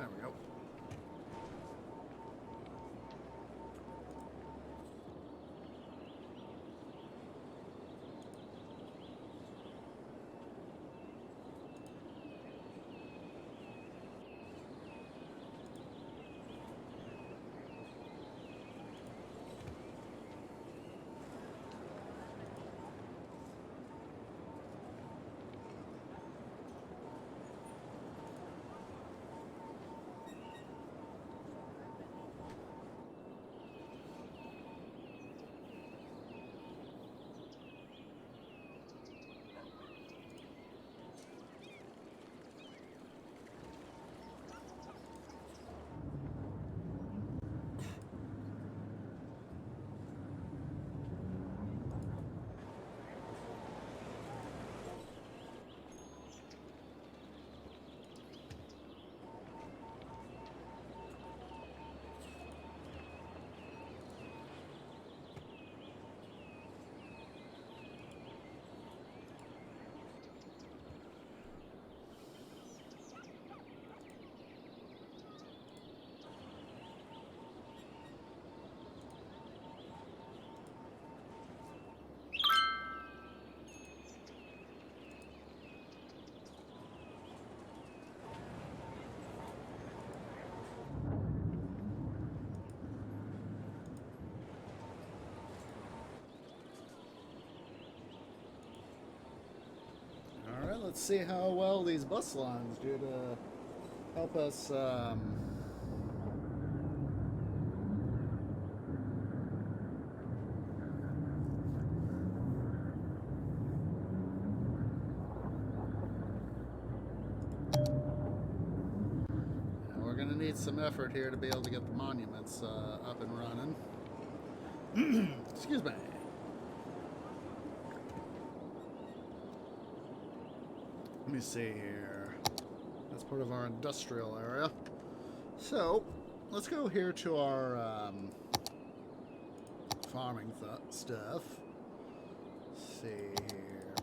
There we go. Alright, let's see how well these bus lines do to help us we're going to need some effort here to be able to get the monuments up and running. Excuse me. Let me see here. That's part of our industrial area. So, let's go here to our farming stuff. Let's see here.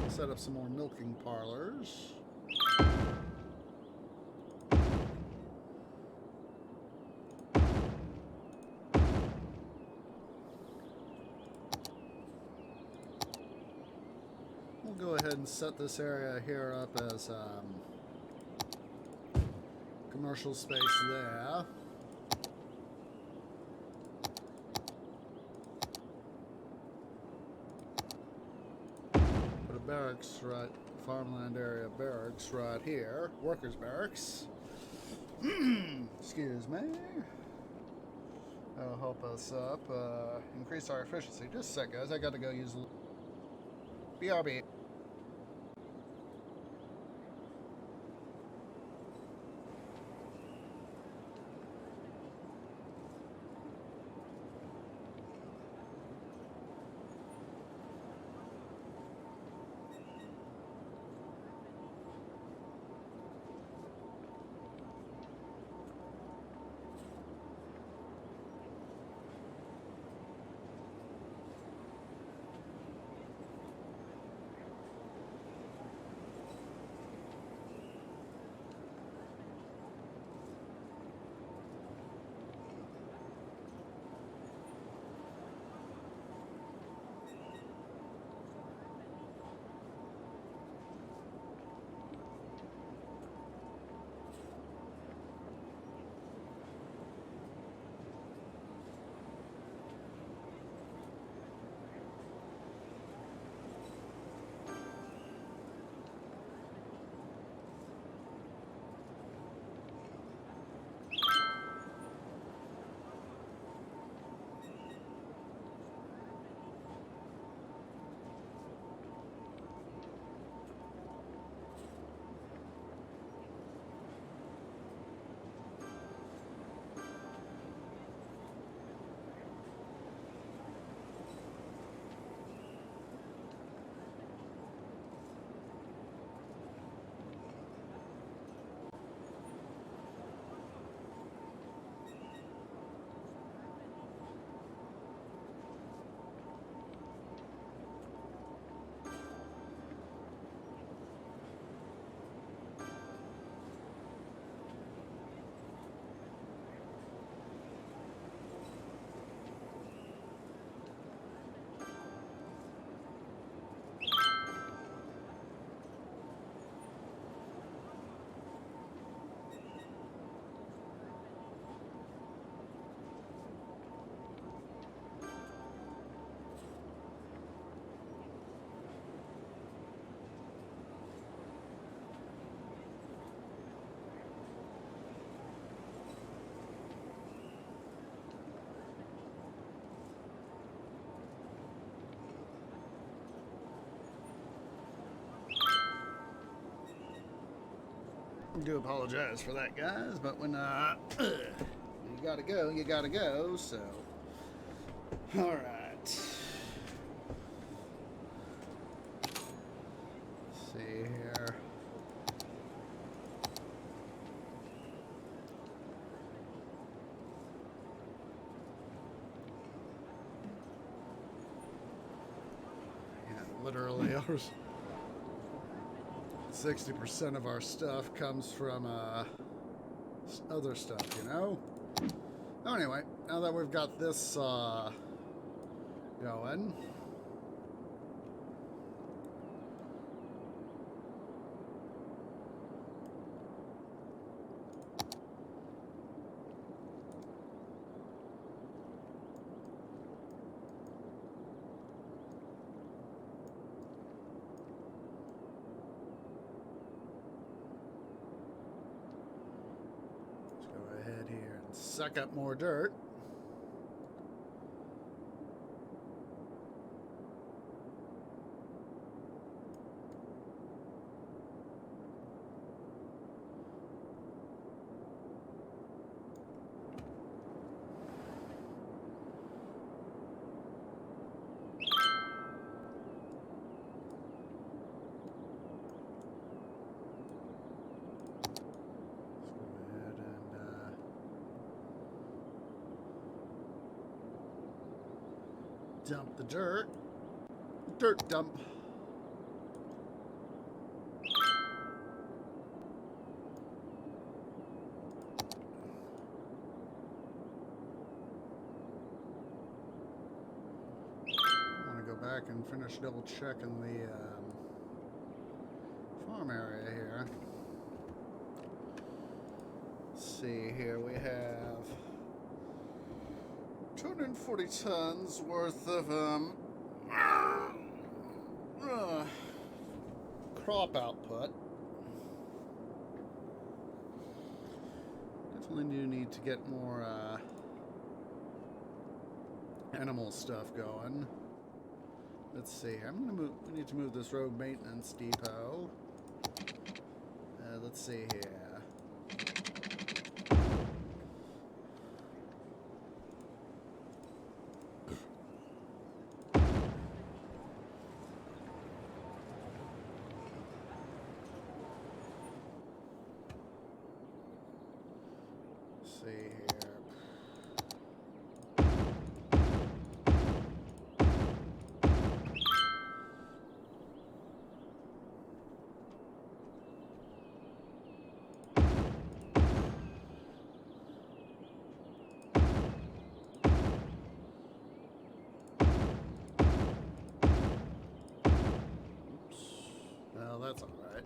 Set up some more milking parlors. Go ahead and set this area here up as commercial space there. Put a barracks right, farmland area barracks right here, workers barracks. Excuse me. That'll help us up, increase our efficiency. Just a sec, guys. I got to go use BRB. I do apologize for that, guys, but when you gotta go, you gotta go, so. Alright. See here. Yeah, literally ours. 60% of our stuff comes from other stuff, you know? Oh, anyway, now that we've got this going, suck up more dirt. Dump the dirt. Dirt dump. I want to go back and finish double checking the farm area here. Let's see here, we have 240 tons worth of crop output. Definitely do need to get more animal stuff going. Let's see. We need to move this road maintenance depot. Let's see here. See here. Oops. Well, that's all right.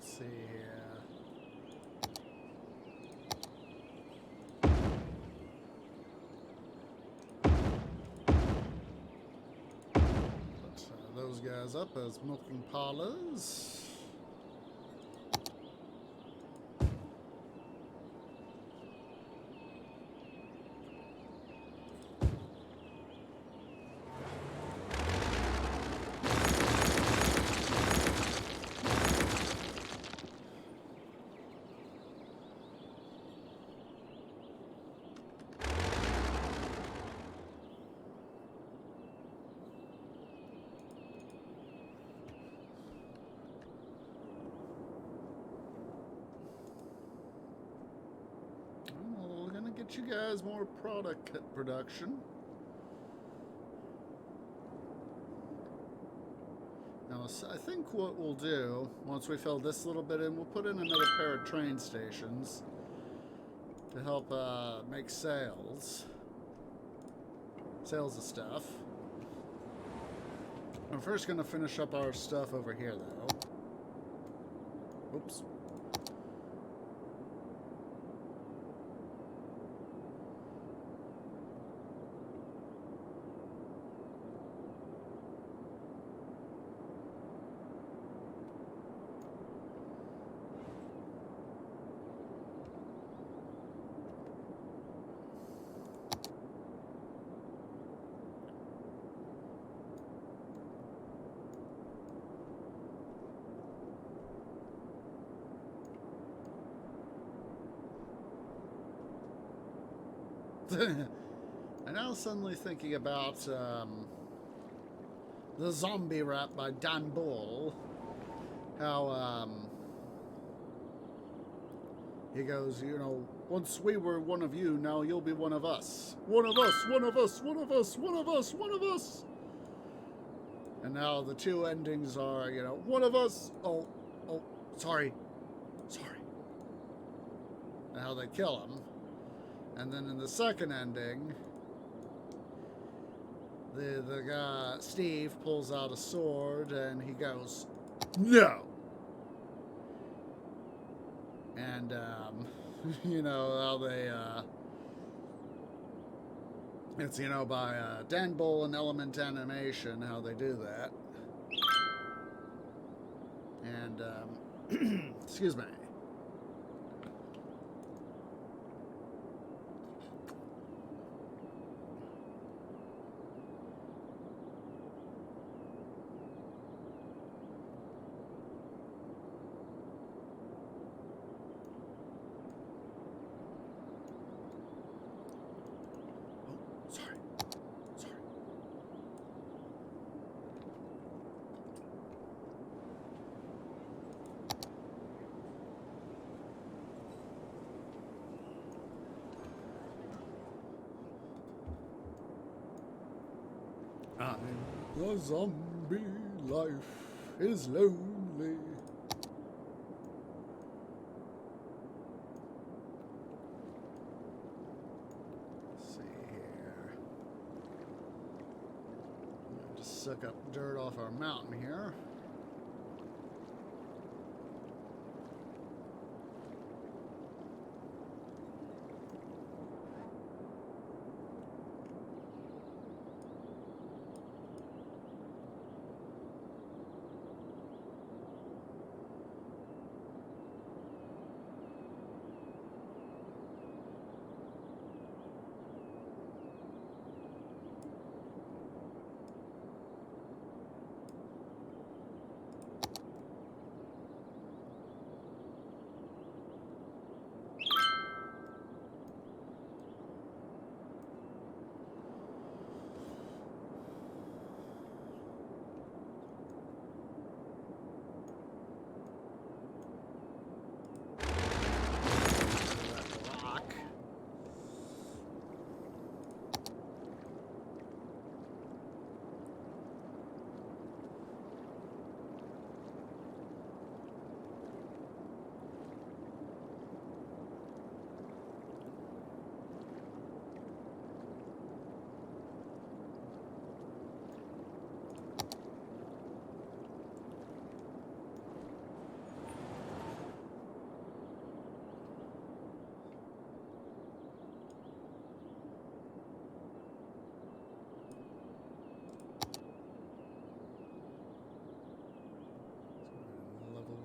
See here. Put those guys up as milking parlors. Well, we're gonna get you guys more product production. Now, I think what we'll do, once we fill this little bit in, we'll put in another pair of train stations to help make sales of stuff. I'm first gonna finish up our stuff over here, though. Oops. I'm now suddenly thinking about the zombie rap by Dan Bull. How he goes, you know, once we were one of you, now you'll be one of us. One of us, one of us, one of us, one of us, one of us. And now the two endings are, you know, one of us. Oh, sorry. And how they kill him. And then in the second ending, the guy, Steve, pulls out a sword and he goes, no. And, you know, how they, it's, you know, by Dan Bull and Element Animation, how they do that. And, excuse me. The zombie life is lonely. Let's see here. Just suck up dirt off our mountain here.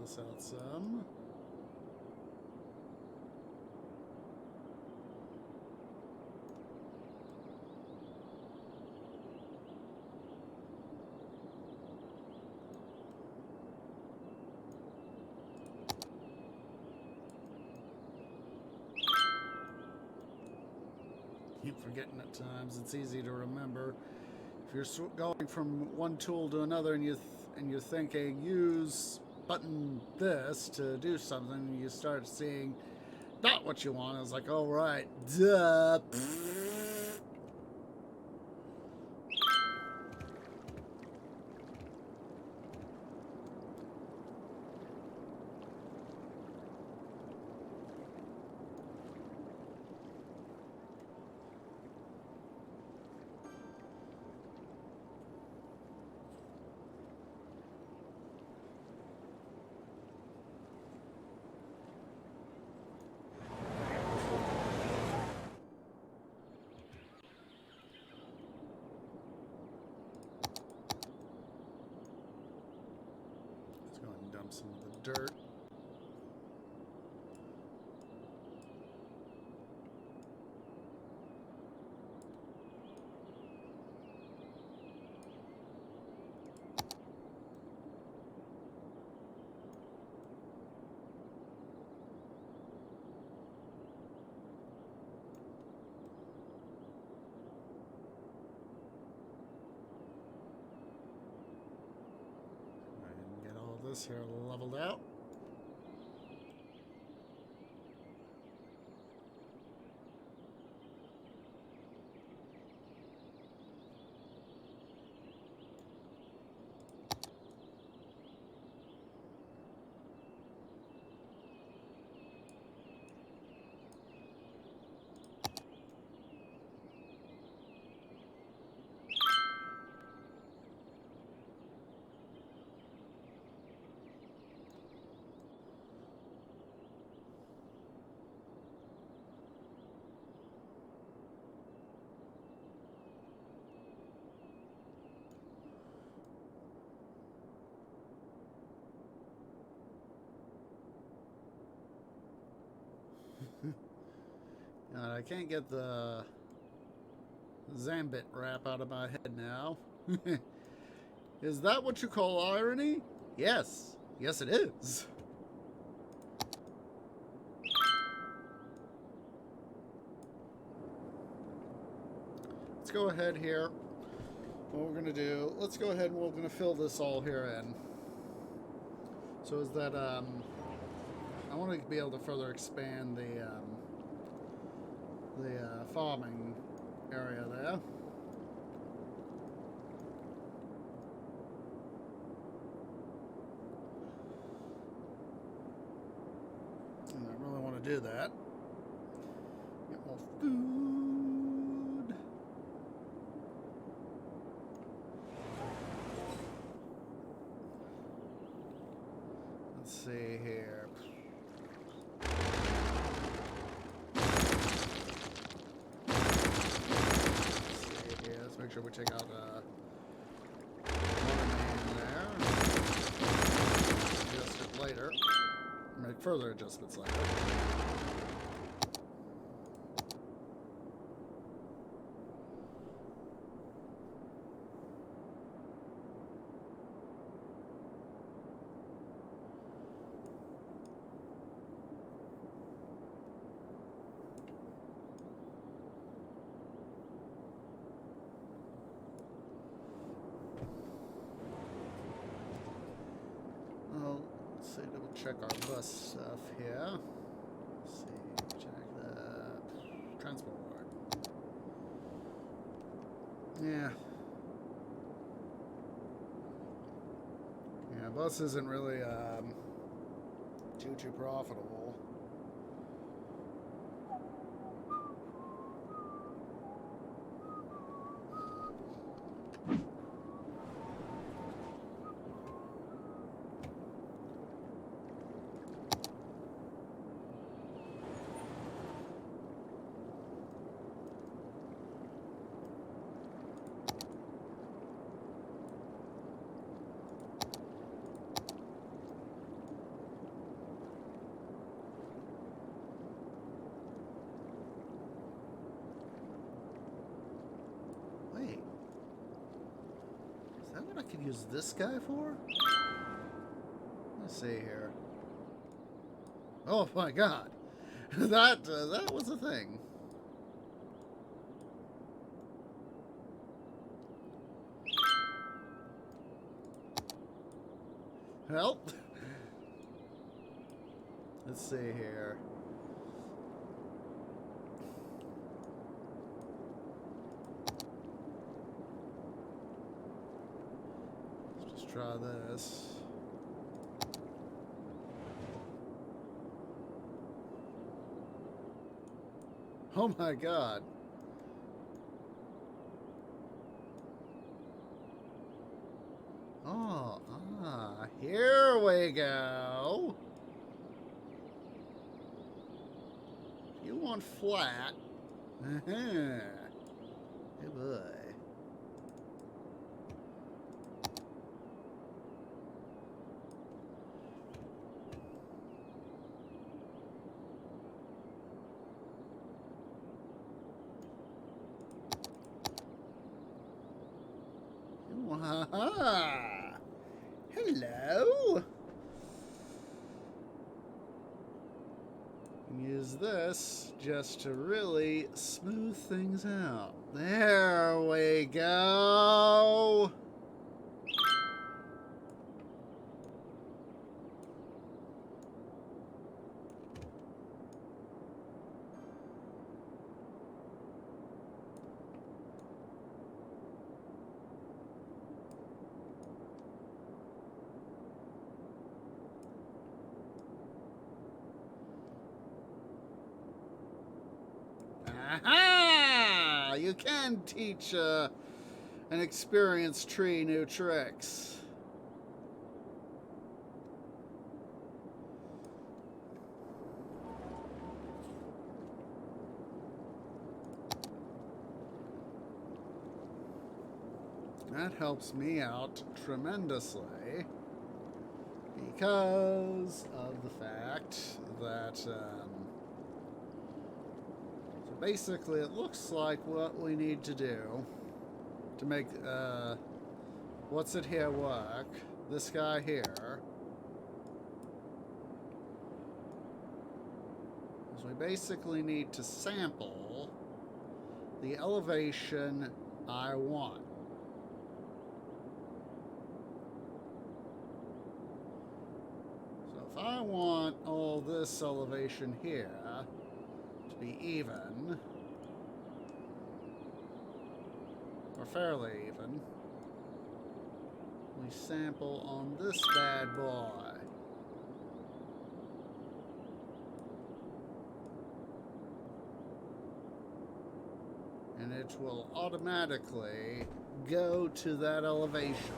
This out some. Keep forgetting at times. It's easy to remember. If you're going from one tool to another and you're thinking use button this to do something, you start seeing not what you want. It's like, oh right, duh. Some of the dirt. this here leveled out. I can't get the Zambit rap out of my head now. Is that what you call irony? Yes. Yes, it is. Let's go ahead here. What we're going to do, let's go ahead and we're going to fill this all here in. So is that, I want to be able to further expand the farming area there. And I really want to do that. Get more food. Let's see here. Make sure we check out water main there. Adjust it later. Make further adjustments later. Let's see, double check our bus stuff here. Let's see, check the transport. Yeah. Yeah, bus isn't really too profitable. What I could use this guy for? Let's see here. Oh my god. that was a thing. Help. Let's see here. Try this. Oh my god. Oh, here we go. You want flat. Hey boy. Hello. Use this just to really smooth things out. There we go. Aha! You can teach an experienced tree new tricks. That helps me out tremendously because of the fact that so basically it looks like what we need to do to make what's it here work, this guy here, is we basically need to sample the elevation I want. If I want all this elevation here to be even, or fairly even, we sample on this bad boy. And it will automatically go to that elevation.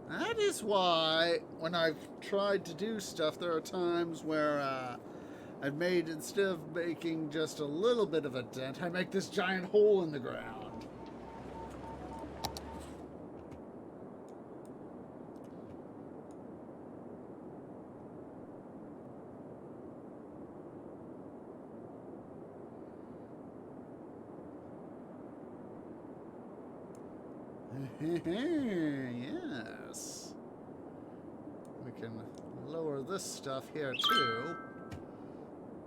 That is why, when I've tried to do stuff, there are times where I've made, instead of making just a little bit of a dent, I make this giant hole in the ground. Yes. We can lower this stuff here too.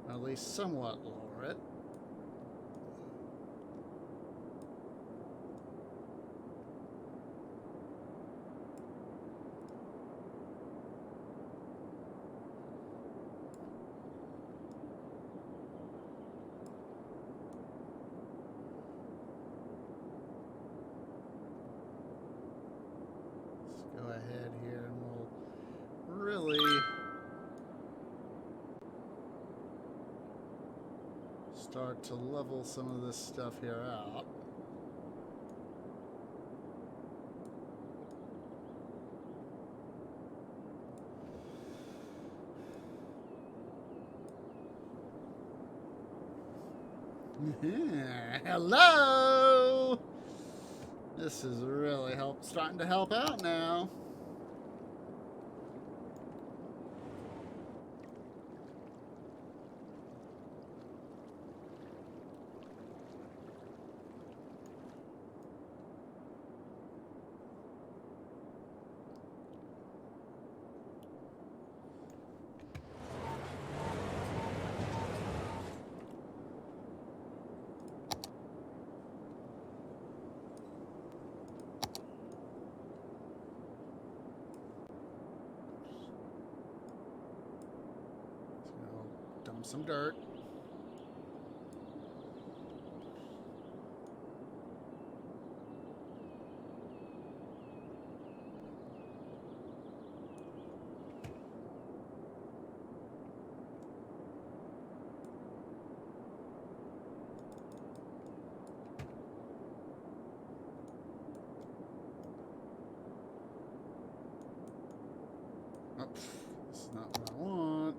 Or at least somewhat lower it. Go ahead here and we'll really start to level some of this stuff here out. Hello! This is really starting to help out now. Dump some dirt. Oh, this is not what I want.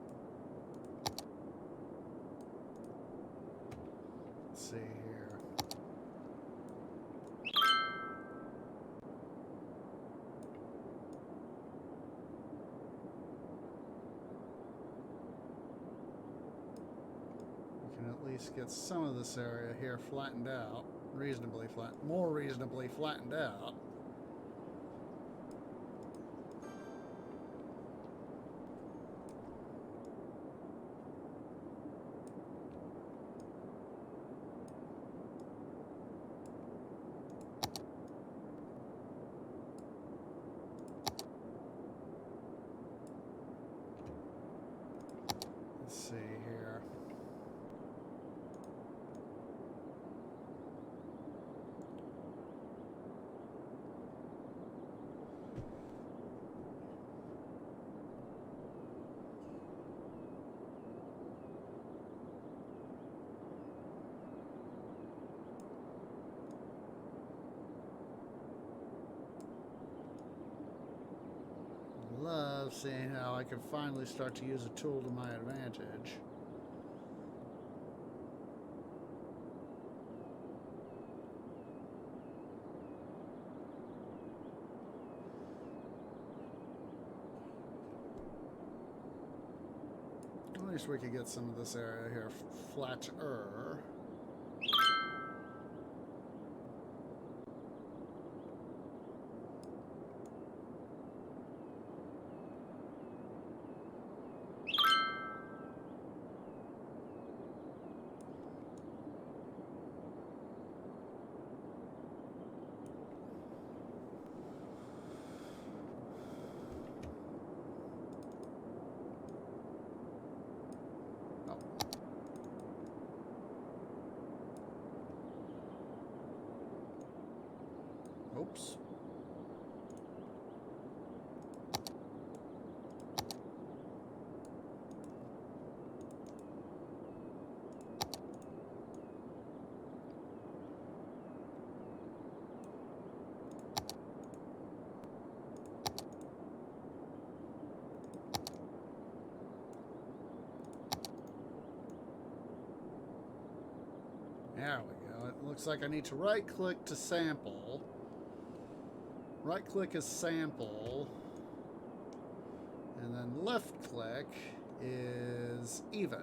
Let's see here. We can at least get some of this area here flattened out, reasonably flat, more reasonably flattened out. Let's see here. love seeing how I can finally start to use a tool to my advantage. At least we could get some of this area here flatter. Oops. There we go. It looks like I need to right-click to sample. Right-click is sample. And then left-click is even.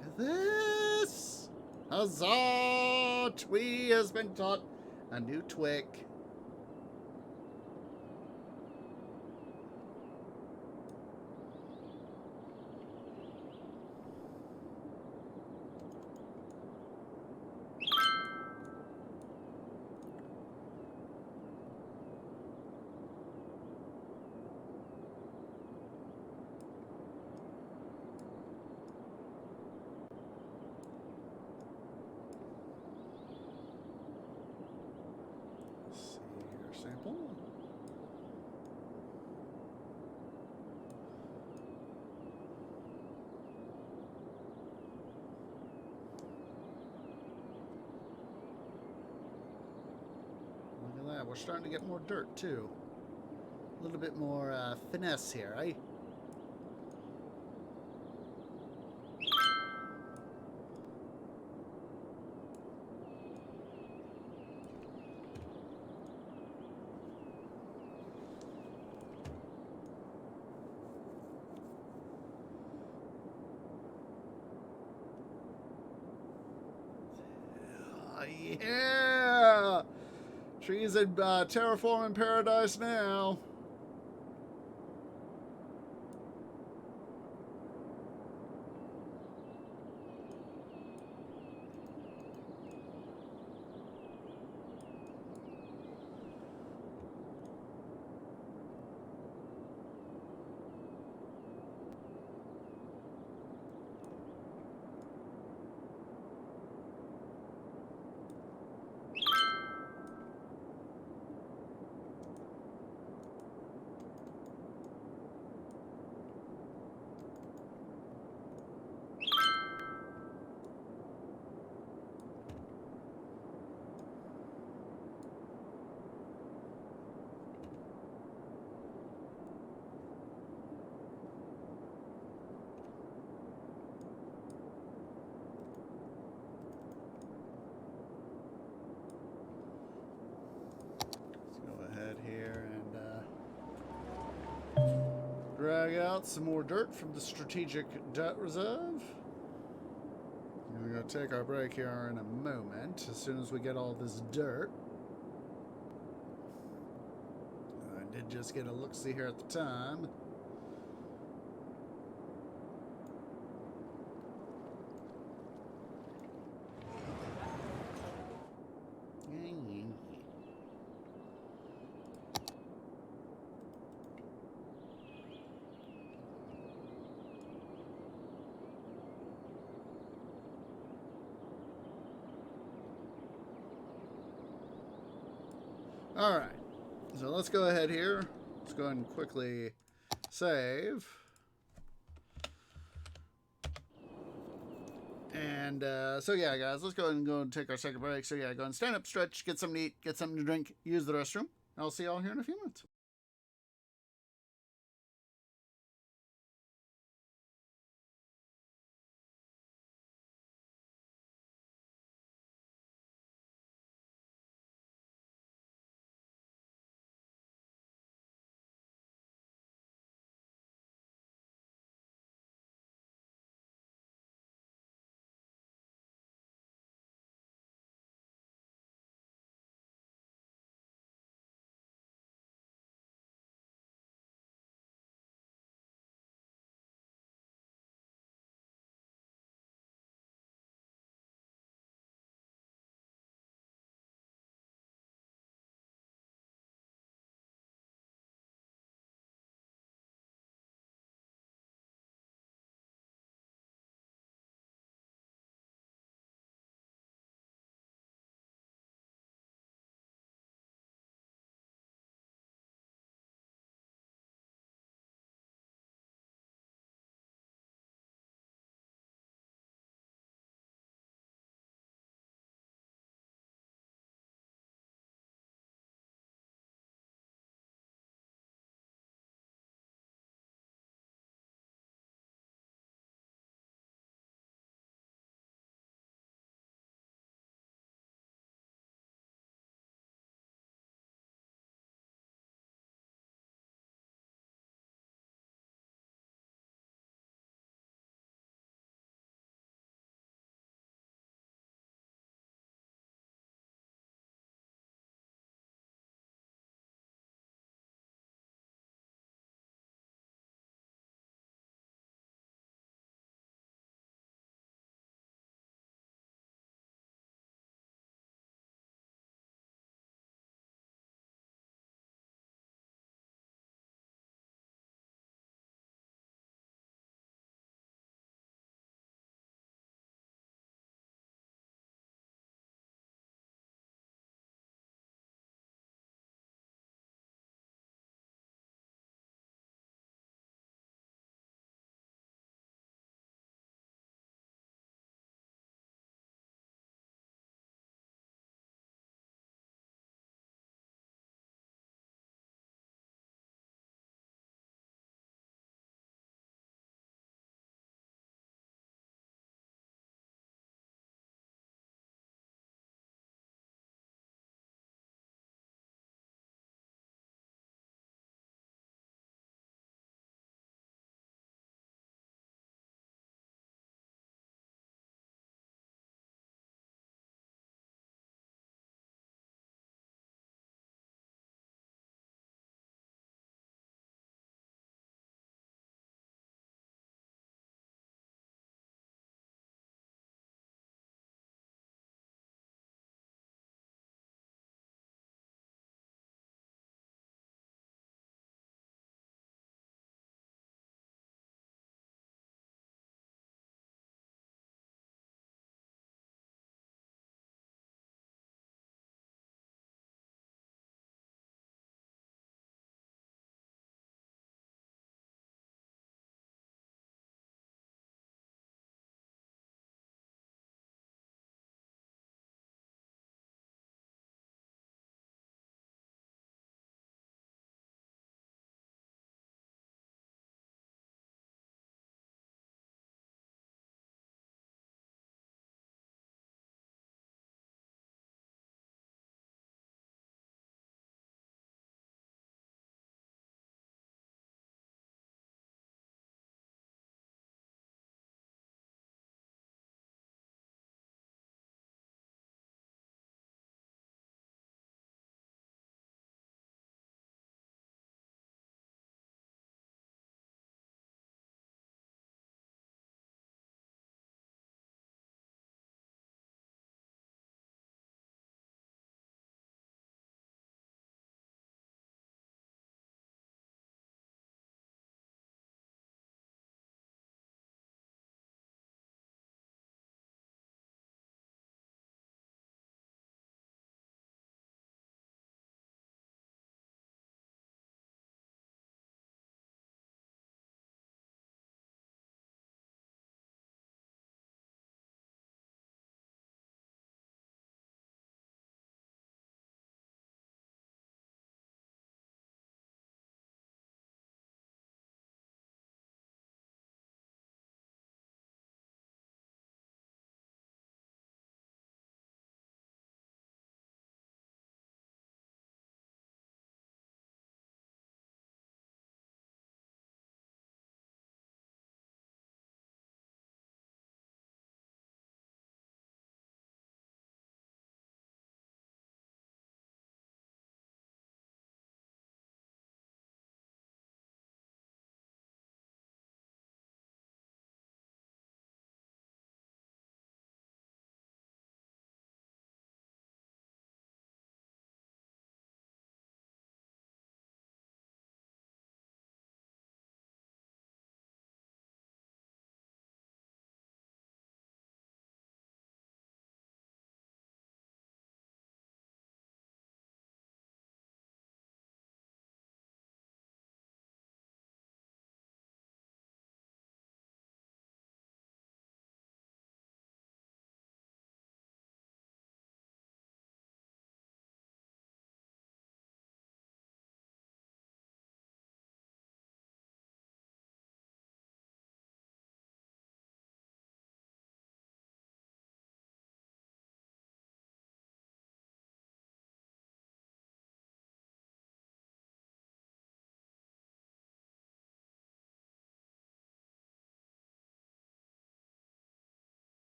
Look at this! Huzzah! Twee has been taught a new trick. Sample. Look at that. We're starting to get more dirt, too. A little bit more finesse here, eh? Yeah! Trees in terraforming paradise now. Drag out some more dirt from the strategic dirt reserve. And we're going to take our break here in a moment, as soon as we get all this dirt. I did just get a look-see here at the time. Alright, so let's go ahead here. Let's go ahead and quickly save. And And so yeah, guys, let's go ahead and go and take our second break. So yeah, go and stand up, stretch, get something to eat, get something to drink, use the restroom. I'll see y'all here in a few minutes.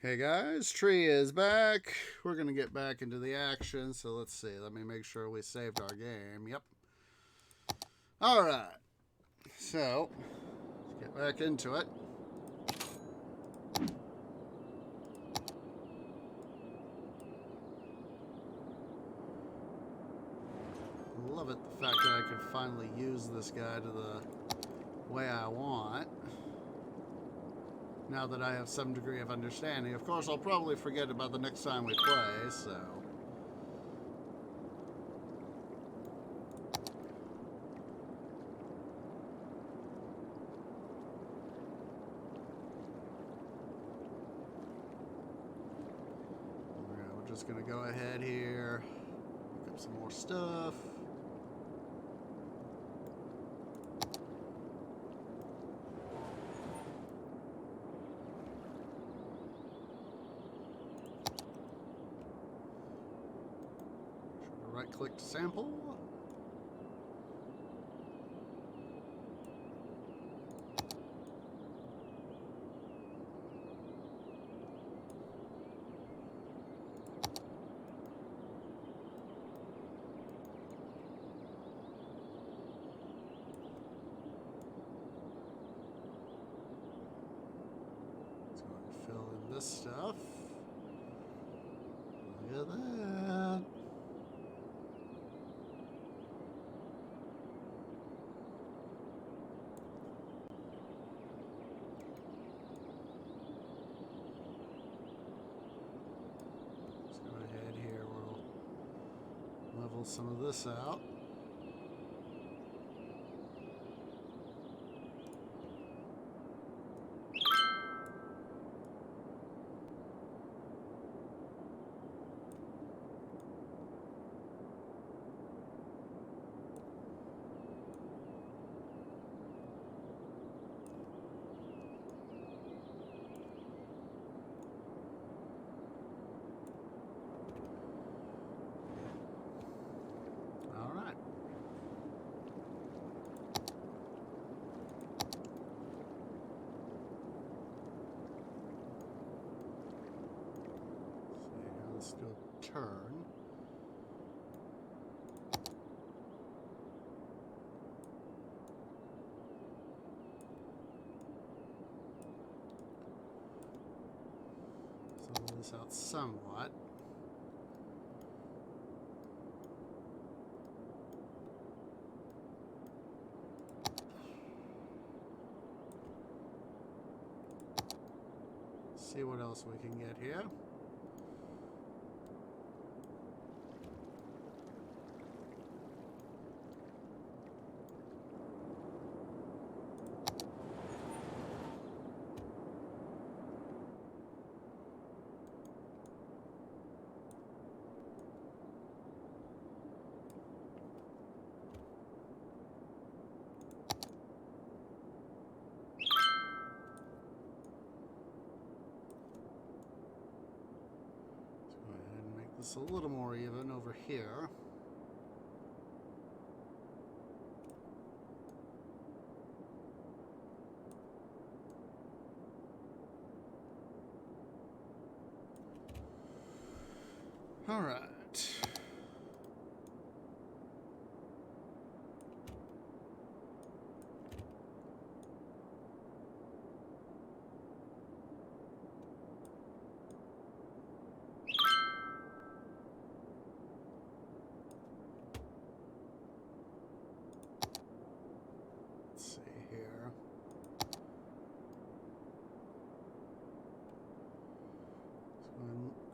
Hey guys, Tree is back. We're going to get back into the action, so let's see. Let me make sure we saved our game. Yep. Alright. So, let's get back into it. Love it, the fact that I can finally use this guy to the way I want. Now that I have some degree of understanding. Of course, I'll probably forget about the next time we play, so... We're just gonna go ahead here, pick up some more stuff. Right-click to sample. Let's go ahead and fill in this stuff. Look at that. Level some of this out. Let's do a turn. Level this out somewhat. See what else we can get here. It's a little more even over here. All right.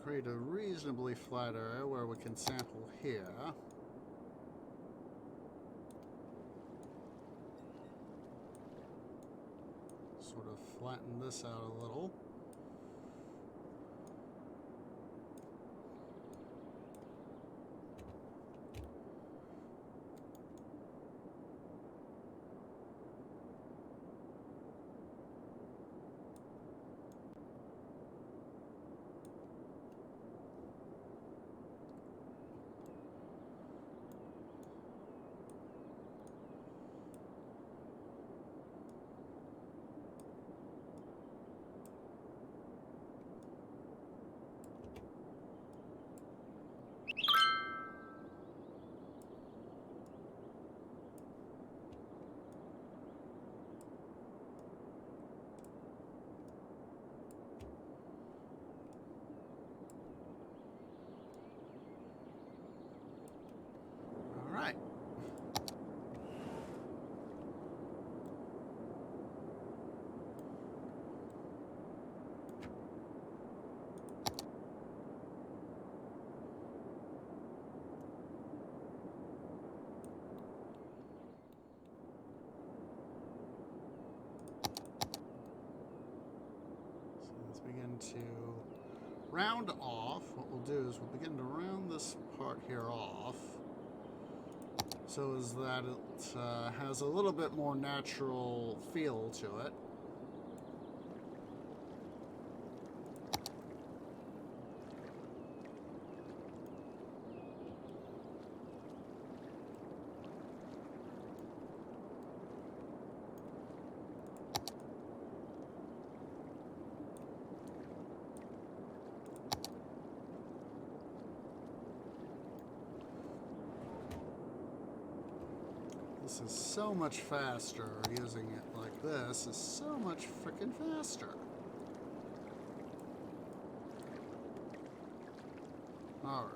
Create a reasonably flat area where we can sample here. Sort of flatten this out a little. begin to round off. What we'll do is we'll begin to round this part here off, so as that it has a little bit more natural feel to it. This is so much faster. Using it like this is so much freaking faster. Alright.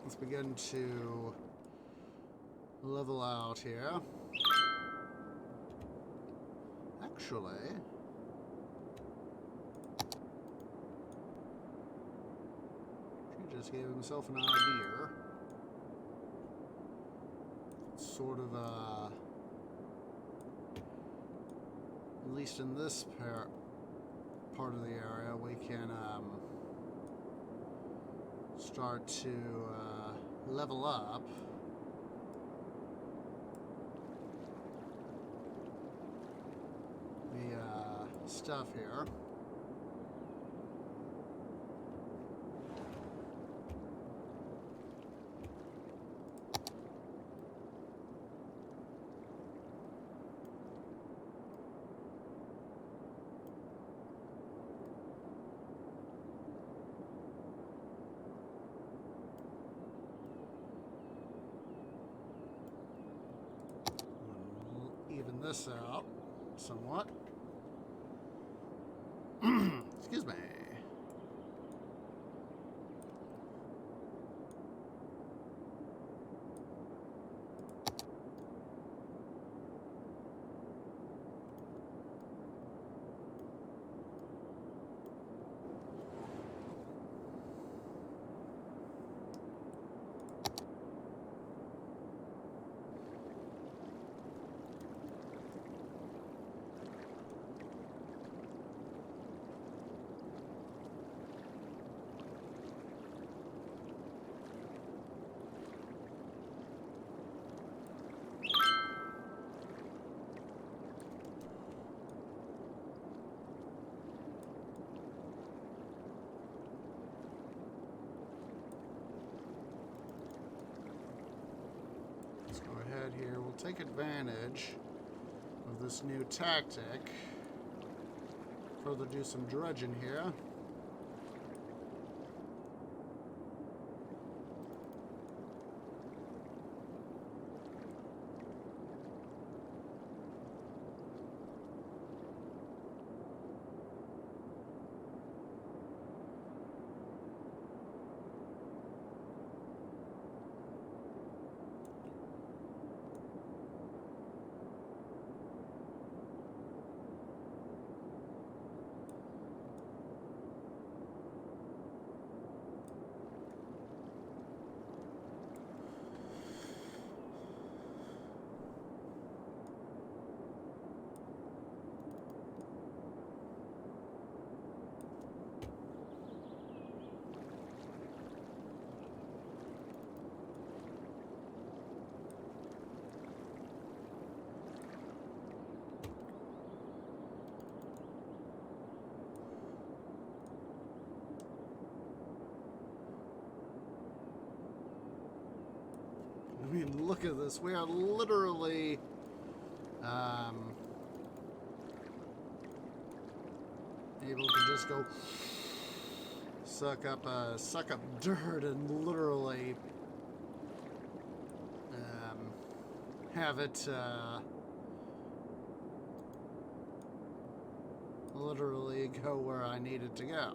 Let's begin to level out here. Actually, he just gave himself an idea. Sort of, at least in this part of the area, we can start to level up. The stuff here. Even this out somewhat. Excuse me. Let's go ahead here. We'll take advantage of this new tactic. Further do some dredging here. I mean, look at this. We are literally able to just go suck up dirt and literally have it literally go where I need it to go.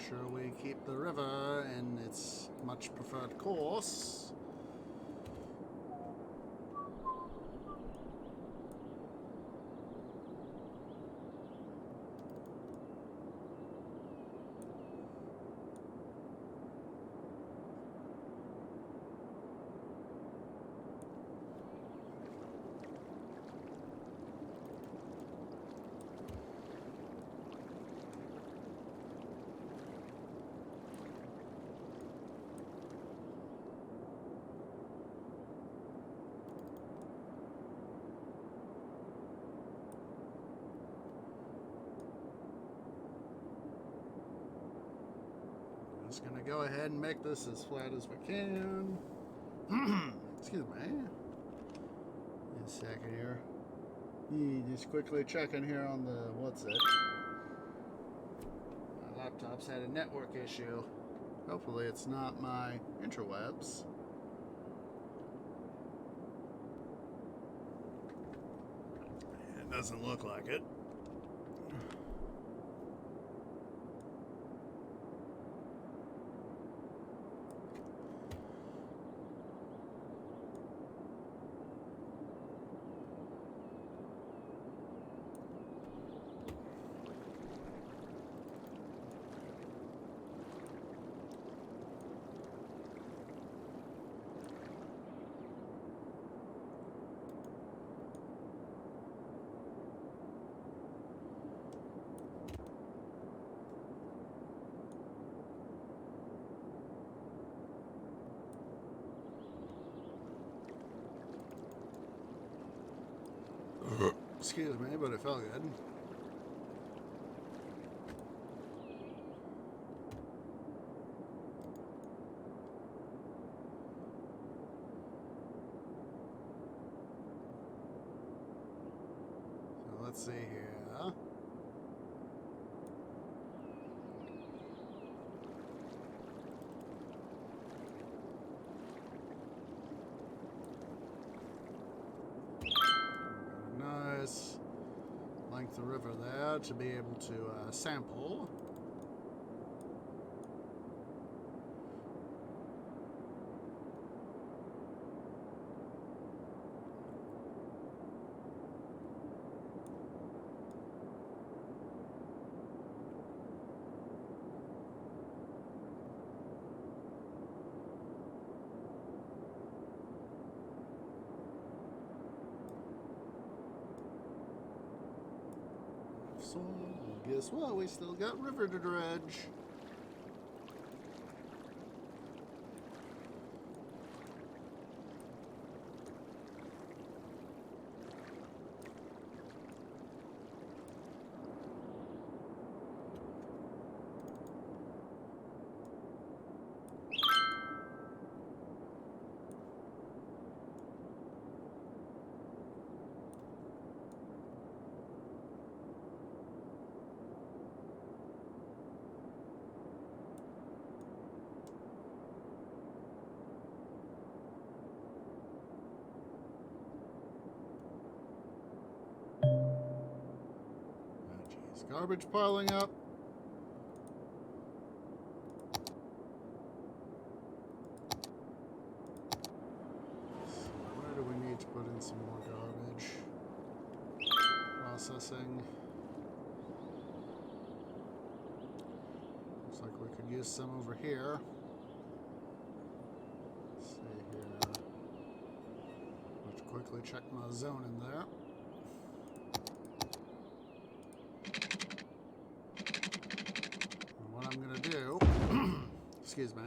Sure we keep the river in its much preferred course. Just gonna go ahead and make this as flat as we can. Excuse me. A second here. Just quickly checking here on the what's it. My laptop's had a network issue. Hopefully it's not my interwebs. It doesn't look like it. Excuse me, but it felt good. So let's see here. Nice length of river there to be able to sample. So, guess what? We still got river to dredge. Garbage piling up. So where do we need to put in some more garbage? Processing. Looks like we could use some over here. Let's see here. Let's quickly check my zone in there. I'm gonna do, excuse me.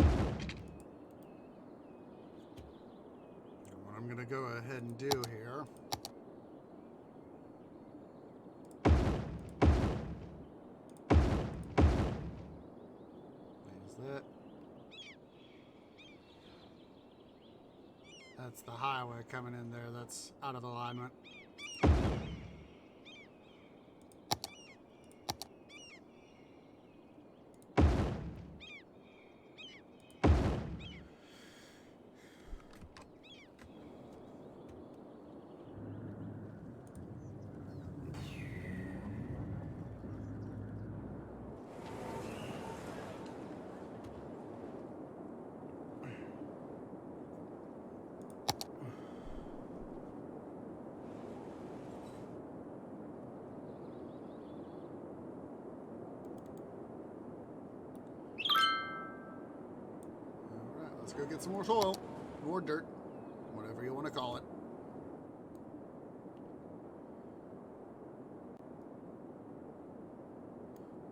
And what I'm gonna go ahead and do here is that. That's the highway coming in there. That's out of alignment. Let's go get some more soil, more dirt, whatever you want to call it.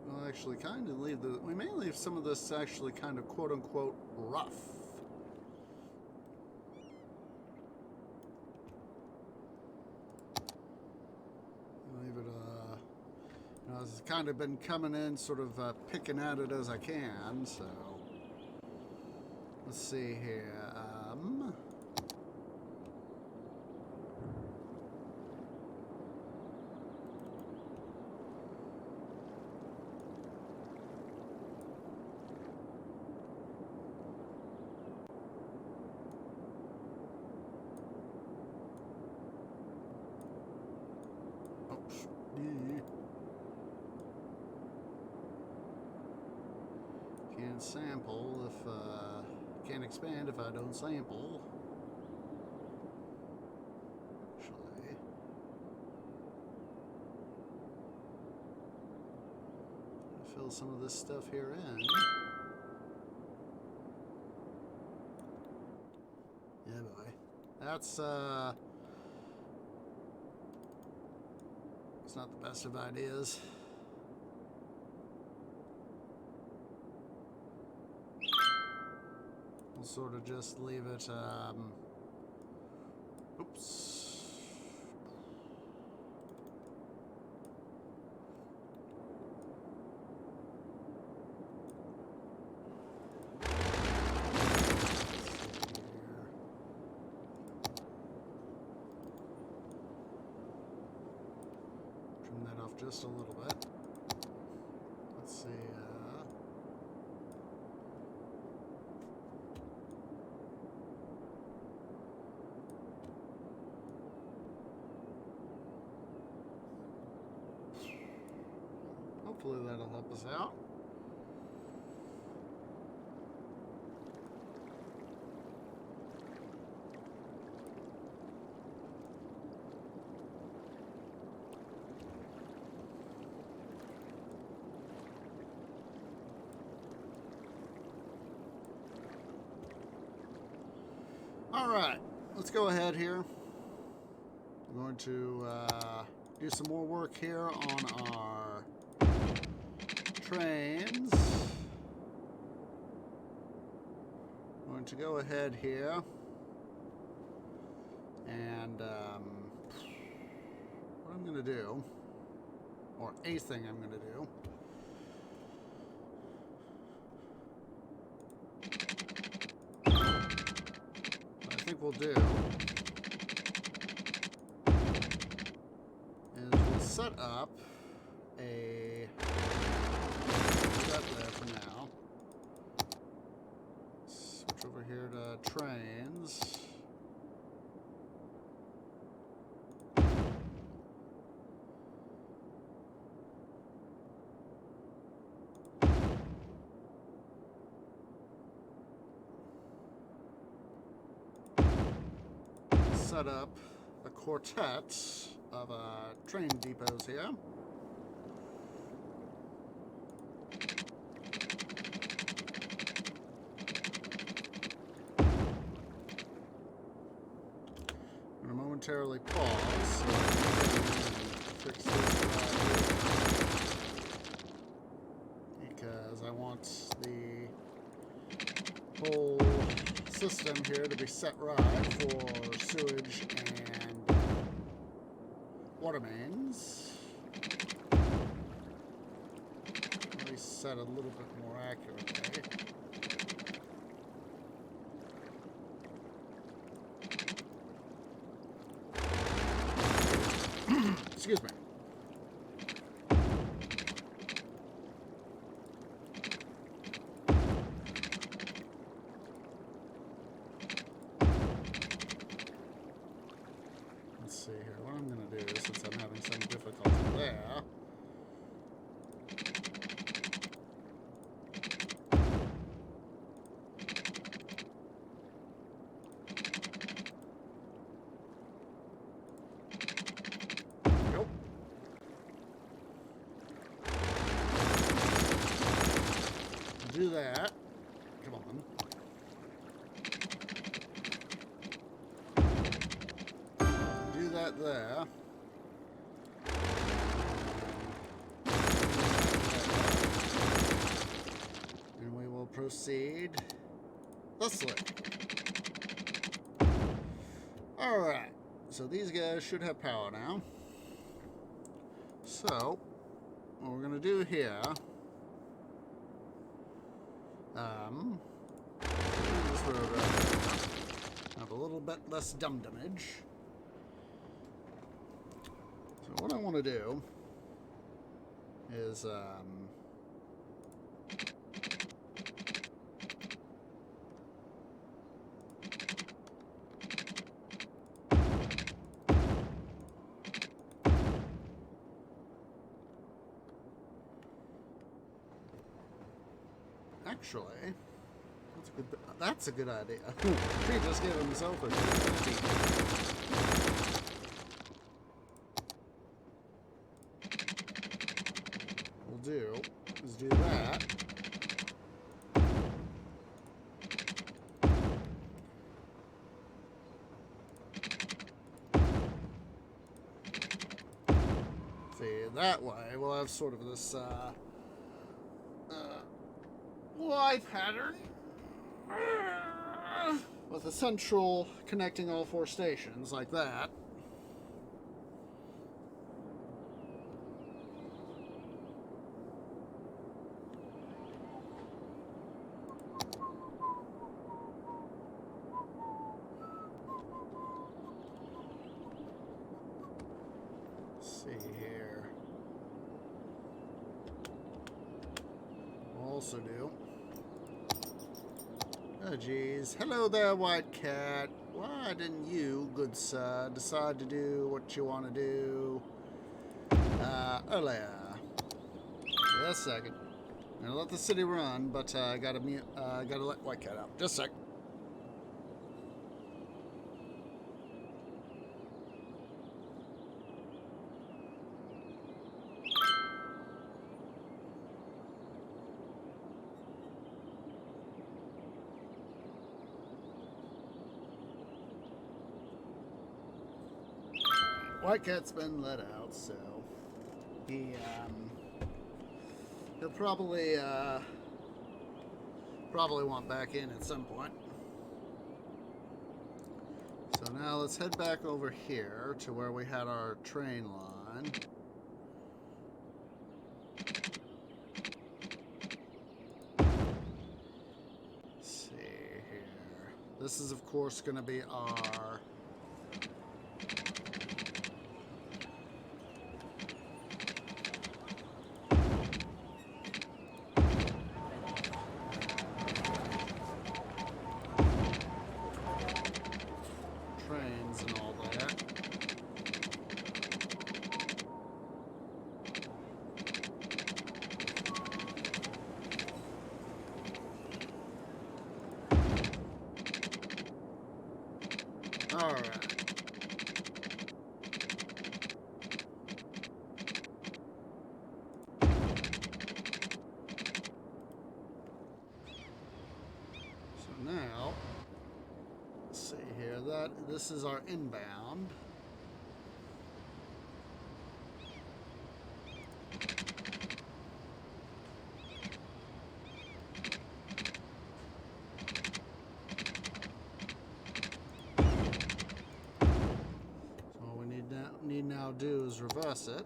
We'll actually kind of leave we may leave some of this actually kind of quote unquote rough. I've kind of been coming in, sort of picking at it as I can, so... Let's see here. Can't sample if can't expand if I don't sample. Actually, fill some of this stuff here in. Yeah, boy, that's it's not the best of ideas. We'll sort of just leave it, oops. Trim that off just a little bit. Let's see, hopefully that'll help us out. All right, let's go ahead here. I'm going to do some more work here on our trains. I'm going to go ahead here and what I'm going to do, or a thing I'm going to do, what I think we'll do is we'll set up a that there for now. Switch over here to trains. Set up a quartet of train depots here. Momentarily pause so fix this because I want the whole system here to be set right for sewage and water mains. Let me set a little bit more accurately. Excuse me. Let's see here. What I'm going to do, since I'm having some difficulty there, do that. Come on. Do that there. And we will proceed thusly. Alright. So these guys should have power now. So what we're going to do here, this road right here, have a little bit less damage. So what I want to do is, actually, that's a good idea. He just gave himself a 50. We'll do is do that. See, that way we'll have sort of this Y pattern with a central connecting all four stations like that. Let's see here. We'll also do. Oh, geez. Hello there, White Cat. Why didn't you, good sir, decide to do what you want to do earlier? Just a second. I'm gonna let the city run, but I gotta let White Cat out. Just a sec. White Cat's been let out, so he'll probably want back in at some point. So now let's head back over here to where we had our train line. Let's see here. This is of course going to be our trains and all that. All right. So now, let's see here. This is our inbound. So all we need now do is reverse it.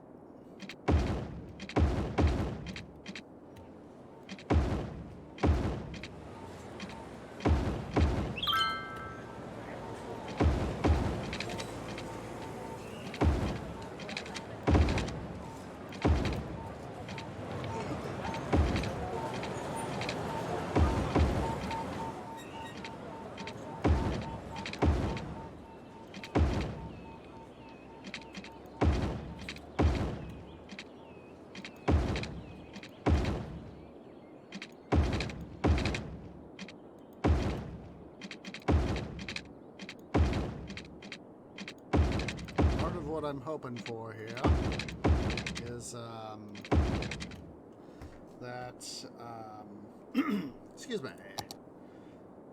What I'm hoping for here is that excuse me,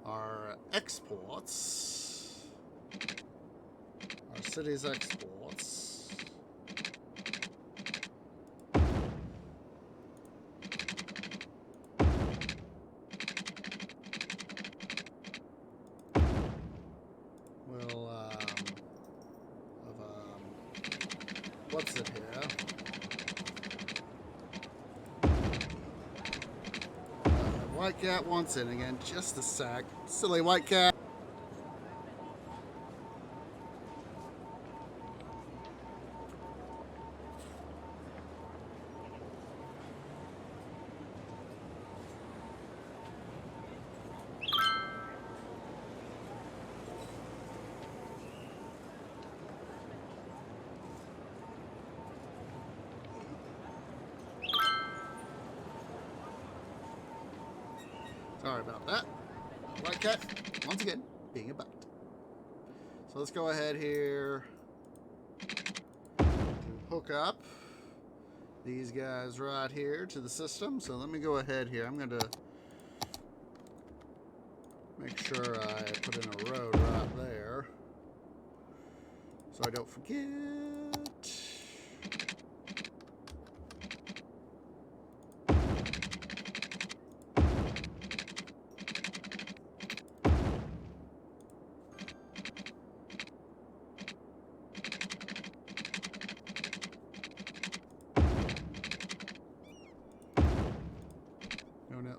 our exports, our city's exports will what's it here? White cat wants in again. Just a sec. Silly white cat. Sorry about that. White cat, once again, being a butt. So let's go ahead here to hook up these guys right here to the system. So let me go ahead here. I'm going to make sure I put in a road right there so I don't forget.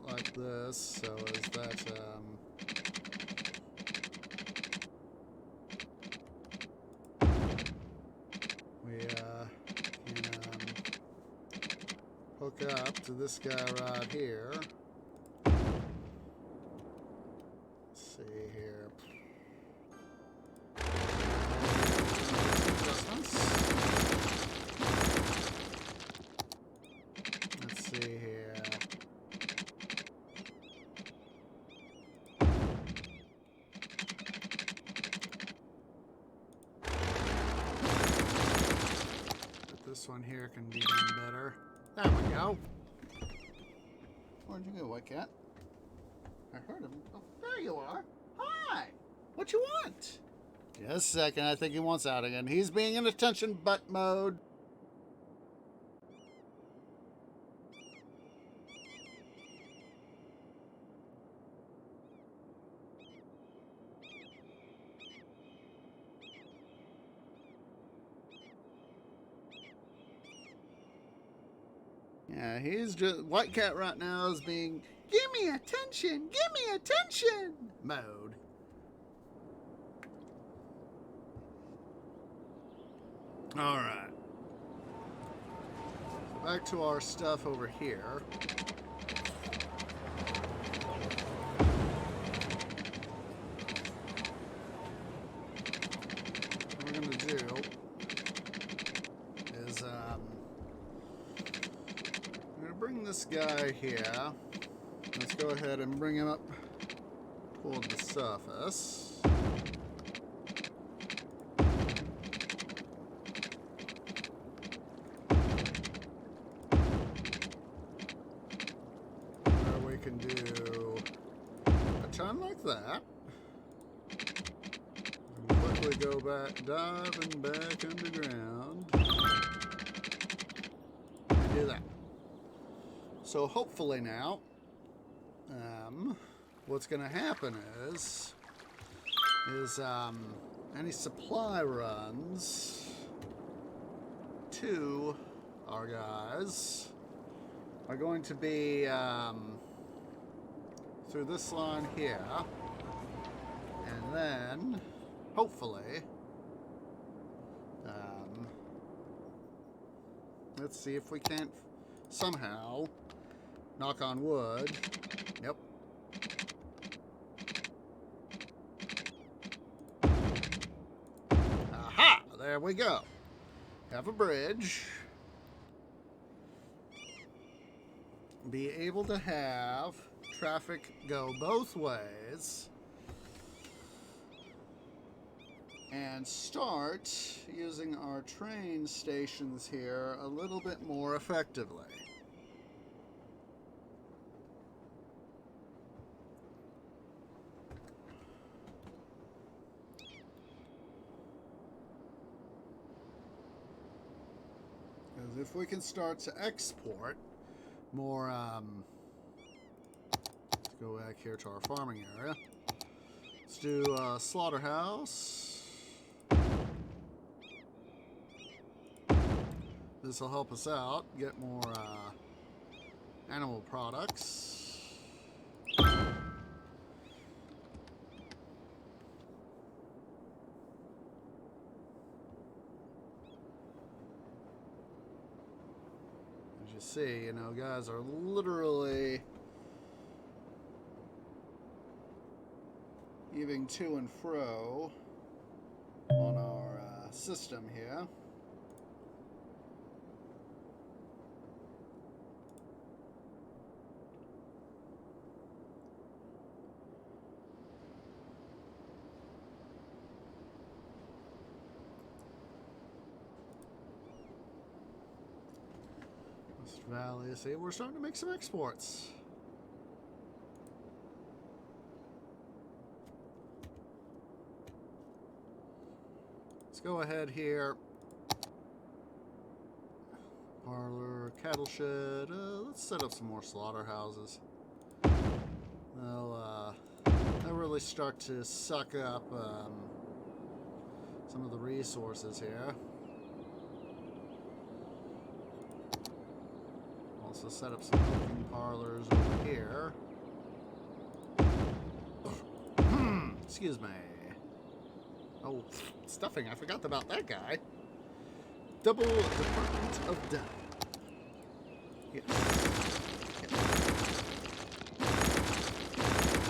Like this, so is that we can hook up to this guy right here. Let's see here. Adjustments. Let's see here. This one here can be done better. There we go. Where'd you go, white cat? I heard him. Oh, there you are. Hi. What you want? Just a second. I think he wants out again. He's being in attention butt mode. Yeah, he's just white cat right now is being give me attention mode. All right. Back to our stuff over here. What we're gonna do is bring this guy here. Let's go ahead and bring him up toward the surface. Where we can do a ton like that. And quickly go back, diving back underground. And do that. So hopefully now, what's going to happen is any supply runs to our guys are going to be through this line here, and then hopefully, let's see if we can't somehow, knock on wood. Yep. Aha! There we go. Have a bridge. Be able to have traffic go both ways. And start using our train stations here a little bit more effectively. Because if we can start to export more, let's go back here to our farming area. Let's do Slaughterhouse. This will help us out, get more animal products. As you see, you know, guys are literally heaving to and fro on our system here. West Valley, see, we're starting to make some exports. Go ahead here. Parlor, cattle shed. Let's set up some more slaughterhouses. They'll really start to suck up some of the resources here. Also set up some cooking parlors over here. Excuse me. Oh, stuffing. I forgot about that guy. Double Department of Dye. Yes. Yes.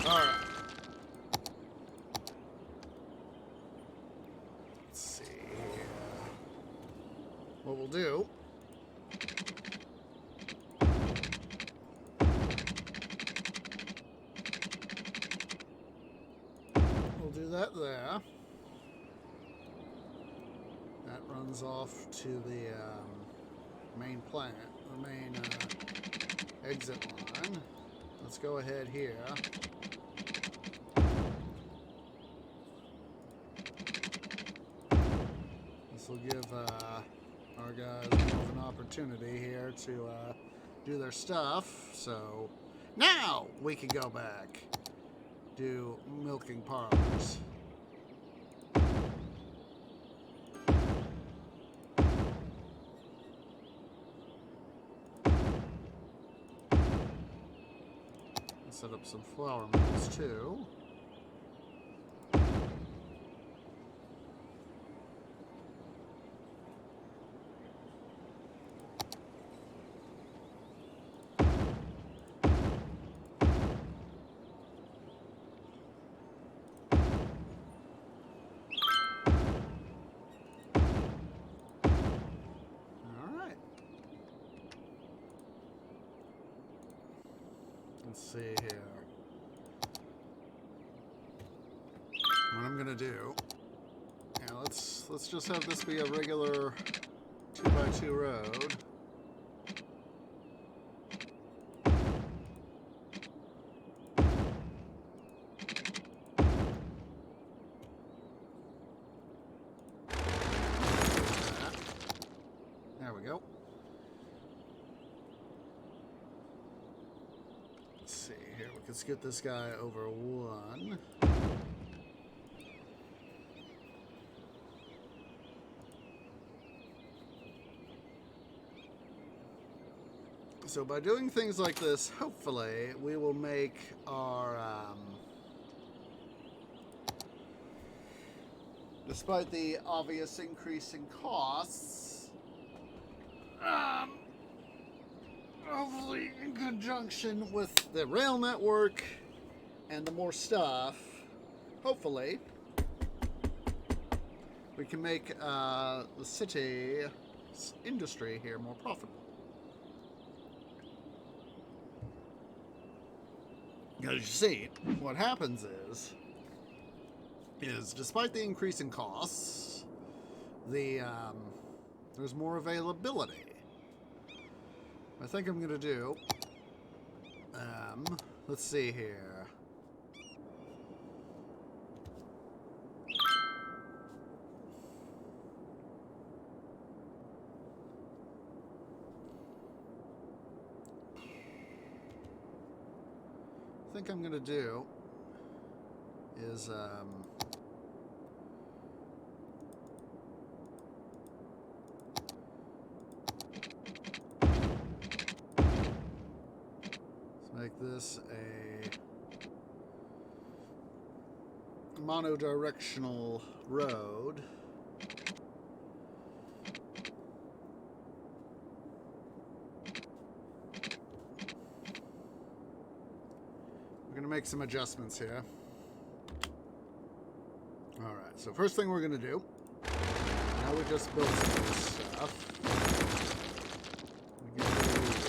Alright. Let's see. What we'll do. We'll do that there. Runs off to the main plant, the main exit line. Let's go ahead here. This will give our guys more of an opportunity here to do their stuff. So now we can go back, do milking parlors. Set up some flour mills too. Let's see here. What I'm gonna do? Yeah, let's just have this be a regular 2x2 road. There we go. Let's see here. We can scoot this guy over one. So by doing things like this, hopefully, we will make our, despite the obvious increase in costs, hopefully in conjunction with the rail network and the more stuff, hopefully, we can make the city industry here more profitable. As you see, what happens is despite the increase in costs, there's more availability. I think I'm gonna do. Let's see here. I think I'm gonna do is let's make this a monodirectional road. make some adjustments here. Alright, so first thing we're going to do, now we just built some of this stuff. Get rid of these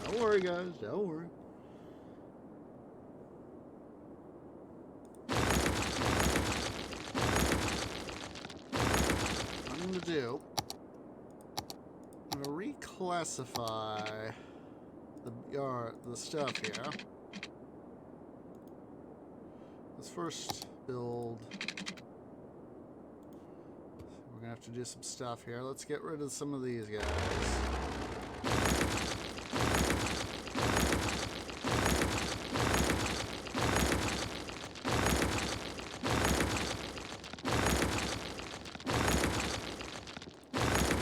guys. Don't worry, guys, don't worry. What I'm going to do, I'm going to reclassify the stuff here. Let's first build. We're gonna have to do some stuff here. Let's get rid of some of these guys.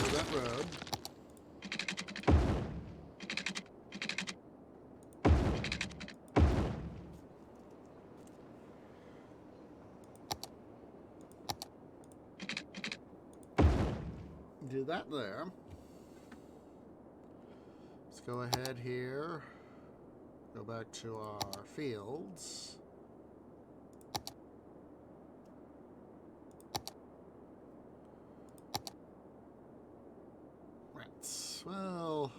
Do that road. Do that there. Let's go ahead here. Go back to our fields. Right. Well,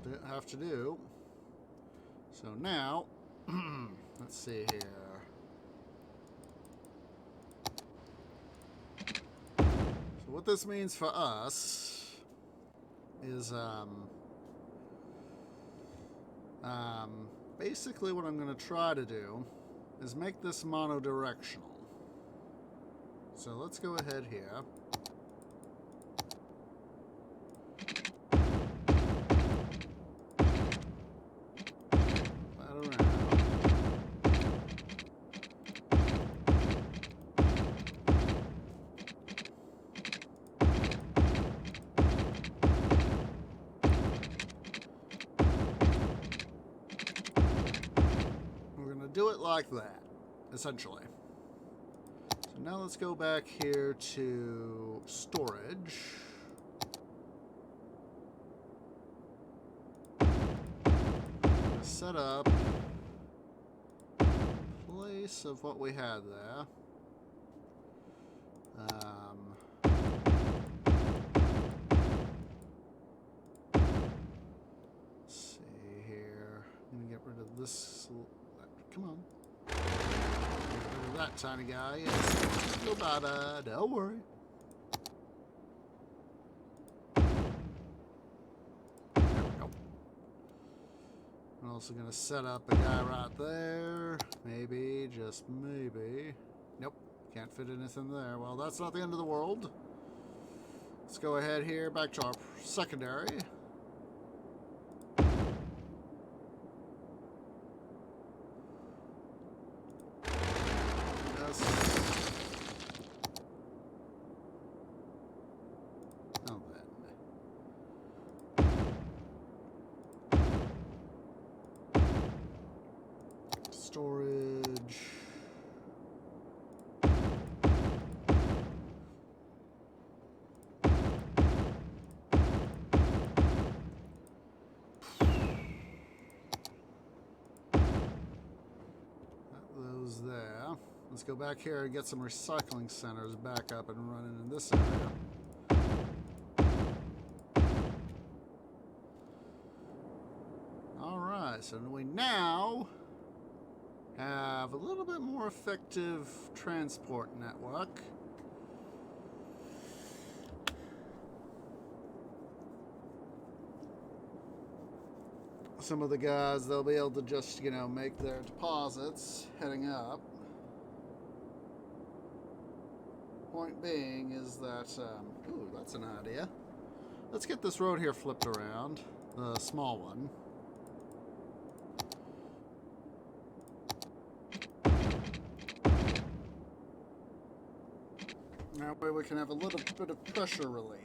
that'll have to do. So now, let's see here. So what this means for us is basically what I'm going to try to do is make this monodirectional. So let's go ahead here. Do it like that, essentially. So now let's go back here to storage. Set up place of what we had there. Let's see here. I'm gonna get rid of this. Come on. Get rid of that tiny guy. Yes. Go bye-bye. Don't worry. There we go. I'm also going to set up a guy right there. Maybe, just maybe. Nope. Can't fit anything there. Well, that's not the end of the world. Let's go ahead here. Back to our secondary. Storage. Those there. Let's go back here and get some recycling centers back up and running in this area. Alright, so we now have a little bit more effective transport network. Some of the guys, they'll be able to just, make their deposits heading up. Point being is that, ooh, that's an idea. Let's get this road here flipped around, the small one. That way we can have a little bit of pressure relief.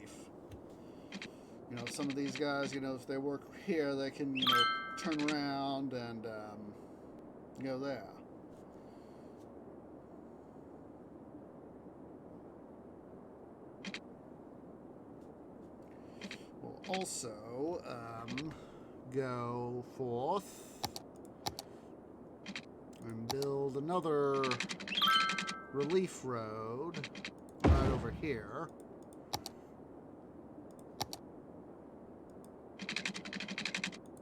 Some of these guys, if they work here, they can, turn around and go there. also go forth and build another relief road right over here.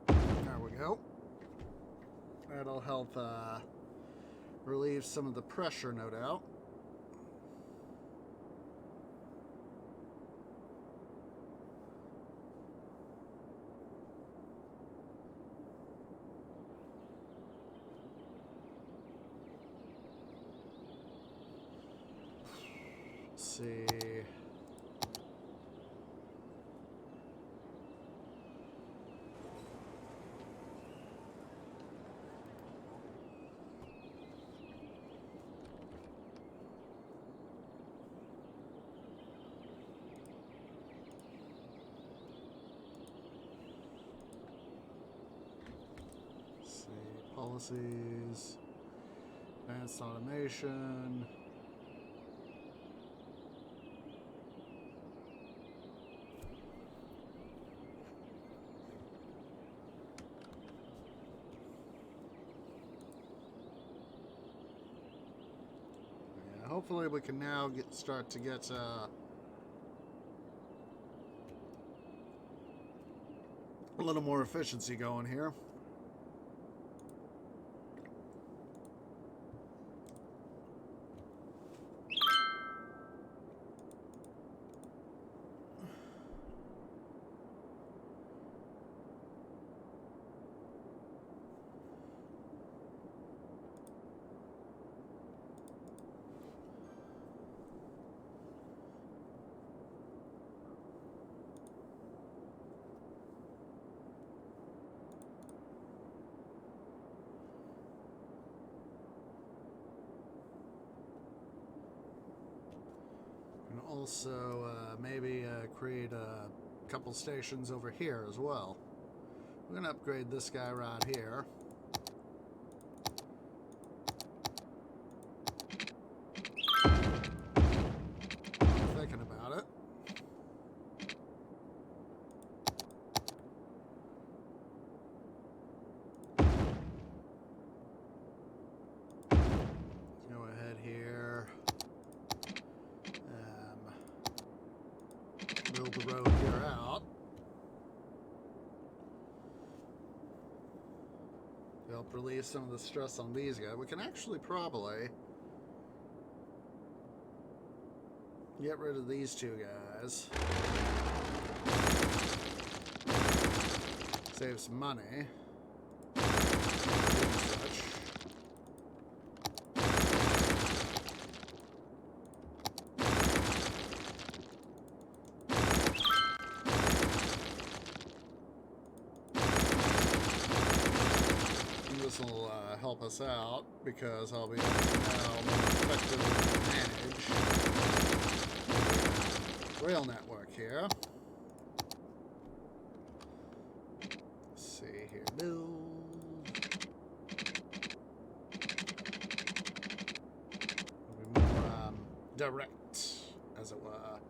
There we go. That'll help relieve some of the pressure, no doubt. Let's see. Policies, advanced automation. Yeah, hopefully we can now start to get a little more efficiency going here. Also, maybe create a couple stations over here as well. We're going to upgrade this guy right here. Thinking about it. Let's go ahead here. Build the road here out. Help relieve some of the stress on these guys. We can actually probably get rid of these two guys. Save some money. This will help us out because I'll be able to now more effectively manage rail network here. Let's see here, build. It'll be more direct, as it were.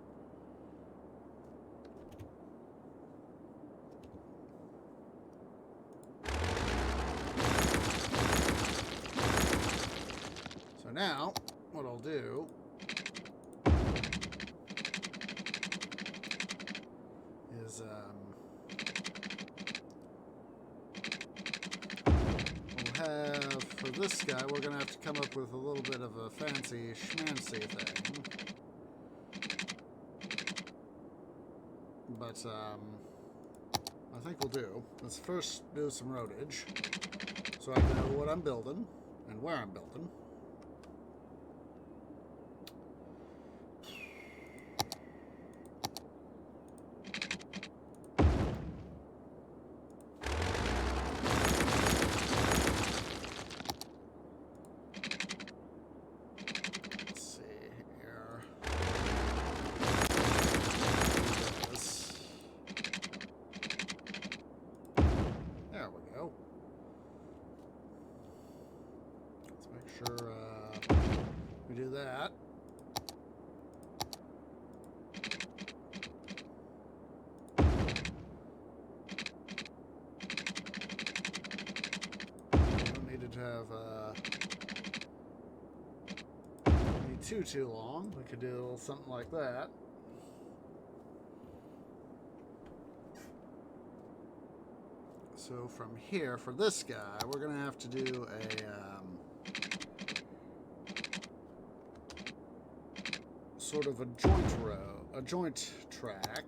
So now, what I'll do is we'll have, for this guy, we're going to have to come up with a little bit of a fancy schmancy thing. But I think we'll do. Let's first do some roadage so I know what I'm building and where I'm building. Sure, we do that. too long. We could do a little something like that. So from here, for this guy, we're going to have to do a sort of a joint track.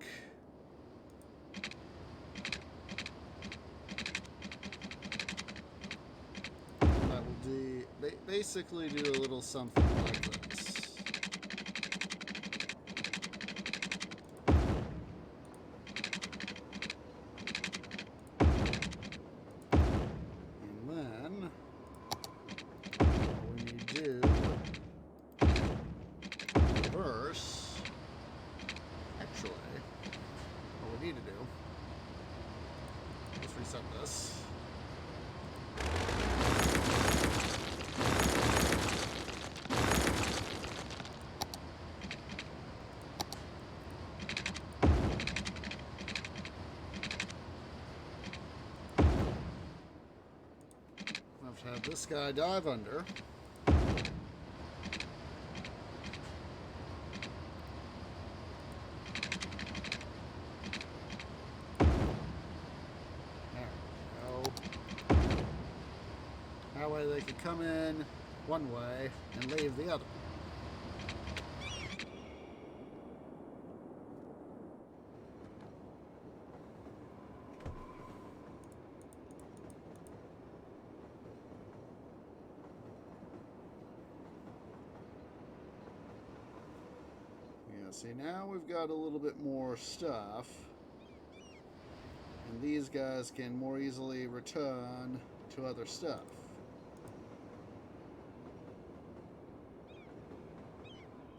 That will do, basically do a little something like this. Have this guy dive under. There we go. That way they could come in one way and leave the other. See, now we've got a little bit more stuff, and these guys can more easily return to other stuff.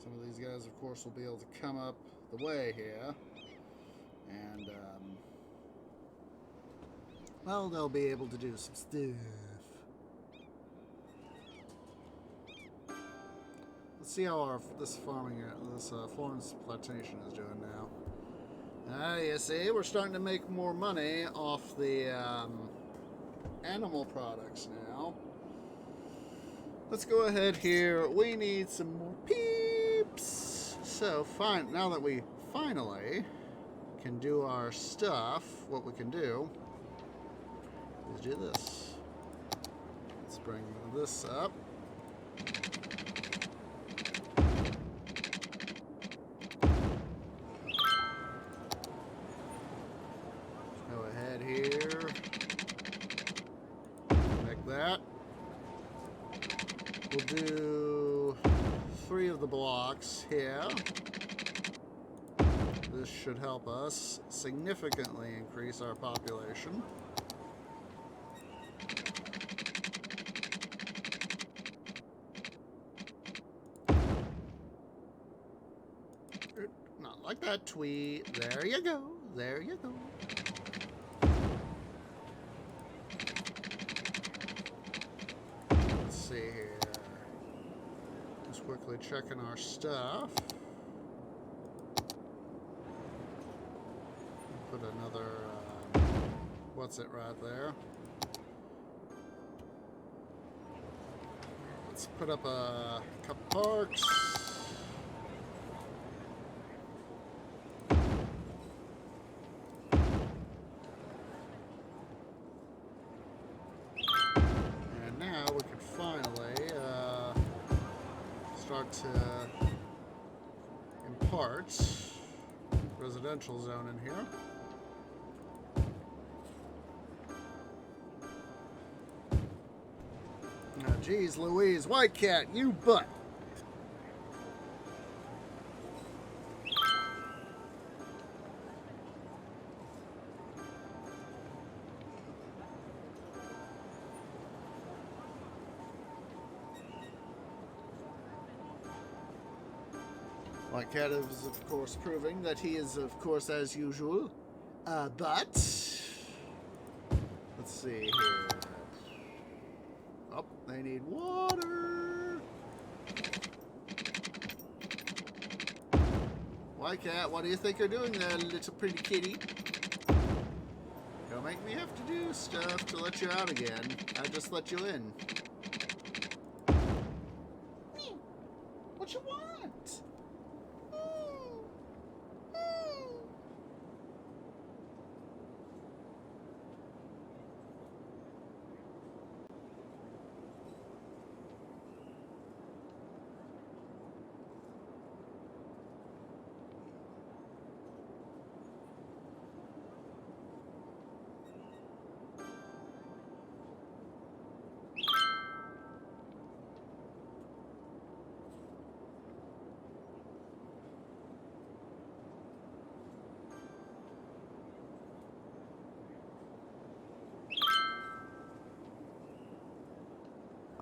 Some of these guys, of course, will be able to come up the way here, and, well, they'll be able to do some stuff. Let's see how this Florence plantation is doing now. You see, we're starting to make more money off the animal products now. Let's go ahead here. We need some more peeps. So, fine. Now that we finally can do our stuff, what we can do is do this. Let's bring this up. We'll do 3 of the blocks here. This should help us significantly increase our population. Not like that, Twee. There you go. There you go. Let's see here. Just quickly checking our stuff. Put another, what's it right there? Let's put up a couple parks. And now we can finally start to impart residential zone in here. Oh, geez Louise, White Cat, you butt. White Cat is, of course, proving that he is, of course, as usual. But let's see here. Oh, they need water. White Cat, what do you think you're doing there, little pretty kitty? Don't make me have to do stuff to let you out again. I just let you in. What you want?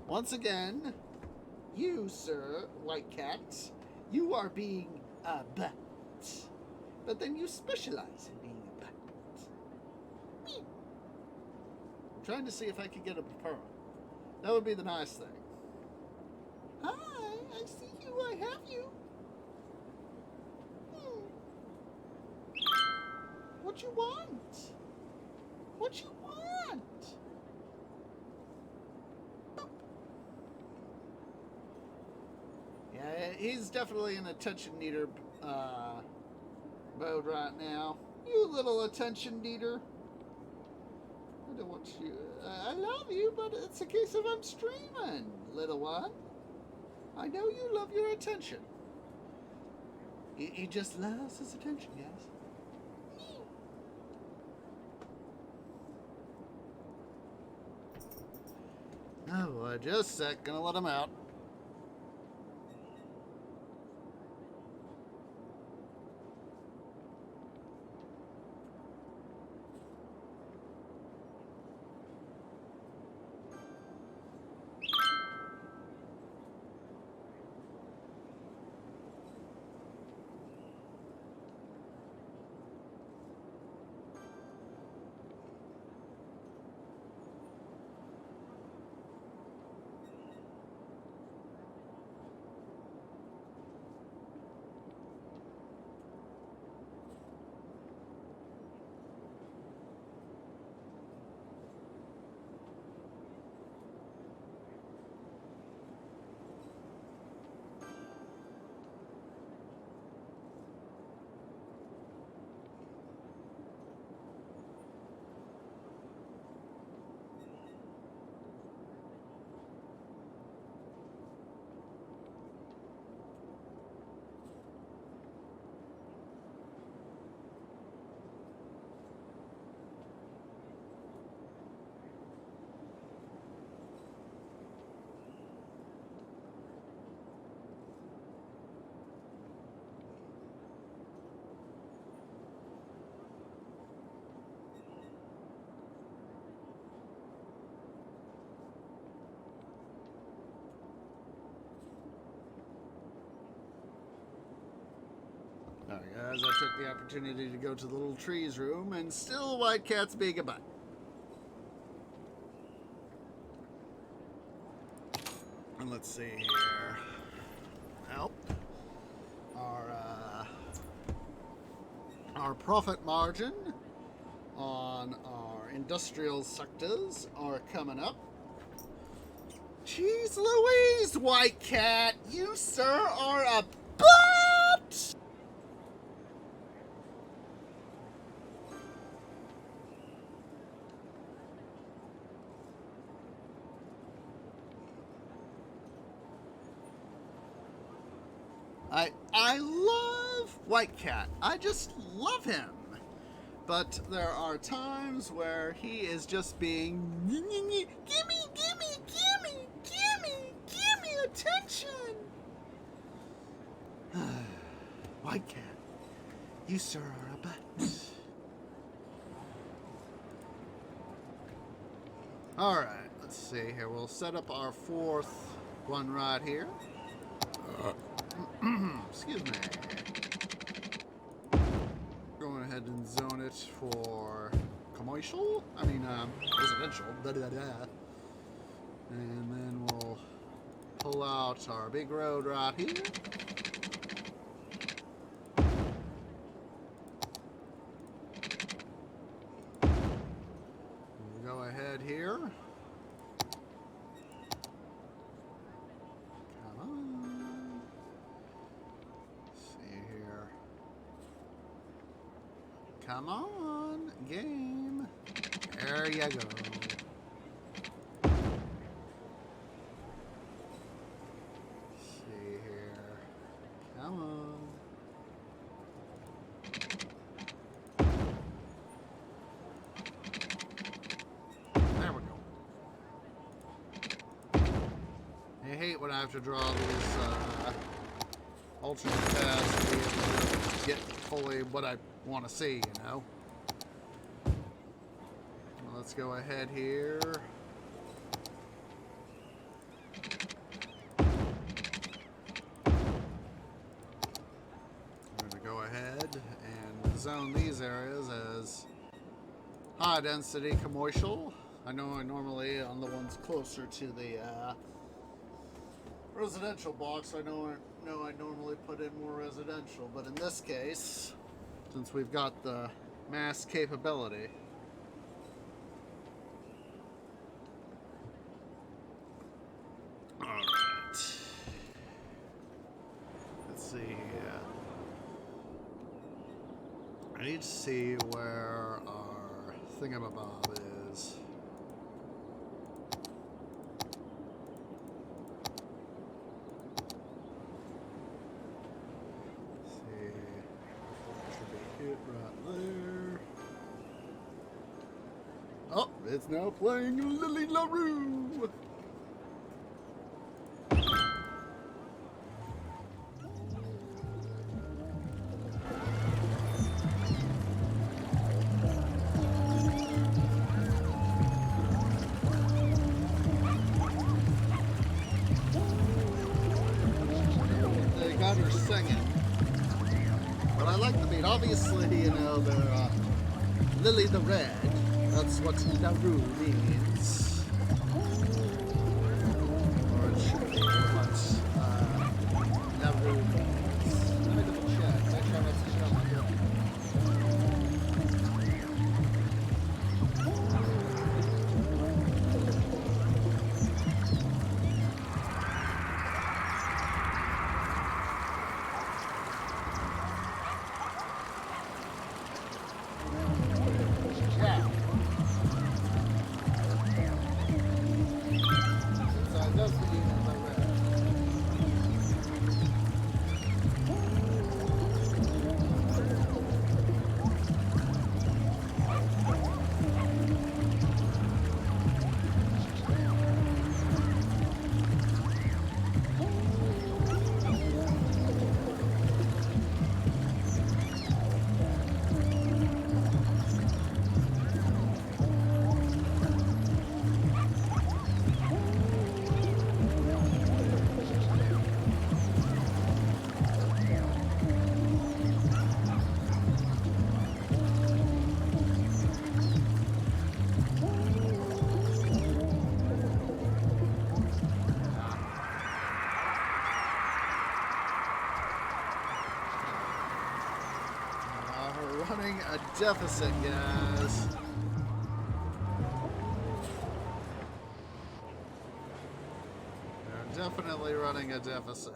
Once again, you, sir, White Cat, you are being a bat. But then you specialize in being a bat. Me. I'm trying to see if I can get a purr. That would be the nice thing. Hi, I see you, I have you. What you want? What you want? Boop. Yeah, he's definitely an attention needer mode right now. You little attention needer. I don't want you. I love you, but it's a case of I'm streaming, little one. I know you love your attention. He just loves his attention, guys. Oh boy, just a sec. Gonna let him out. Alright guys, I took the opportunity to go to the little trees room, and still White Cat's being a butt. And let's see here. Well, our profit margin on our industrial sectors are coming up. Jeez Louise, White Cat, you sir are a butt! I love White Cat. I just love him. But there are times where he is just being gimme attention. White Cat, you sir are a butt. Alright, let's see here. We'll set up our fourth one right here. Excuse me. Going ahead and zone it for commercial. Residential. And then we'll pull out our big road right here. We'll go ahead here. Come on, game. There you go. See here. Come on. There we go. I hate when I have to draw these alternate paths to be able to get fully what I want to see, you know. Well, let's go ahead here. zone these areas as high density commercial. I know I normally on the ones closer to the residential box, I know I normally put in more residential, but in this case, since we've got the mass capability, all right. Let's see here. I need to see where our thingamabob is. It right there. Oh, it's now playing Lily LaRue. They got her singing. But I like the beat. Obviously, you know, they're Lily the Red. That's what LaRue means. Or it should be what LaRue means. Let me double check. Make sure I'm not switching on my bill. Running a deficit, guys. They're definitely running a deficit.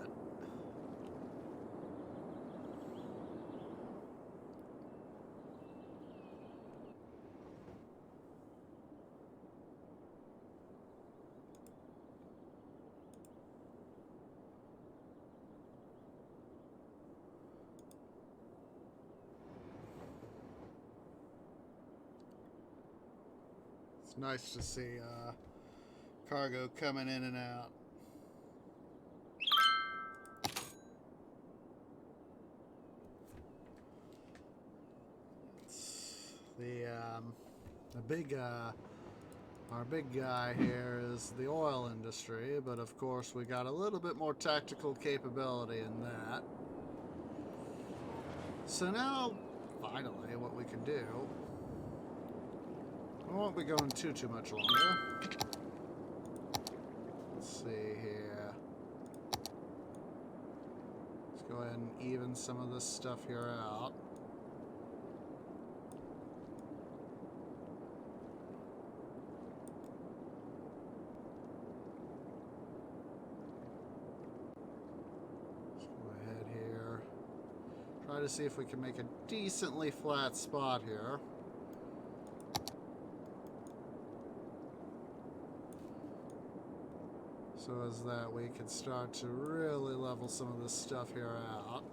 It's nice to see cargo coming in and out. It's the big our big guy here is the oil industry, but of course we got a little bit more tactical capability in that. So now, finally, what we can do. We won't be going too much longer. Let's see here. Let's go ahead and even some of this stuff here out. Let's go ahead here. Try to see if we can make a decently flat spot here. So as that we can start to really level some of this stuff here out.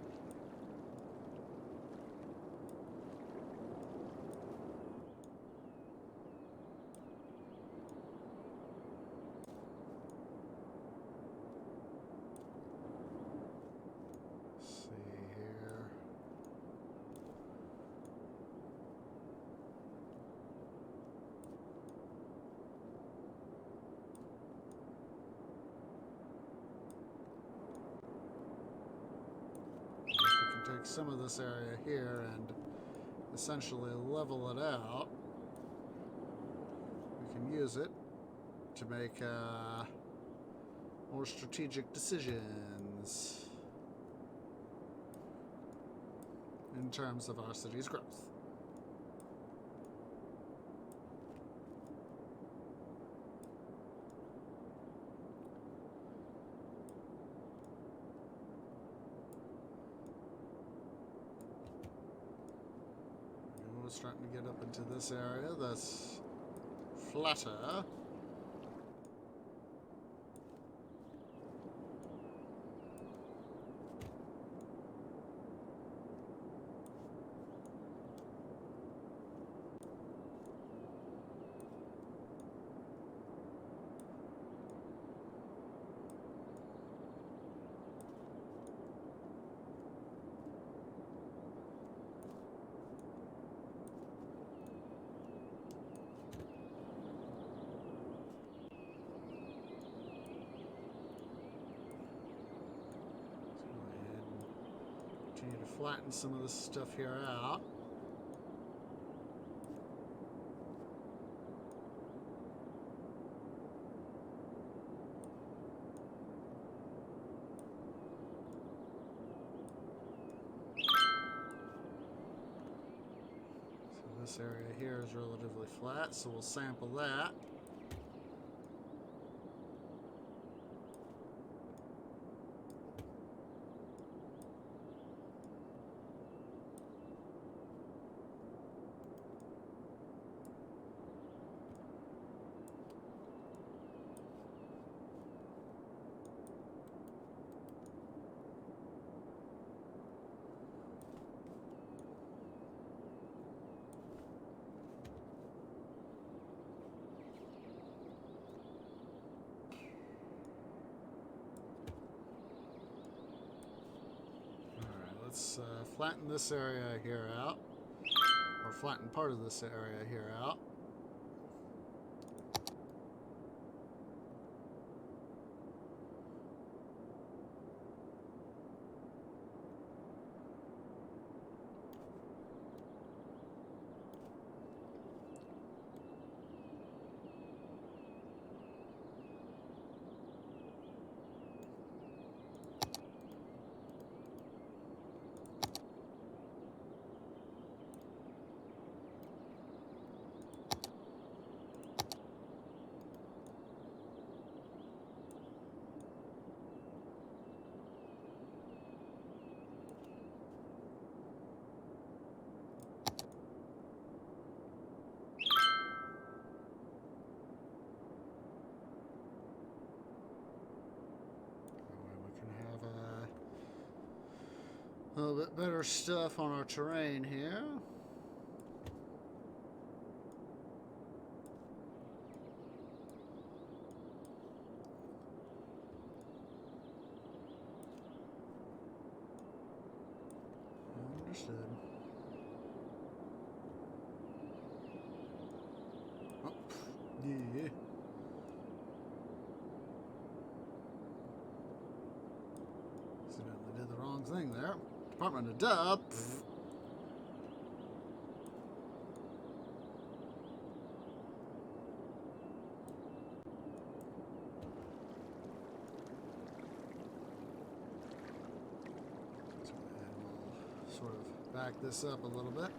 Let's see here. Take some of this area here and essentially level it out, we can use it to make more strategic decisions in terms of our city's growth. We're starting to get up into this area that's flatter. Continue to flatten some of this stuff here out. So this area here is relatively flat, so we'll sample that. Let's flatten this area here out, or flatten part of this area here out. A little bit better stuff on our terrain here. Understood. Oh, yeah. Accidentally did the wrong thing there. Department of Dub. Sort of back this up a little bit.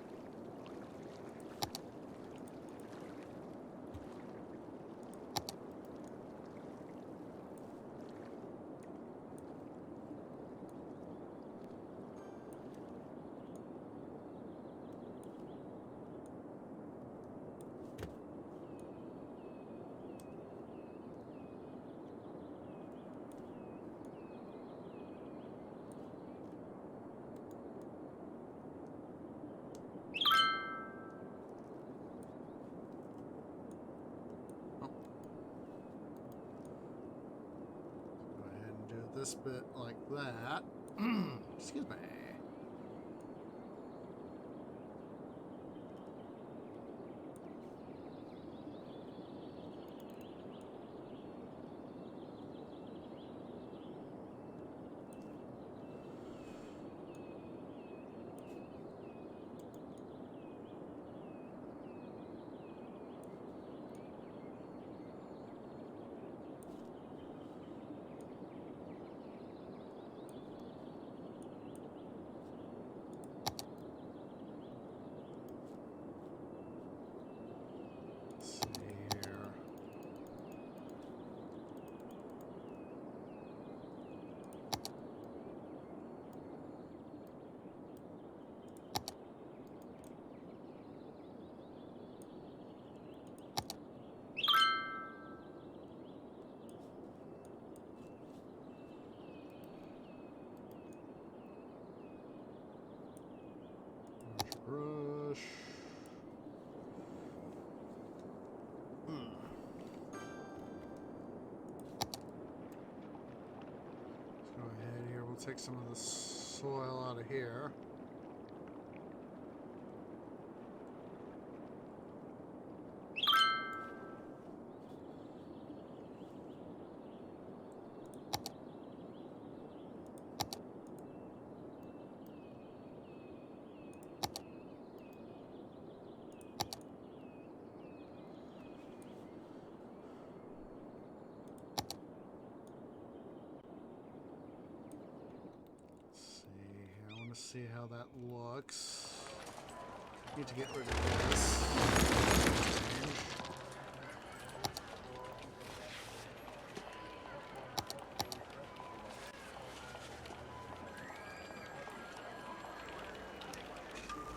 This bit like that. Excuse me. take some of the soil out of here. See how that looks. Need to get rid of this.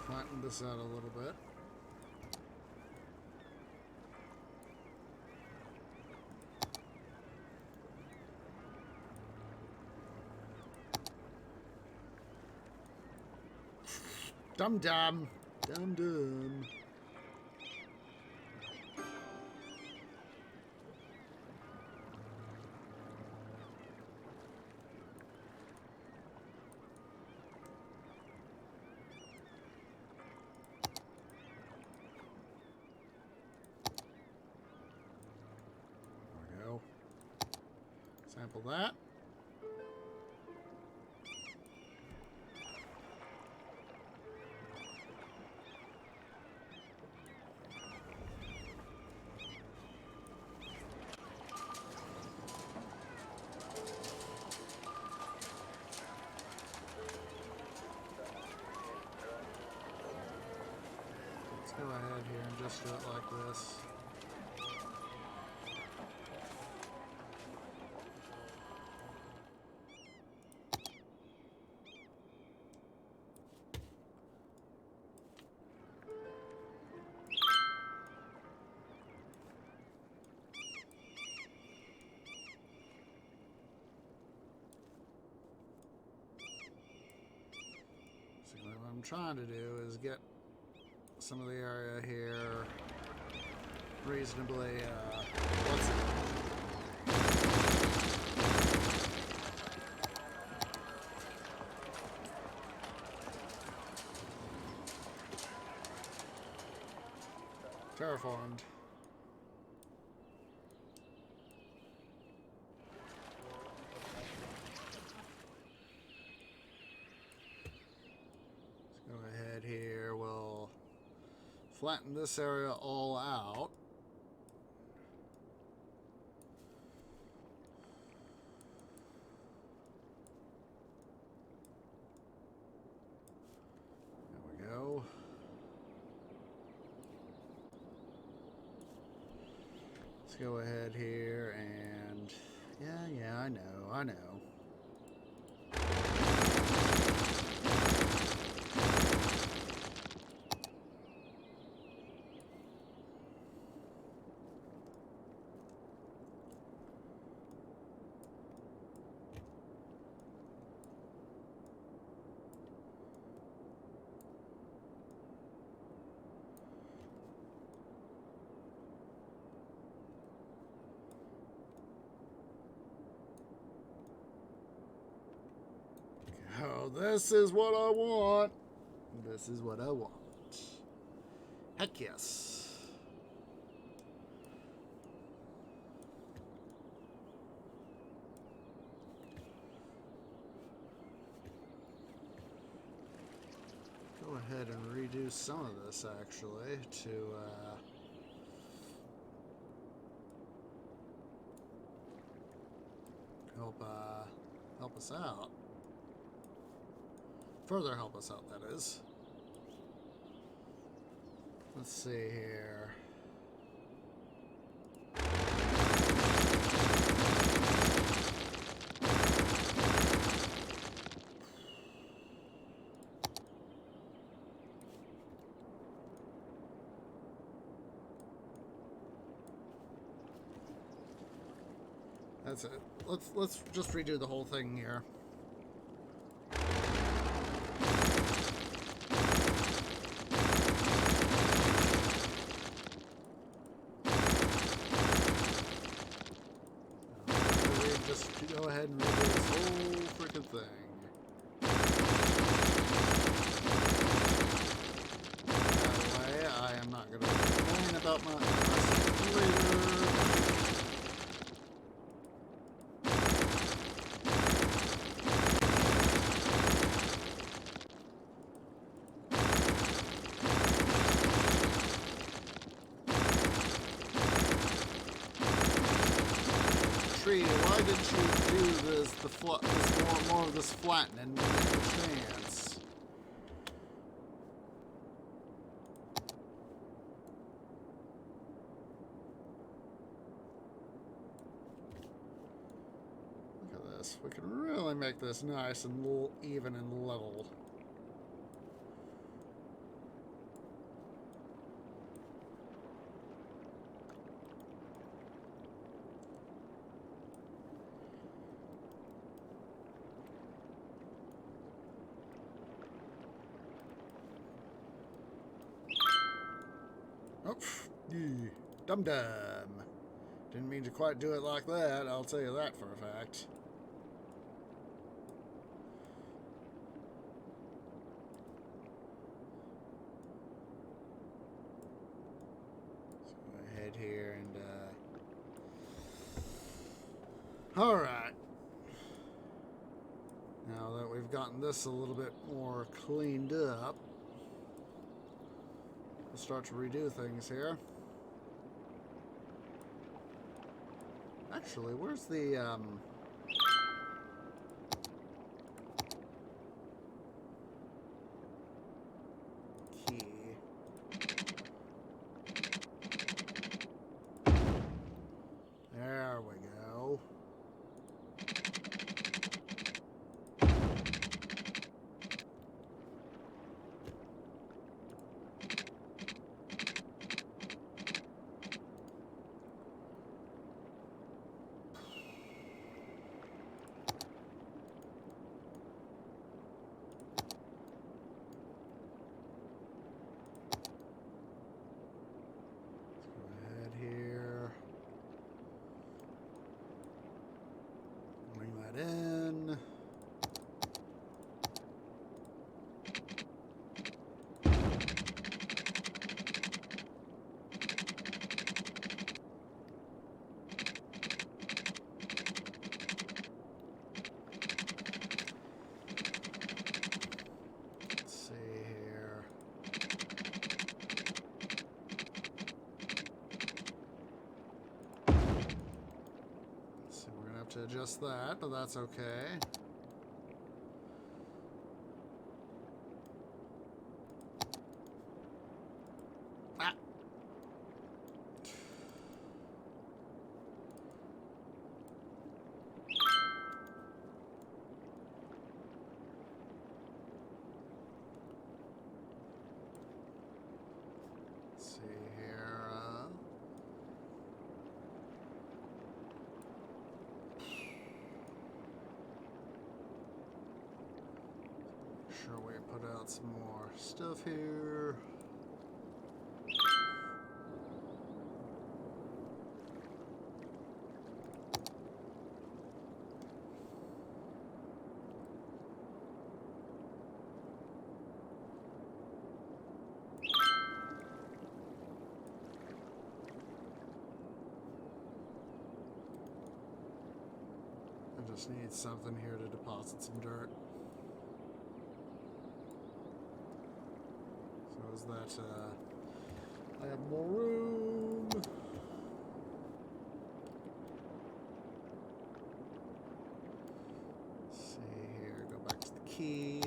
Flatten this out a little bit. Dum-dum. Dum-dum. There we go. Sample that. Go ahead here and just do it like this. So what I'm trying to do is get some of the area here reasonably, terraformed. Let's go ahead here. We'll flatten this area all out. There we go. Let's go ahead here and yeah, I know. Oh, this is what I want. This is what I want. Heck yes. Go ahead and redo some of this actually to help us out. Further help us out, that is. Let's see here. That's it. Let's just redo the whole thing here. Just go ahead and redo this whole freaking thing. that much later. Tree, why did you do this? More of this flattening when you have a chance. Look at this. We can really make this nice and even and level. Oh, dum-dum. Didn't mean to quite do it like that, I'll tell you that for a fact. So go ahead here and, alright. Now that we've gotten this a little bit more cleaned up, we'll start to redo things here. Actually, where's the, key? There we go. In. Let's see here. So we're gonna have to adjust that, but that's okay. Ah. Let's see here. Sure we put out some more stuff here. I just need something here to deposit some dirt. Is that I have more room. Let's see here, go back to the key.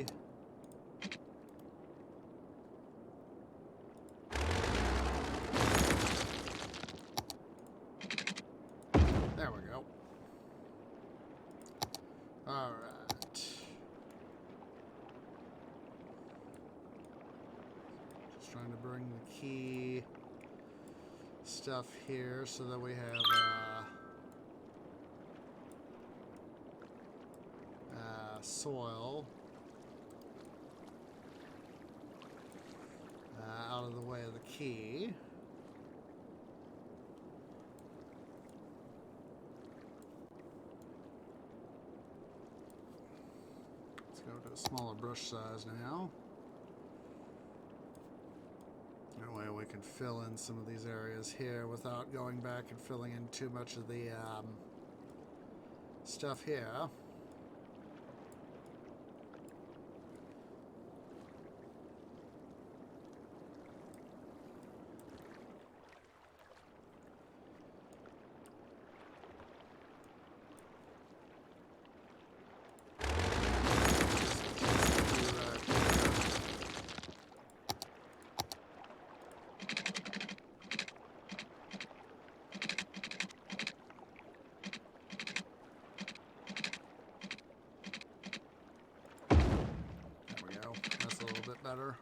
There we go. All right. Trying to bring the key stuff here so that we have soil out of the way of the key. Let's go to a smaller brush size now. That way we and fill in some of these areas here without going back and filling in too much of the stuff here. Better.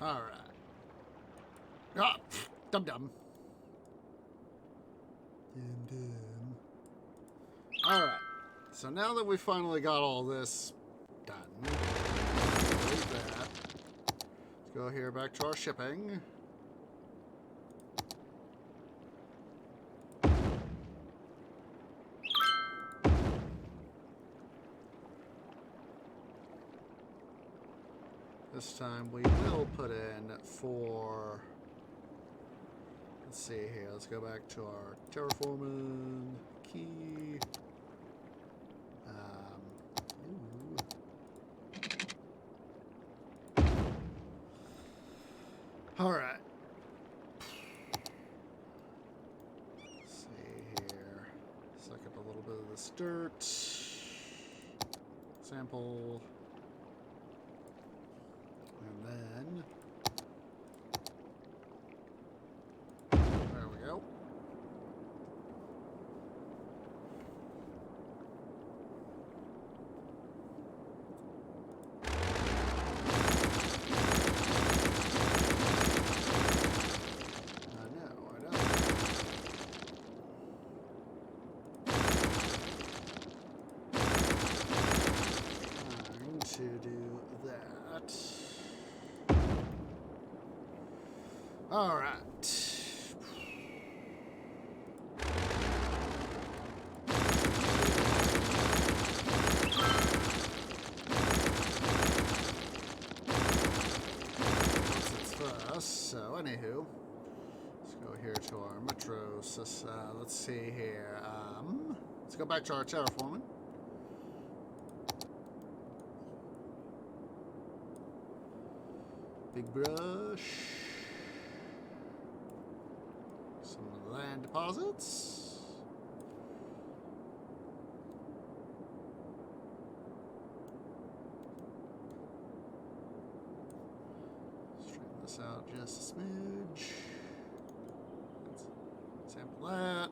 All right. Ah, dum-dum. Alright, so now that we finally got all this done, delete that. Let's go here back to our shipping. This time we will put in for, let's see here, let's go back to our terraforming key. All right. Let's see here. Suck up a little bit of this dirt. Sample. And then there we go. To do that. All right. So, anywho, let's go here to our metro system. Let's see here. Let's go back to our terraforming. Big brush. Some land deposits. Straighten this out just a smidge. Let's sample that.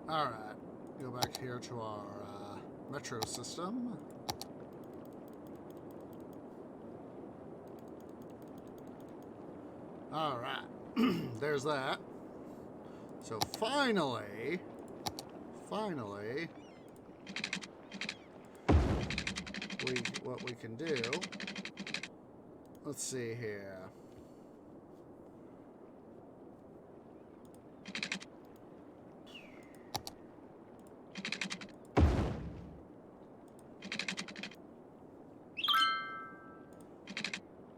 All right, go back here to our metro system. All right, there's that. So finally, what we can do, let's see here.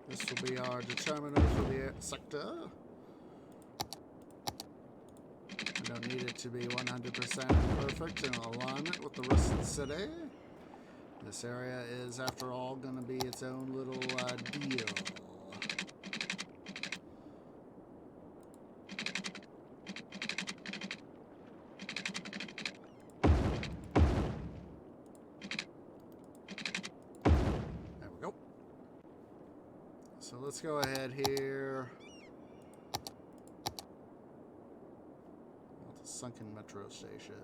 This will be our determiner for the sector. We don't need it to be 100% perfect in alignment with the rest of the city. This area is, after all, going to be its own little deal. There we go. So let's go ahead here. Well, the sunken metro station.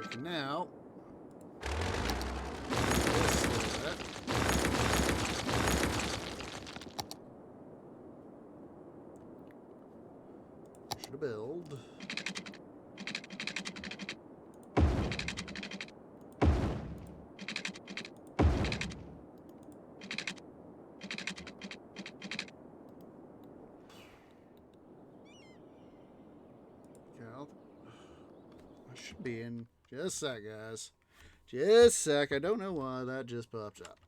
we can now do this a little bit. Should build. I should be in just a sec, guys. Just a sec. I don't know why that just popped up.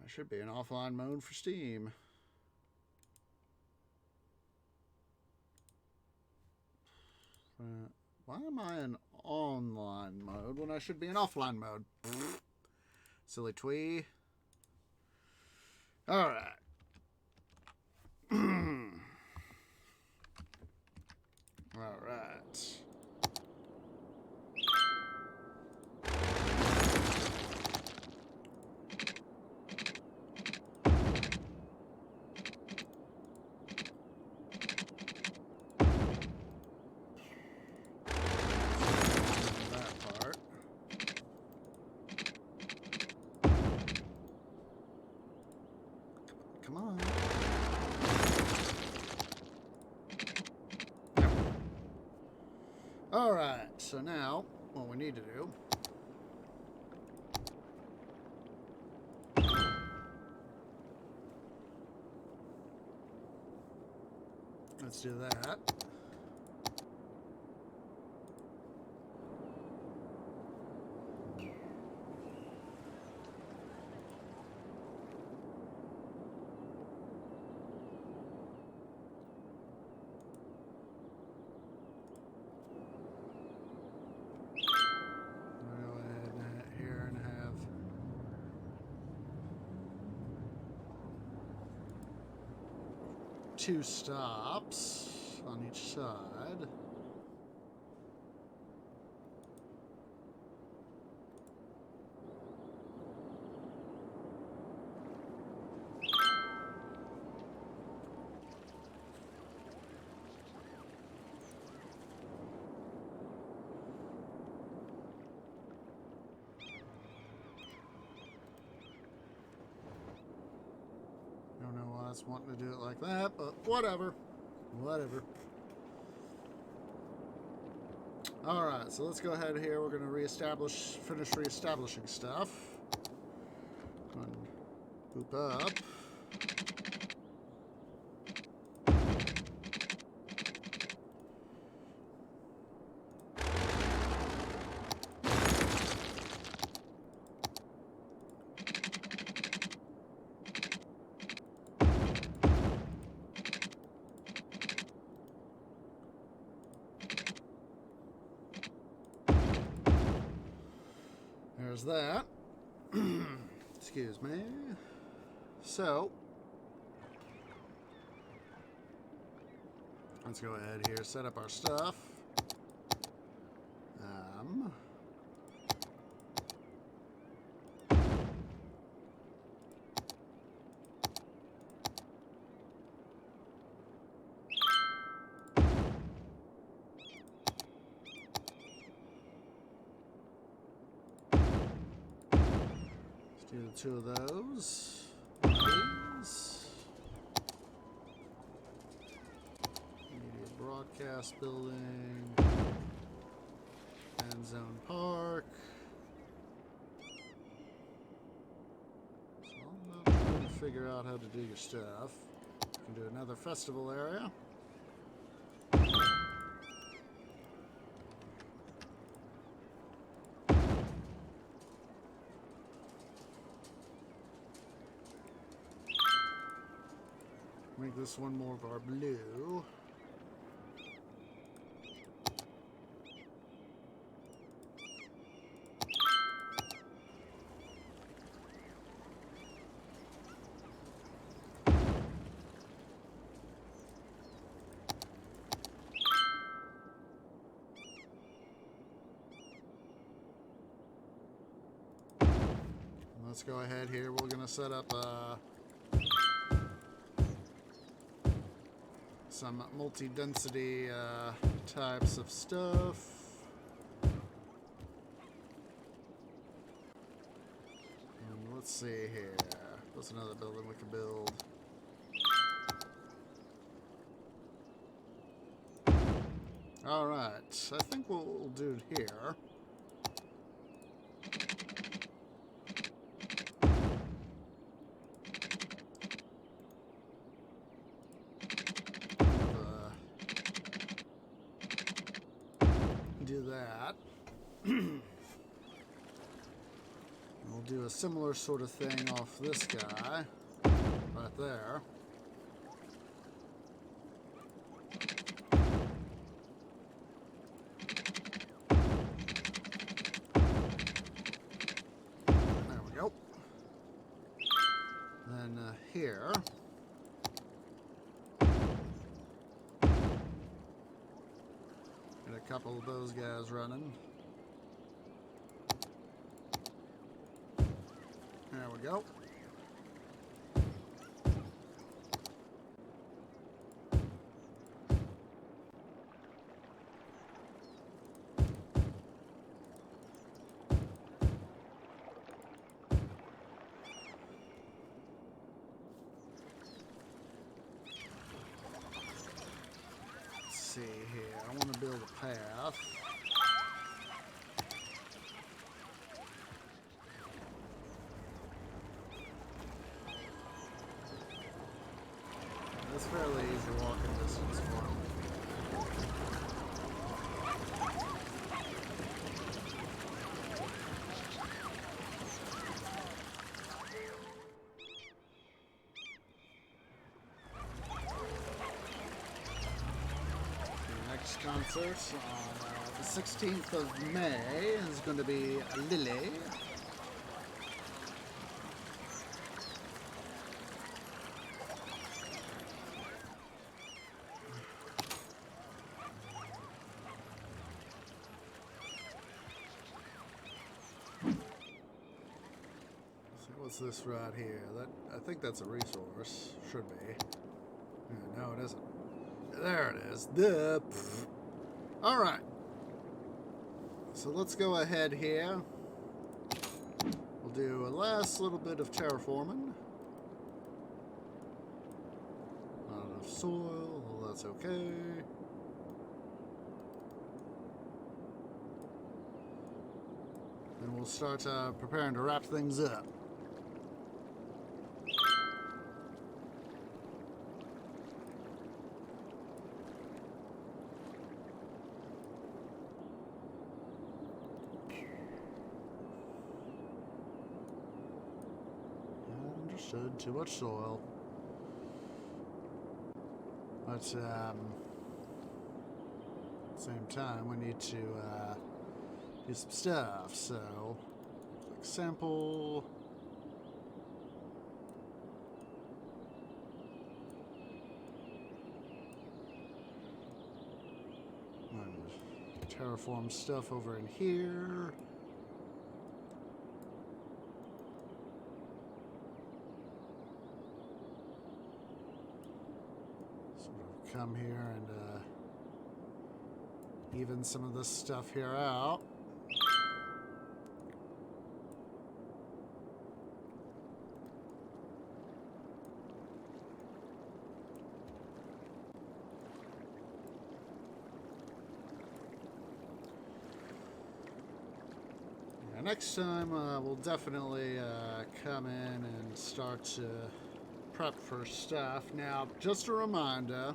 I should be in offline mode for Steam. Why am I in online mode when I should be in offline mode? Silly twee. Alright. Alright. Come on. Alright, so now what we need to do let's do that. Two stops on each side. Wanting to do it like that, but whatever. Alright, so let's go ahead here. We're going to finish reestablishing stuff. Go and boop up. There's that. Excuse me. So, let's go ahead here, set up our stuff. Do two of those. These. Media broadcast building. Fan zone park. So I'm not trying to figure out how to do your stuff. You can do another festival area. Make this one more of our blue. Let's go ahead here. We're going to set up some multi-density types of stuff. see here. What's another building we can build? Alright, I think what we'll do here do that. We'll do a similar sort of thing off this guy right there. There we go. Then here. Get a couple of those guys running. There we go. Let's see here. I want to build a path. It's fairly easy walking distance for them. The next concert on the 16th of May is going to be Lily. What's this right here? I think that's a resource. Should be. Yeah, no, it isn't. There it is. Alright. So let's go ahead here. We'll do a last little bit of terraforming. Not enough soil. Well, that's okay. Then we'll start preparing to wrap things up. Understood. Too much soil. But at the same time, we need to do some stuff. So, click sample. And terraform stuff over in here. Come here and even some of this stuff here out. Yeah, next time we'll definitely come in and start to prep for stuff. Now, just a reminder,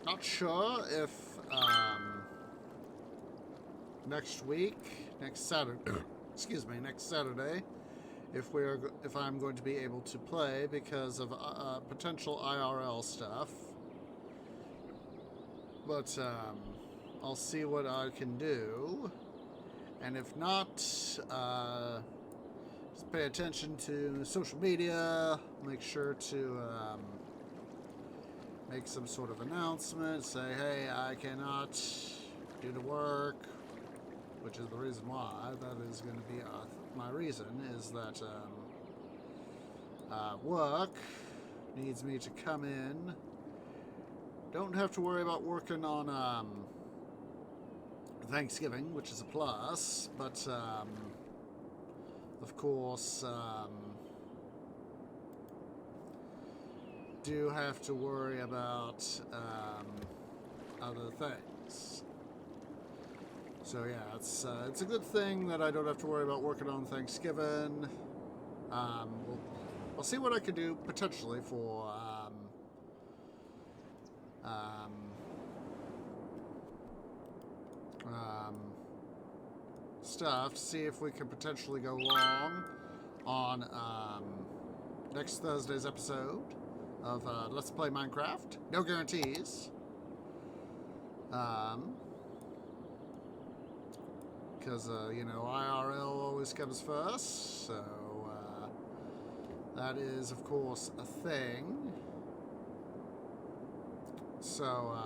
not sure if next Saturday, next Saturday, if I'm going to be able to play because of potential IRL stuff. But I'll see what I can do, and if not, just pay attention to social media. Make sure to make some sort of announcement. Say, hey, I cannot do the work, which is the reason why. That is going to be my reason, is that work needs me to come in. Don't have to worry about working on Thanksgiving, which is a plus, but of course, do have to worry about other things. So yeah, it's a good thing that I don't have to worry about working on Thanksgiving. We'll see what I can do potentially for stuff to see if we can potentially go long on next Thursday's episode of Let's Play Minecraft. No guarantees. Because, you know, IRL always comes first, so that is, of course, a thing. So,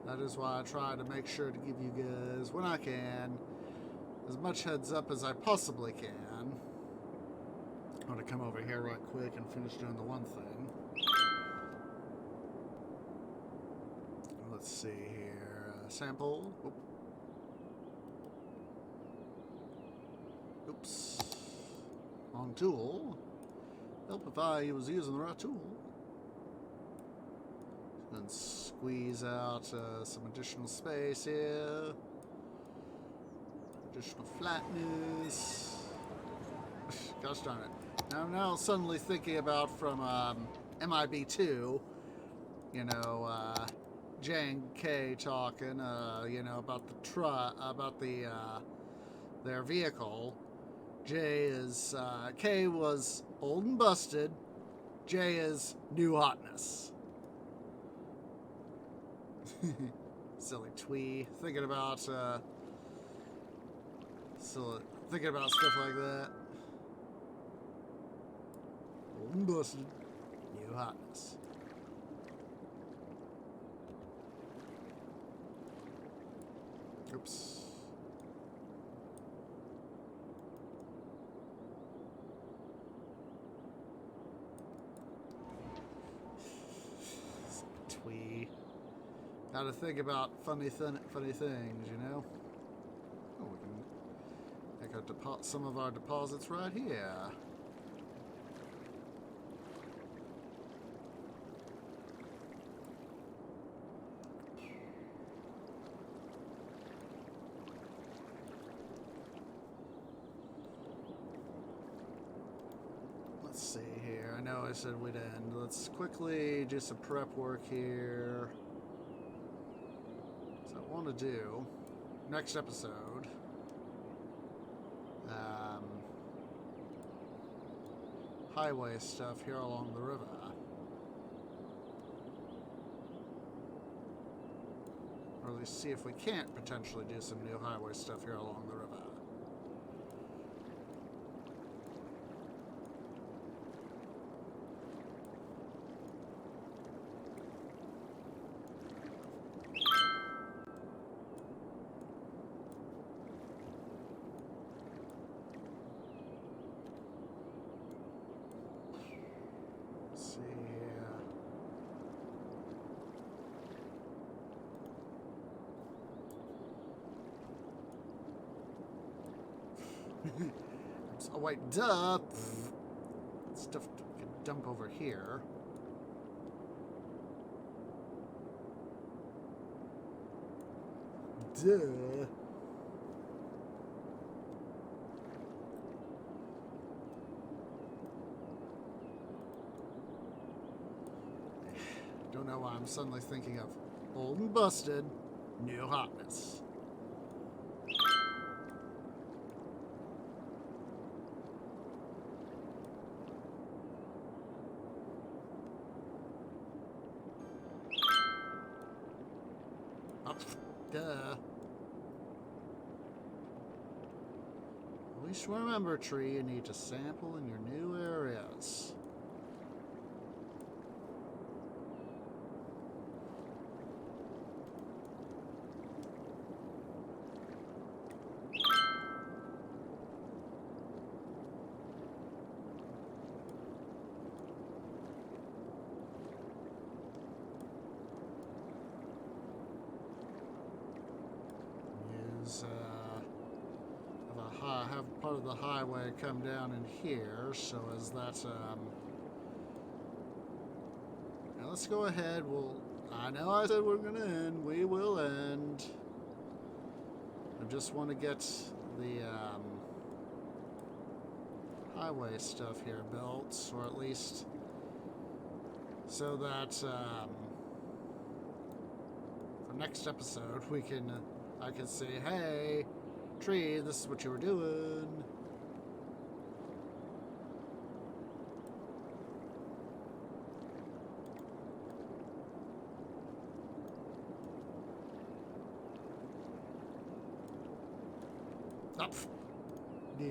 that is why I try to make sure to give you guys, when I can, as much heads up as I possibly can. I'm going to come over here right quick and finish doing the one thing. Let's see here. Sample. Oop. Oops. Wrong tool. Help if I was using the right tool. And squeeze out some additional space here. Additional flatness. Gosh darn it. Now I'm now suddenly thinking about from MIB2, you know, J and K talking, you know, about the their vehicle. J is, K was old and busted. J is new hotness. Silly twee. Thinking about stuff like that. Old and busted. New hotness. Oops. Twee. Gotta think about funny things, you know? Oh, we can make our some of our deposits right here. Let's see here. I know I said we'd end. Let's quickly do some prep work here. So I want to do next episode. Highway stuff here along the river. Or at least see if we can't potentially do some new highway stuff here along the river. Oh wait, duh! Stuff we can dump over here. Duh! Don't know why I'm suddenly thinking of old and busted, new hotness. Duh. At least remember, tree, you need to sample in your new areas. Have of the highway come down in here, so as that, now let's go ahead, I know I said we're gonna end, we will end. I just want to get the, highway stuff here built, or at least so that, for next episode, I can say, hey, tree, this is what you were doing. Up. Yeah.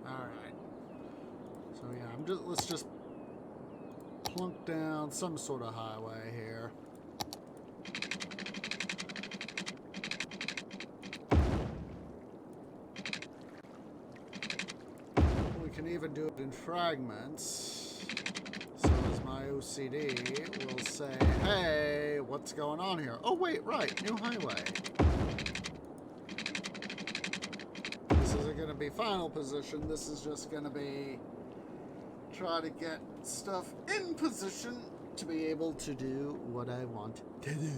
Alright. So yeah, let's just plunk down some sort of highway here. We can even do it in fragments. So as my OCD will say, hey, what's going on here? Oh wait, right, new highway. This isn't going to be final position, this is just going to be try to get stuff in position to be able to do what I want to do.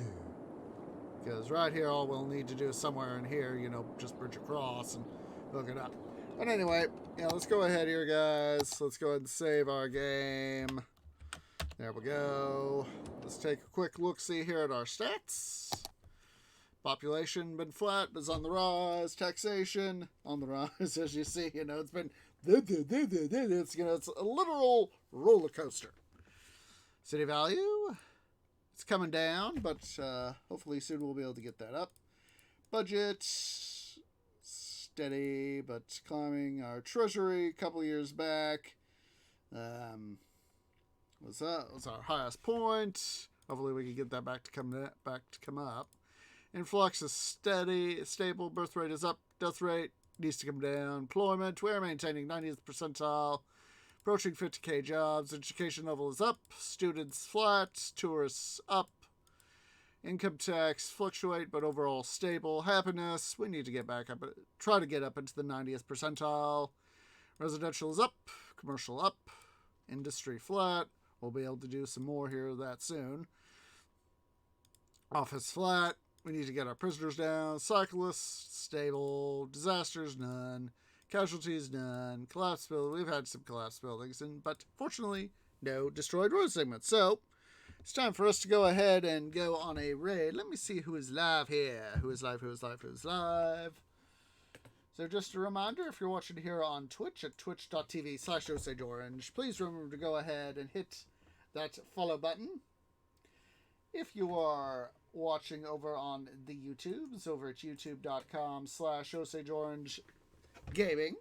Because right here, all we'll need to do is somewhere in here, you know, just bridge across and hook it up. But anyway, yeah, let's go ahead here, guys. Let's go ahead and save our game. There we go. Let's take a quick look-see here at our stats. Population been flat, is on the rise. Taxation on the rise, as you see. You know, it's been it's, you know, it's a literal roller coaster. City value, it's coming down, but hopefully soon we'll be able to get that up. Budget, steady but climbing. Our treasury, a couple years back, was our highest point. Hopefully we can get that back to come up. Influx is steady, stable. Birth rate is up. Death rate needs to come down. Employment, we're maintaining 90th percentile. Approaching 50k jobs. Education level is up. Students flat. Tourists up. Income tax fluctuate, but overall stable. Happiness, we need to get back up. Try to get up into the 90th percentile. Residential is up. Commercial up. Industry flat. We'll be able to do some more here of that soon. Office flat. We need to get our prisoners down. Cyclists, stable. Disasters, none. Casualties, none. Collapsed buildings. We've had some collapsed buildings, but fortunately, no destroyed road segments. So, it's time for us to go ahead and go on a raid. Let me see who is live here. Who is live? So, just a reminder, if you're watching here on Twitch at twitch.tv/OsageOrange, please remember to go ahead and hit that follow button. If you are watching over on the YouTubes, over at youtube.com/OsageOrange Gaming,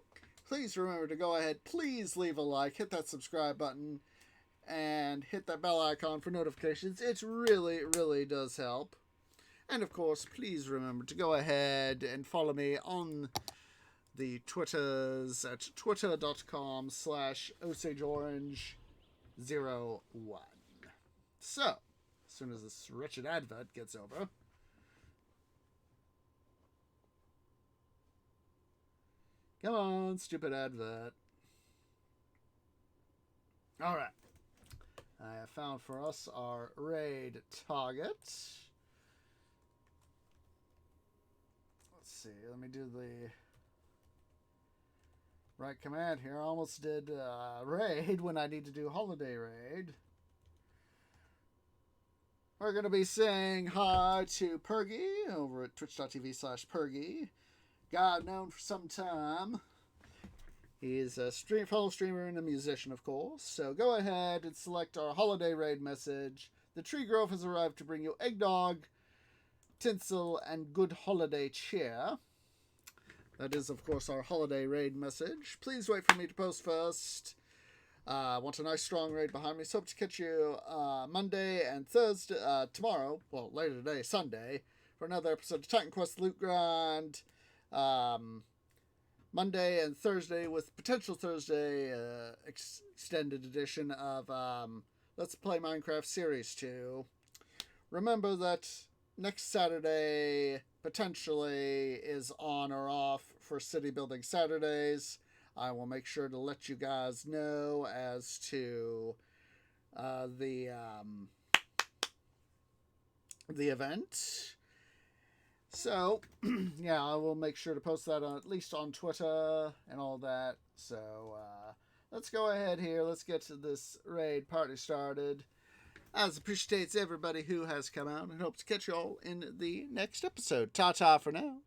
please remember to go ahead, please leave a like, hit that subscribe button, and hit that bell icon for notifications. It really, really does help. And of course, please remember to go ahead and follow me on the Twitters at twitter.com/OsageOrange01. So, as soon as this wretched advert gets over, come on, stupid advert. Alright. I have found for us our raid target. Let's see. Let me do the right command here. I almost did raid when I need to do holiday raid. We're going to be saying hi to Pergy over at twitch.tv/Pergy. Guy I've known for some time. He's a fellow streamer and a musician, of course. So go ahead and select our holiday raid message. The Tree Grove has arrived to bring you eggnog, tinsel, and good holiday cheer. That is, of course, our holiday raid message. Please wait for me to post first. Want a nice strong raid behind me. So hope to catch you Monday and Thursday, tomorrow, well, later today, Sunday, for another episode of Titan Quest Loot Grind. Monday and Thursday with potential Thursday extended edition of Let's Play Minecraft Series 2. Remember that next Saturday potentially is on or off for City Building Saturdays. I will make sure to let you guys know as to the event. So, yeah, I will make sure to post that at least on Twitter and all that. So, let's go ahead here. Let's get to this raid party started. As appreciates everybody who has come out, and hope to catch you all in the next episode. Ta-ta for now.